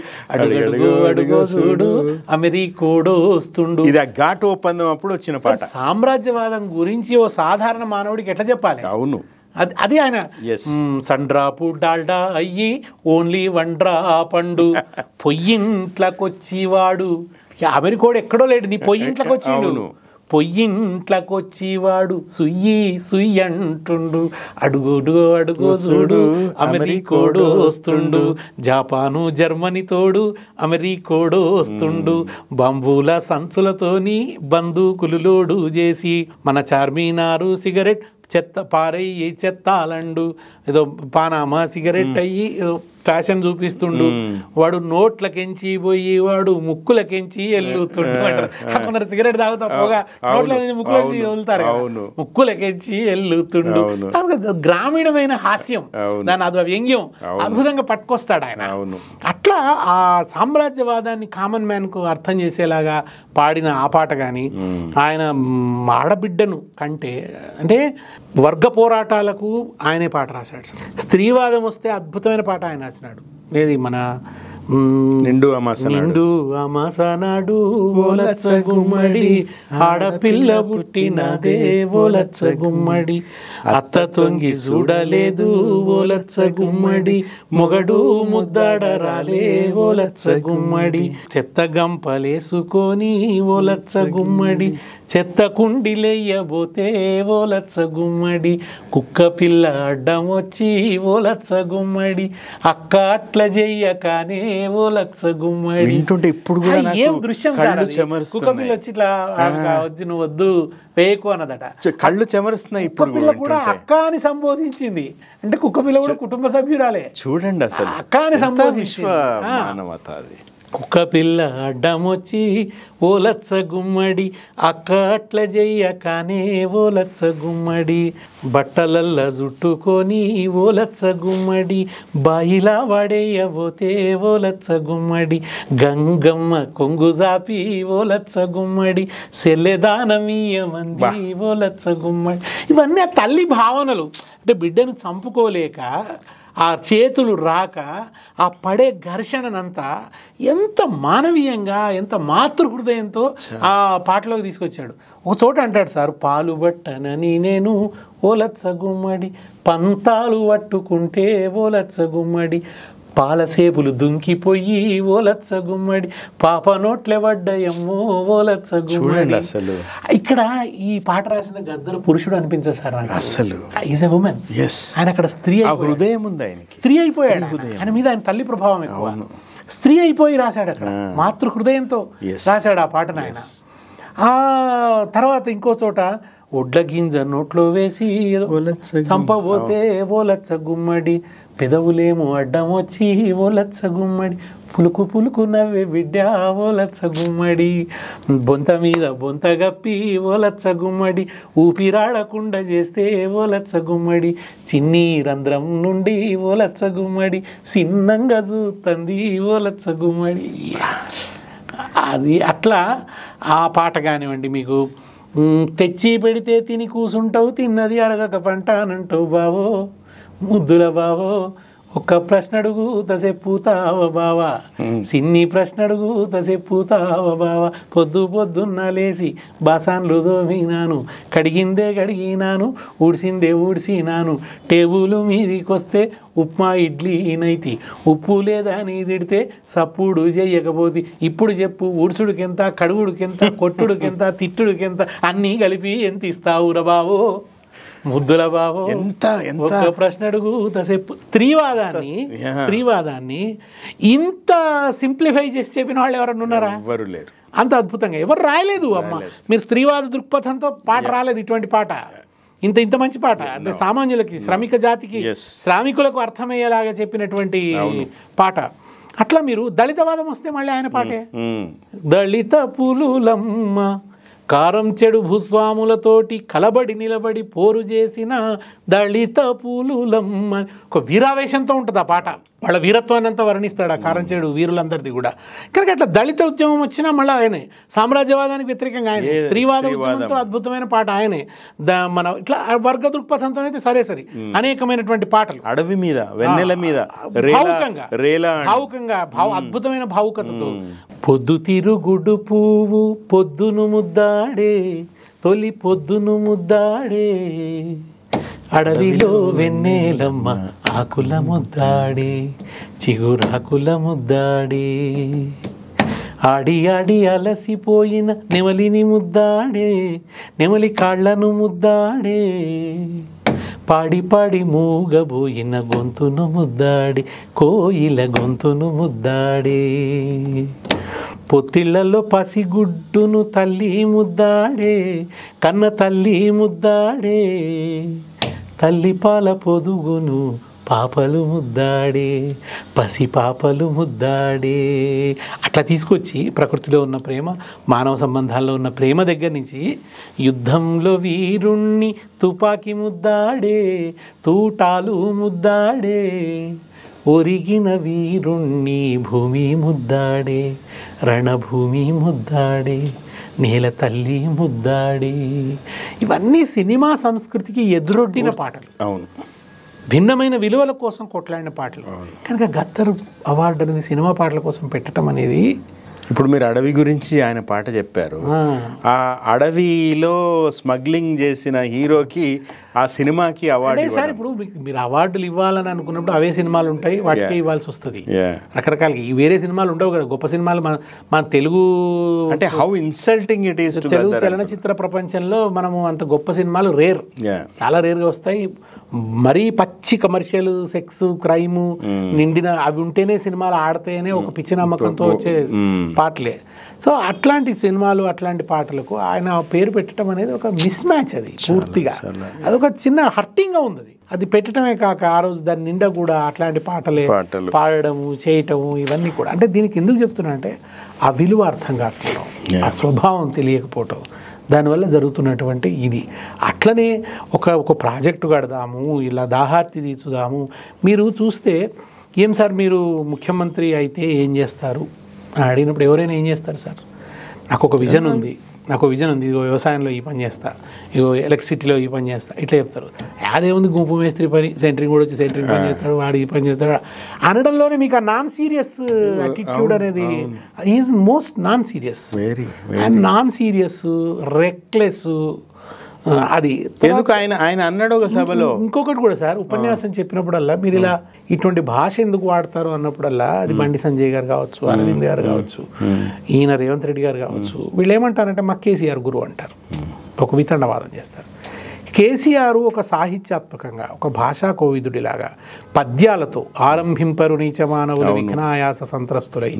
అడుగో చూడు అమెరికోడొస్తుండు. ఇది ఘాట్ ఒప్పందం అప్పుడు వచ్చిన పాట. సామ్రాజ్యవాదం గురించి ఓ సాధారణ మానవుడికి ఎట్లా చెప్పాలి? అవును, అది ఆయన సండ్రాపు డాల్డా అయ్యి ఓన్లీ 1 డ్రాపండు, పొయ్యింట్లోకొచ్చి వాడు అమెరికోడు ఎక్కడో లేడు, నీ పొయ్యింట్లోకి వచ్చిండు, పొయ్యింట్లకొచ్చి వాడు సుయ్యి సుయ్యి అంటుండు, అడుగుడు అడుగు చూడు అమెరికోడు వస్తుండు, జపాను జర్మనీ తోడు అమెరికోడు వస్తుండు, బంబూల సంచులతోని బందూకులు లోడు చేసి మన చార్మినారు సిగరెట్ చెత్త పారయ్యి చెత్తాలండు, ఏదో పానామా సిగరెట్ అయ్యి ఏదో ఫ్యాషన్ చూపిస్తుండు, వాడు నోట్లకెంచి పోయి వాడు ముక్కులకెంచి ఎల్లుతుండు అంటారు. కొందరు సిగరెట్ తాగుతా పోగా నోట్ల ముక్కులకి వదులుతారు, ముక్కులకెంచి ఎల్లుతుండు. గ్రామీణమైన హాస్యం, దాని అది వ్యంగ్యం అద్భుతంగా పట్టుకొస్తాడు ఆయన. అట్లా ఆ సామ్రాజ్యవాదాన్ని కామన్ మ్యాన్ కు అర్థం చేసేలాగా పాడిన ఆ పాట కానీ, ఆయన ఆడబిడ్డను కంటే అంటే వర్గ పోరాటాలకు ఆయనే పాట రాశాడు. స్త్రీవాదం వస్తే అద్భుతమైన పాట ఆయన రాసినాడు. ఏది మన నిండు అమాసనాడు ఓలచ్చ గుమ్మడి, ఆడపిల్ల పుట్టినదే ఓలచ్చ గుమ్మడి, అత్త తొంగి చూడలేదు ఓలచ్చ గుమ్మడి, మొగడు ముద్దాడ రాలే ఓలచ్చ గుమ్మడి, చెత్త గంపలేసుకొని ఓలచ్చ గుమ్మడి, చెత్త కుండిలెయ్యబోతే ఓలచ్చ గుమ్మడి, కుక్క పిల్ల అడ్డం వచ్చి ఓలచ్చ గుమ్మడి, అక్క అట్ల చెయ్యకానే ఓలచ్చ గుమ్మడి. వింటుంటే ఇప్పుడు కూడా ఏం దృశ్యం సార్, కుక్క పిల్ల వచ్చి ఇట్లా వచ్చి నువ్వు వద్దు వేయకు అన్నదట, కళ్ళు చెమరుస్తున్నాయి. కుక్క పిల్ల కూడా అక్క అని సంబోధించింది, అంటే కుక్క పిల్ల కూడా కుటుంబ సభ్యురాలే. చూడండి అసలు అక్క అని సంబోధించింది. కుక్క పిల్ల అడ్డమొచ్చి ఓలచ్చ గుమ్మడి, అక్క అట్ల చెయ్యకానే ఓలచ్చ గుమ్మడి, బట్టలల్ల జుట్టుకొని ఓలచ్చ గుమ్మడి, బాయిలా వాడేయబోతే ఓలచ్చ గుమ్మడి, గంగమ్మ కొంగు జాపి ఓలచ్చ గుమ్మడి, సెల్లెదానమీయమంది ఓలచ్చ గుమ్మడి. ఇవన్నీ ఆ తల్లి భావనలు. అంటే బిడ్డను చంపుకోలేక, ఆ చేతులు రాక, ఆ పడే ఘర్షణనంతా ఎంత మానవీయంగా, ఎంత మాతృహృదయంతో ఆ పాటలోకి తీసుకొచ్చాడు. ఒక చోట అంటాడు సార్, పాలు బట్టనని నేను ఓలచ్చ గుమ్మడి, పంతాలు పట్టుకుంటే ఓలచ్చ గుమ్మడి, పాలసేపులు దుంకిపోయి ఓలచ్చ గుమ్మడి, పాప నోట్లే పడ్డాయమ్మో ఓలచ్చ గుమ్మడి. అసలు ఇక్కడ ఈ పాట రాసిన గద్దరు పురుషుడు అనిపించదు సార్ అసలు. Is a women. ఆయన అక్కడ స్త్రీ, హృదయం ఉంది ఆయన, స్త్రీ అయిపోయాడు. ఆయన మీద ఆయన తల్లి ప్రభావం ఎక్కువ. స్త్రీ అయిపోయి రాశాడు అక్కడ, మాతృ హృదయంతో రాశాడు ఆ పాటను ఆయన. ఆ తర్వాత ఇంకో చోట ఒడ్ల గింజ నోట్లో వేసి చంపబోతే ఓలచ్చ గుమ్మడి, పెదవులేమో అడ్డం వచ్చి ఓలచ్చ గుమ్మడి, పులుకు పులుకు నవ్వే బిడ్డ ఓలచ్చ గుమ్మడి, బొంత మీద బొంత గప్పి ఓలచ్చ గుమ్మడి, ఊపిరాడకుండా చేస్తే ఓలచ్చ గుమ్మడి, చిన్ని రంధ్రం నుండి ఓలచ్చ గుమ్మడి, చిన్నంగా చూస్తుంది ఓలచ్చ గుమ్మడి. అది అట్లా ఆ పాట కానివ్వండి, మీకు తెచ్చి పెడితే తిని కూసుంటావు, తిన్నది అరగక పంట అనంటావు బావో ముద్దుల బావో, ఒక్క ప్రశ్న అడుగు తసెప్పుతావ బావా, సిన్ని ప్రశ్న అడుగు తసెప్పుతావ బావా, పొద్దు పొద్దున్న లేసి బాసాన్లు దోమినాను, కడిగిందే కడిగినాను, ఊడ్సిందే ఊడ్సినాను, టేబుల్ మీదికొస్తే ఉప్మా ఇడ్లీ నైతి, ఉప్పు లేదా నీ తిడితే సప్పుడు చెయ్యకపోతే, ఇప్పుడు చెప్పు ఊడ్సుడికెంత, కడుగుడికెంత, కొట్టుడికెంత, తిట్టుడికెంత, అన్నీ కలిపి ఎంత ఇస్తావురా బావో ముద్దుల బాబు. ఒక ప్రశ్న అడుగు తసేపు. స్త్రీవాదాన్ని ఇంత సింప్లిఫై చేసి చెప్పిన వాళ్ళు ఎవరన్నా ఉన్నారా? ఎవరు లేరు. అంత అద్భుతంగా ఎవరు రాయలేదు. అమ్మ మీరు స్త్రీవాద దృక్పథంతో పాట రాలేదు, ఇటువంటి పాట ఇంత మంచి పాట. అంటే సామాన్యులకి, శ్రమిక జాతికి, శ్రామికులకు అర్థమయ్యేలాగా చెప్పినటువంటి పాట. అట్లా మీరు దళితవాదం వస్తే మళ్ళీ ఆయన పాటే. దళిత పులులమ్మ కారం చెడు భూస్వాములతోటి కలబడి నిలబడి పోరు చేసిన దళిత పూలులమ్మ. ఒక వీరావేశంతో ఉంటుంది ఆ పాట. వాళ్ళ వీరత్వాన్ని అంతా వర్ణిస్తాడు ఆ కారం చెడు వీరులందరిది కూడా. కనుక అట్లా దళిత ఉద్యమం వచ్చినా మళ్ళీ ఆయనే, సామ్రాజ్యవాదానికి వ్యతిరేకంగా ఆయనే, స్త్రీవాద ఉద్యమంతో అద్భుతమైన పాట ఆయనే. మన ఇట్లా వర్గ దృక్పథంతో అయితే సరే అనేకమైనటువంటి పాటలు, అడవి మీద వెన్నెల మీద భావుకంగా అద్భుతమైన భావుకతతో. పొద్దు తిరుగుడు పువ్వు పొద్దును ముద్దాడే, తొలి పొద్దును ముద్దాడే, అడవిలో వెన్నెలమ్మ ఆకుల ముద్దాడే, చిగురాకుల ముద్దాడే, ఆడి ఆడి అలసిపోయిన నెమలిని ముద్దాడే, నెమలి కాళ్లను ముద్దాడే, పాడి పాడి మూగబోయిన గొంతును ముద్దాడి, కోయిల గొంతును ముద్దాడే, పొత్తిళ్లలో పసిగుడ్డును తల్లి ముద్దాడే, కన్న తల్లి ముద్దాడే, తల్లి పాల పొదుగును పాపలు ముద్దాడే, పసి పాపలు ముద్దాడే. అట్లా తీసుకొచ్చి ప్రకృతిలో ఉన్న ప్రేమ, మానవ సంబంధాల్లో ఉన్న ప్రేమ దగ్గర నుంచి యుద్ధంలో వీరుణ్ణి తుపాకీ ముద్దాడే, తూటాలు ముద్దాడే, ఒరిగిన వీరుణ్ణి భూమి ముద్దాడే, రణభూమి ముద్దాడే, నేల తల్లి ముద్దాడే. ఇవన్నీ సినిమా సంస్కృతికి ఎదురొడ్డిన పాటలు. అవును, భిన్నమైన విలువల కోసం కొట్లాడిన పాటలు. కనుక గద్దర్ అవార్డు అనేది సినిమా పాటల కోసం పెట్టడం అనేది. ఇప్పుడు మీరు అడవి గురించి ఆయన పాట చెప్పారు. ఆ అడవిలో స్మగ్లింగ్ చేసిన హీరోకి ఆ సినిమాకి అవార్డు. సార్ ఇప్పుడు మీరు అవార్డులు ఇవ్వాలని అనుకున్నప్పుడు అవే సినిమాలు ఉంటాయి, వాటికే ఇవ్వాల్సి వస్తుంది. రకరకాలకి వేరే సినిమాలు ఉండవు కదా. గొప్ప సినిమాలు మన తెలుగు అంటే how insulting it is. Telugu చలనచిత్ర ప్రపంచంలో మనము అంత గొప్ప సినిమాలు రేర్, చాలా రేర్గా వస్తాయి. మరీ పచ్చి కమర్షియల్ సెక్స్ క్రైమ్ నిండిన అవి ఉంటేనే సినిమాలు ఆడితేనే ఒక పిచ్చి నమ్మకంతో వచ్చే పాటలే. సో అట్లాంటి సినిమాలు, అట్లాంటి పాటలకు ఆయన పేరు పెట్టడం అనేది ఒక మిస్ మ్యాచ్. అది పూర్తిగా అదొక చిన్న హర్టింగ్గా ఉంది. అది పెట్టడమే కాక ఆ రోజు దాని నిండా కూడా అట్లాంటి పాటలే పాడడము, చేయటము, ఇవన్నీ కూడా. అంటే దీనికి ఎందుకు చెప్తున్నా అంటే ఆ విలువ అర్థం కాకపోవడం, ఆ స్వభావం తెలియకపోవటం, దానివల్ల జరుగుతున్నటువంటి ఇది. అట్లనే ఒక ప్రాజెక్టు కడదాము, ఇలా దాహార్తి తీర్చుదాము. మీరు చూస్తే ఏం సార్ మీరు ముఖ్యమంత్రి అయితే ఏం చేస్తారు అని అడిగినప్పుడు ఎవరైనా ఏం చేస్తారు సార్? నాకు ఒక విజన్ ఉంది, ఇగో వ్యవసాయంలో ఈ పని చేస్తా, ఇగో ఎలక్ట్రిసిటీలో ఈ పని చేస్తా, ఇట్లా చెప్తారు. అదేముంది గుంపు మేస్త్రి పని, సెంటరింగ్ కూడా వచ్చి సెంటరింగ్ పని చేస్తాడు, వాడు ఈ పని చేస్తాడు అనడంలోనే మీకు ఆ నాన్ సీరియస్ యాటిట్యూడ్ అనేది is most non serious and non serious, reckless. అది ఎందుకు ఆయన అన్నాడు ఒక సభలో. ఇంకొకటి కూడా సార్, ఉపన్యాసం చెప్పినప్పుడల్లా మీరు ఇలా ఇటువంటి భాష ఎందుకు వాడతారు అన్నప్పుడల్లా అది బండి సంజయ్ గారు కావచ్చు, అరవింద్ గారు కావచ్చు, ఈయన రేవంత్ రెడ్డి గారు కావచ్చు, వీళ్ళు ఏమంటారంటే మా కేసీఆర్ గురువు అంటారు, ఒక వితండవాదం చేస్తారు. కేసీఆర్ ఒక సాహిత్యాత్మకంగా, ఒక భాషా కోవిదుడిలాగా పద్యాలతో ఆరంభింపరు నీచ మానవులు విఘ్నాయాస సంత్రస్తులై,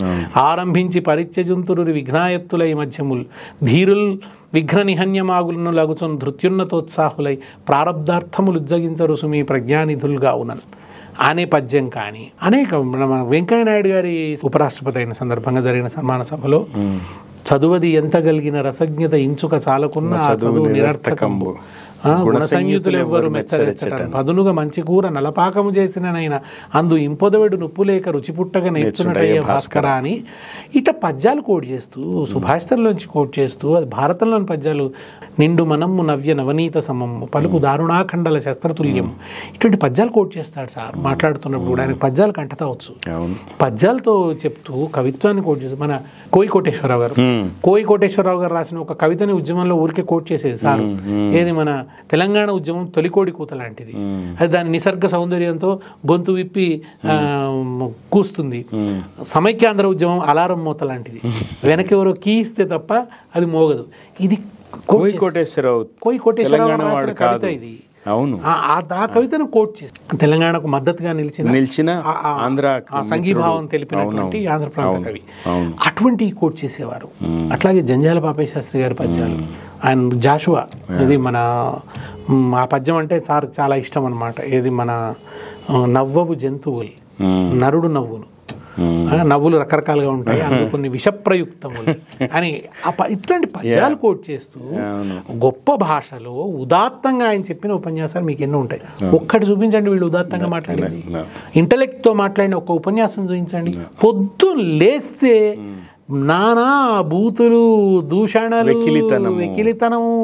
ఆరంభించి పరిత్యజంతురు విఘ్నాయత్తులై మధ్యముల్, ధీరుల్ విఘ్న నిహన్యమాగులను లగుచున్ ధృత్యున్నతోత్సాహులై, ప్రారబ్ధార్థములు ఉజ్జగించరు సుమీ ప్రజ్ఞానిధులుగా ఉన్నను అనే పద్యం కానీ అనేక. మన వెంకయ్యనాయుడు గారి ఉపరాష్ట్రపతి అయిన సందర్భంగా జరిగిన సన్మాన సభలో చదువది ఎంత కలిగిన రసజ్ఞత ఇంచుక చాలకున్న ఆ చదువు నిరర్థకంబు, గుణ సంయుతులు ఎవ్వరు మెచ్చరెచ్చటం, పదునుగా మంచి కూర నలపాకము చేసిననైనా అందు ఇంపొదవెడు నుప్పు లేక రుచి పుట్టగా నేర్చున్నటయ్య భాస్కర అని ఇట పద్యాలు కోట్ చేస్తూ, సుభాషితంలోంచి కోట్ చేస్తూ, అది భారతంలోని పద్యాలు, నిండు మనమ్ము నవ్య నవనీత సమమ్ము పలుకు దారుణాఖండల శస్త్రతుల్యం, ఇటువంటి పద్యాలు కోట్ చేస్తాడు సార్ మాట్లాడుతున్నప్పుడు కూడా. ఆయనకు పద్యాలు కంటతా వచ్చు, పద్యాలతో చెప్తూ కవిత్వాన్ని కోట్ చేస్తూ. మన కోయి కోటేశ్వరరావు గారు రాసిన ఒక కవితని ఉద్యమంలో ఊరికే కోట్ చేసేది సార్. ఏది మన తెలంగాణ ఉద్యమం తొలికోడి కూత లాంటిది. అది దాని నిసర్గ సౌందర్యంతో గొంతు విప్పి కూస్తుంది. సమైక్యాంధ్ర ఉద్యమం అలారం మూత లాంటిది, వెనకెవరో కీ ఇస్తే తప్ప అది మోగదు. ఇది కోయి కోటేశ్వరరావు కవిత ఇది. అవును, ఆ కవితను కోట్ చేసి తెలంగాణకు మద్దతుగా నిలిచిన ఆంధ్ర సంఘీభావం తెలిపినటువంటి ఆంధ్ర ప్రాంత కవి అటువంటి కోట్ చేసేవారు. అట్లాగే జంజాల పాపయ్య శాస్త్రి గారి పద్యాలు, ఆయన జాషువా, ఇది మన ఆ పద్యం అంటే సార్ చాలా ఇష్టం అనమాట. ఏది మన నవ్వవు జంతువులు నరుడు నవ్వును, నవ్వులు రకరకాలుగా ఉంటాయి, అందులో కొన్ని విషప్రయుక్తములు అని ఇట్లాంటి పద్యాలు కోట్ చేస్తూ గొప్ప భాషలో ఉదాత్తంగా ఆయన చెప్పిన ఉపన్యాసాలు మీకు ఎన్నో ఉంటాయి. ఒక్కటి చూపించండి వీళ్ళు ఉదాత్తంగా మాట్లాడేది, ఇంటలెక్ట్తో మాట్లాడిన ఒక ఉపన్యాసం చూపించండి. పొద్దున్న లేస్తే నానా బూతులు, దూషణలు, వెకిలితనము,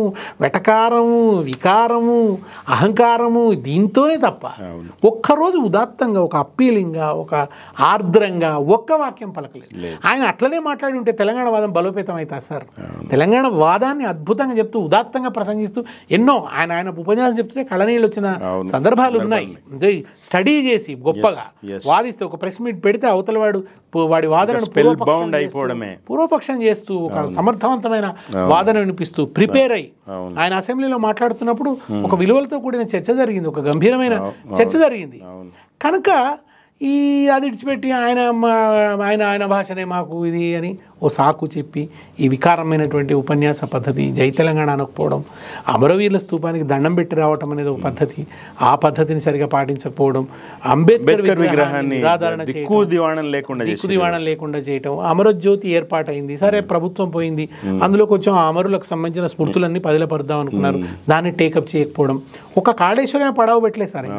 వెటకారము, వికారము, అహంకారము, దీంతోనే తప్ప ఒక్కరోజు ఉదాత్తంగా, ఒక అప్పీలింగ్గా, ఒక ఆర్ద్రంగా ఒక్క వాక్యం పలకలేదు. ఆయన అట్లనే మాట్లాడి ఉంటే తెలంగాణ వాదం బలోపేతం అవుతా సార్. తెలంగాణ వాదాన్ని అద్భుతంగా చెప్తూ, ఉదాత్తంగా ప్రసంగిస్తూ ఎన్నో ఆయన ఉపన్యాసం చెప్తుంటే కళనీళ్ళు వచ్చిన సందర్భాలు ఉన్నాయి. స్టడీ చేసి గొప్పగా వాదిస్తే, ఒక ప్రెస్ మీట్ పెడితే అవతల వాడి వాదనను పూర్వపక్షం చేస్తూ ఒక సమర్థవంతమైన వాదన వినిపిస్తూ ప్రిపేర్ అయ్యి ఆయన అసెంబ్లీలో మాట్లాడుతున్నప్పుడు ఒక విలువలతో కూడిన చర్చ జరిగింది, ఒక గంభీరమైన చర్చ జరిగింది. కనుక అది విడిచిపెట్టి ఆయన భాషనే మాకు ఇది అని ఓ సాకు చెప్పి ఈ వికారమైనటువంటి ఉపన్యాస పద్ధతి, జై తెలంగాణ అనకపోవడం, అమరవీరుల స్తూపానికి దండం పెట్టి రావటం అనేది ఒక పద్ధతి, ఆ పద్ధతిని సరిగా పాటించకపోవడం, అంబేద్కర్ విగ్రహాన్ని దిక్కు దివాణం లేకుండా చేయటం, అమరజ్యోతి ఏర్పాటైంది, సరే ప్రభుత్వం పోయింది, అందులో కొంచెం అమరులకు సంబంధించిన స్మృతులన్నీ పదిలపరుద్దాం అనుకున్నారు, దాన్ని టేకప్ చేయకపోవడం, ఒక కాళేశ్వరం పడవ పెట్టలేదు సార్.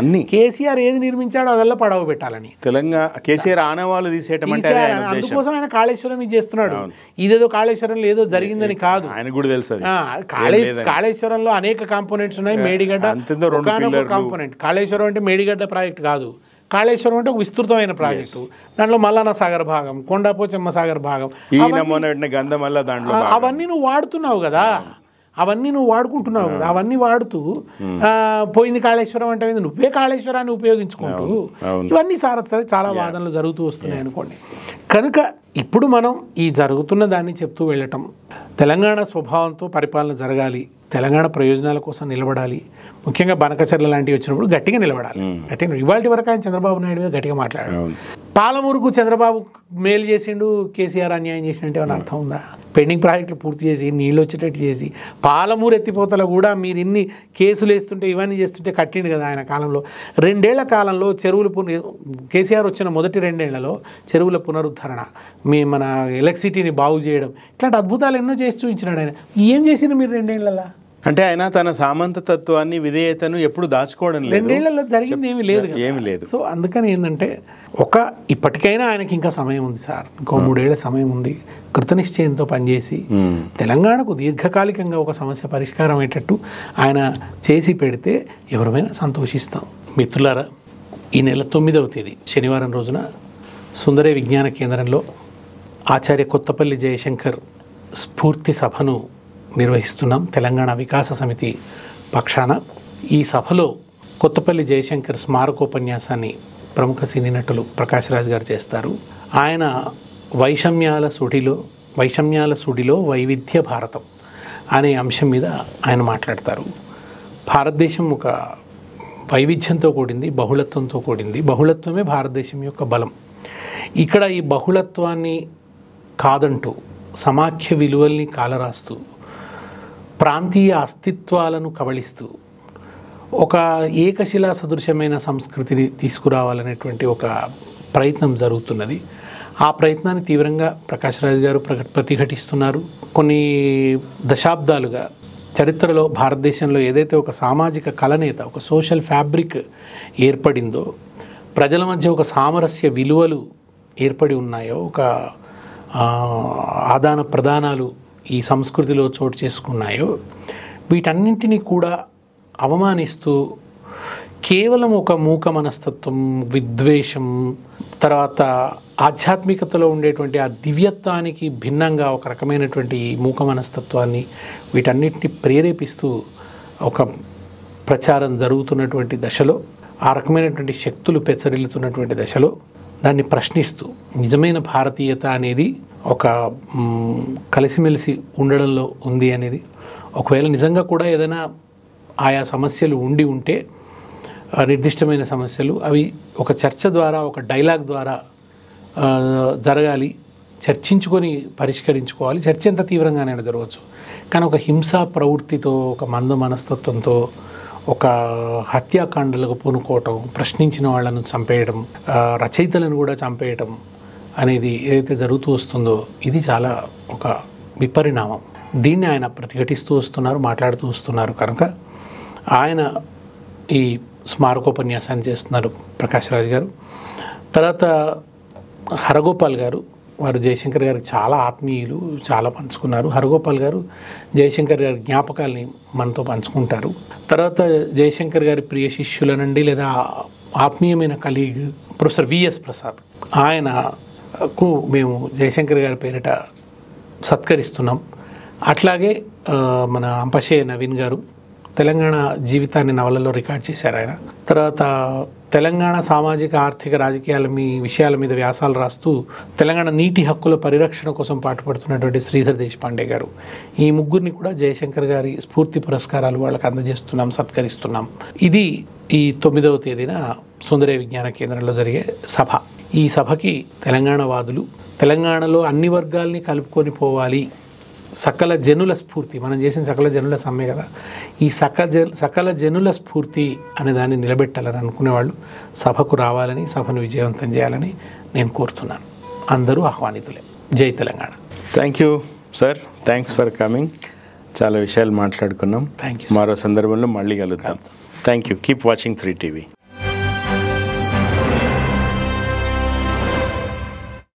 అన్ని కేసీఆర్ ఏది నిర్మించాడో అదల్లా పడవ పెట్టాలని తెలంగాణ కేసీఆర్ ఆనవాళ్ళు తీసేయటం, అందుకోసం ఆయన కాళేశ్వరం చేస్తున్నాడు. ఇదేదో కాళేశ్వరంలో ఏదో జరిగిందని కాదు, ఆయన కూడా తెలుసు. కాళేశ్వరంలో అనేక కాంపోనెంట్స్ ఉన్నాయి. మేడిగడ్డ కాంపోనెంట్. కాళేశ్వరం అంటే మేడిగడ్డ ప్రాజెక్ట్ కాదు, కాళేశ్వరం అంటే ఒక విస్తృతమైన ప్రాజెక్టు. దాంట్లో మల్లన్న సాగర్ భాగం, కొండాపోచమ్మ సాగర్ భాగం, అవన్నీ నువ్వు వాడుతున్నావు కదా, అవన్నీ నువ్వు వాడుకుంటున్నావు కదా, అవన్నీ వాడుతూ పోయింది కాళేశ్వరం అంటే నువ్వే కాళేశ్వరాన్ని ఉపయోగించుకుంటూ ఇవన్నీ చాలా వాదనలు జరుగుతూ వస్తున్నాయి అనుకోండి. కనుక ఇప్పుడు మనం ఈ జరుగుతున్న దాన్ని చెప్తూ వెళ్ళటం, తెలంగాణ స్వభావంతో పరిపాలన జరగాలి, తెలంగాణ ప్రయోజనాల కోసం నిలబడాలి, ముఖ్యంగా బనకచర్ల లాంటివి వచ్చినప్పుడు గట్టిగా నిలబడాలి. గట్టిగా ఇవాళ వరకు ఆయన చంద్రబాబు నాయుడు మీద గట్టిగా మాట్లాడాడు. పాలమూరుకు చంద్రబాబు మేలు చేసిండు, కేసీఆర్ అన్యాయం చేసినట్టు ఏమైనా అర్థం ఉందా? పెండింగ్ ప్రాజెక్టులు పూర్తి చేసి నీళ్ళు వచ్చేటట్టు చేసి, పాలమూరు ఎత్తిపోతల కూడా మీరు ఇన్ని కేసులు వేస్తుంటే ఇవన్నీ చేస్తుంటే కట్టిండు కదా ఆయన కాలంలో. 2 ఏళ్ల కాలంలో చెరువులు కేసీఆర్ వచ్చిన మొదటి 2 ఏళ్లలో చెరువుల పునరుద్ధరణ, మన ఎలక్ట్రిసిటీని బాగు చేయడం, ఇట్లాంటి అద్భుతాలు ఎన్నో చేసి చూపించినాడు ఆయన. ఏం చేసిండు మీరు 2 ఏళ్లలో? అంటే ఆయన తన సామంత తత్వాన్ని, విధేయతను ఎప్పుడు దాచుకోవడం లేదు. 2 ఏళ్లలో జరిగింది ఏమీ లేదు. సో అందుకని ఏంటంటే ఇప్పటికైనా ఆయనకి ఇంకా సమయం ఉంది సార్, ఇంకో 3 ఏళ్ల సమయం ఉంది. కృతనిశ్చయంతో పనిచేసి తెలంగాణకు దీర్ఘకాలికంగా ఒక సమస్య పరిష్కారం అయ్యేటట్టు ఆయన చేసి పెడితే ఎవరైనా సంతోషిస్తాం. మిత్రులారా, ఈ నెల 9వ తేదీ శనివారం రోజున సుందరే విజ్ఞాన కేంద్రంలో ఆచార్య కొత్తపల్లి జయశంకర్ స్ఫూర్తి సభను నిర్వహిస్తున్నాం తెలంగాణ వికాస సమితి పక్షాన. ఈ సభలో కొత్తపల్లి జయశంకర్ స్మారకోపన్యాసాన్ని ప్రముఖ సినీ నటులు ప్రకాష్ రాజ్ గారు చేస్తారు. ఆయన వైషమ్యాల సుడిలో వైవిధ్య భారతం అనే అంశం మీద ఆయన మాట్లాడతారు. భారతదేశం ఒక వైవిధ్యంతో కూడింది, బహుళత్వంతో కూడింది. బహుళత్వమే భారతదేశం యొక్క బలం. ఇక్కడ ఈ బహుళత్వాన్ని కాదంటూ, సమాఖ్య విలువల్ని కాలరాస్తూ, ప్రాంతీయ అస్తిత్వాలను కబళిస్తూ ఒక ఏకశిలా సదృశ్యమైన సంస్కృతిని తీసుకురావాలనేటువంటి ఒక ప్రయత్నం జరుగుతున్నది. ఆ ప్రయత్నాన్ని తీవ్రంగా ప్రకాష్ రాజ్ గారు ప్రతిఘటిస్తున్నారు. కొన్ని దశాబ్దాలుగా చరిత్రలో భారతదేశంలో ఏదైతే ఒక సామాజిక కలనేత, ఒక సోషల్ ఫ్యాబ్రిక్ ఏర్పడిందో, ప్రజల మధ్య ఒక సామరస్య విలువలు ఏర్పడి ఉన్నాయో, ఒక ఆదాన ప్రదానాలు ఈ సంస్కృతిలో చోటు చేసుకున్నాయో, వీటన్నింటినీ కూడా అవమానిస్తూ కేవలం ఒక మూక మనస్తత్వం, విద్వేషం, తర్వాత ఆధ్యాత్మికతలో ఉండేటువంటి ఆ దివ్యత్వానికి భిన్నంగా ఒక రకమైనటువంటి మూక మనస్తత్వాన్ని, వీటన్నిటిని ప్రేరేపిస్తూ ఒక ప్రచారం జరుగుతున్నటువంటి దశలో, ఆ రకమైనటువంటి శక్తులు పెచ్చరిల్లుతున్నటువంటి దశలో దాన్ని ప్రశ్నిస్తూ, నిజమైన భారతీయత అనేది ఒక కలిసిమెలిసి ఉండడంలో ఉంది అనేది, ఒకవేళ నిజంగా కూడా ఏదైనా ఆయా సమస్యలు ఉంటే, నిర్దిష్టమైన సమస్యలు, అవి ఒక చర్చ ద్వారా, ఒక డైలాగ్ ద్వారా జరగాలి, చర్చించుకొని పరిష్కరించుకోవాలి. చర్చ ఎంత తీవ్రంగానైనా జరగవచ్చు. కానీ ఒక హింసా ప్రవృత్తితో, ఒక మంద మనస్తత్వంతో, ఒక హత్యాకాండలకు పూనుకోవటం, ప్రశ్నించిన వాళ్ళను చంపేయడం, రచయితలను కూడా చంపేయటం అనేది ఏదైతే జరుగుతూ వస్తుందో, ఇది చాలా ఒక విపరిణామం. దీన్ని ఆయన ప్రతిఘటిస్తూ వస్తున్నారు, మాట్లాడుతూ వస్తున్నారు. కనుక ఆయన ఈ స్మారకోపన్యాసాన్ని చేస్తున్నారు ప్రకాష్ రాజ్ గారు. తర్వాత హరగోపాల్ గారు, వారు జయశంకర్ గారికి చాలా ఆత్మీయులు, చాలా పంచుకున్నారు. హరగోపాల్ గారు జయశంకర్ గారి జ్ఞాపకాల్ని మనతో పంచుకుంటారు. తర్వాత జయశంకర్ గారి ప్రియ శిష్యులనండి లేదా ఆత్మీయమైన కలీగ్ ప్రొఫెసర్ విఎస్ ప్రసాద్, ఆయనకు మేము జయశంకర్ గారి పేరిట సత్కరిస్తున్నాం. అట్లాగే మన అంపశే నవీన్ గారు, తెలంగాణ జీవితాన్ని నవలలో రికార్డ్ చేశారు ఆయన. తర్వాత తెలంగాణ సామాజిక ఆర్థిక రాజకీయాల విషయాల మీద వ్యాసాలు రాస్తూ తెలంగాణ నీటి హక్కుల పరిరక్షణ కోసం పాటుపడుతున్నటువంటి శ్రీధర్ దేశపాండే గారు, ఈ ముగ్గురిని కూడా జయశంకర్ గారి స్ఫూర్తి పురస్కారాలు వాళ్ళకి అందజేస్తున్నాం, సత్కరిస్తున్నాం. ఇది ఈ 9వ తేదీన సౌందర్య విజ్ఞాన కేంద్రంలో జరిగే సభ. ఈ సభకి తెలంగాణ వాదులు, తెలంగాణలో అన్ని వర్గాల్ని కలుపుకొని పోవాలి, సకల జనుల స్ఫూర్తి, మనం చేసిన సకల జనుల సమ్మె కదా, ఈ సకల జనుల స్ఫూర్తి అనే దాన్ని నిలబెట్టాలని అనుకునేవాళ్ళు సభకు రావాలని, సభను విజయవంతం చేయాలని నేను కోరుతున్నాను. అందరూ ఆహ్వానితులే. జై Telangana. Thank you sir, thanks for coming. చాలా విషయాలు మాట్లాడుకున్నాం. Thank you. మరో సందర్భంలో మళ్ళీ కలుద్దాం. Thank you. Keep watching 3TV.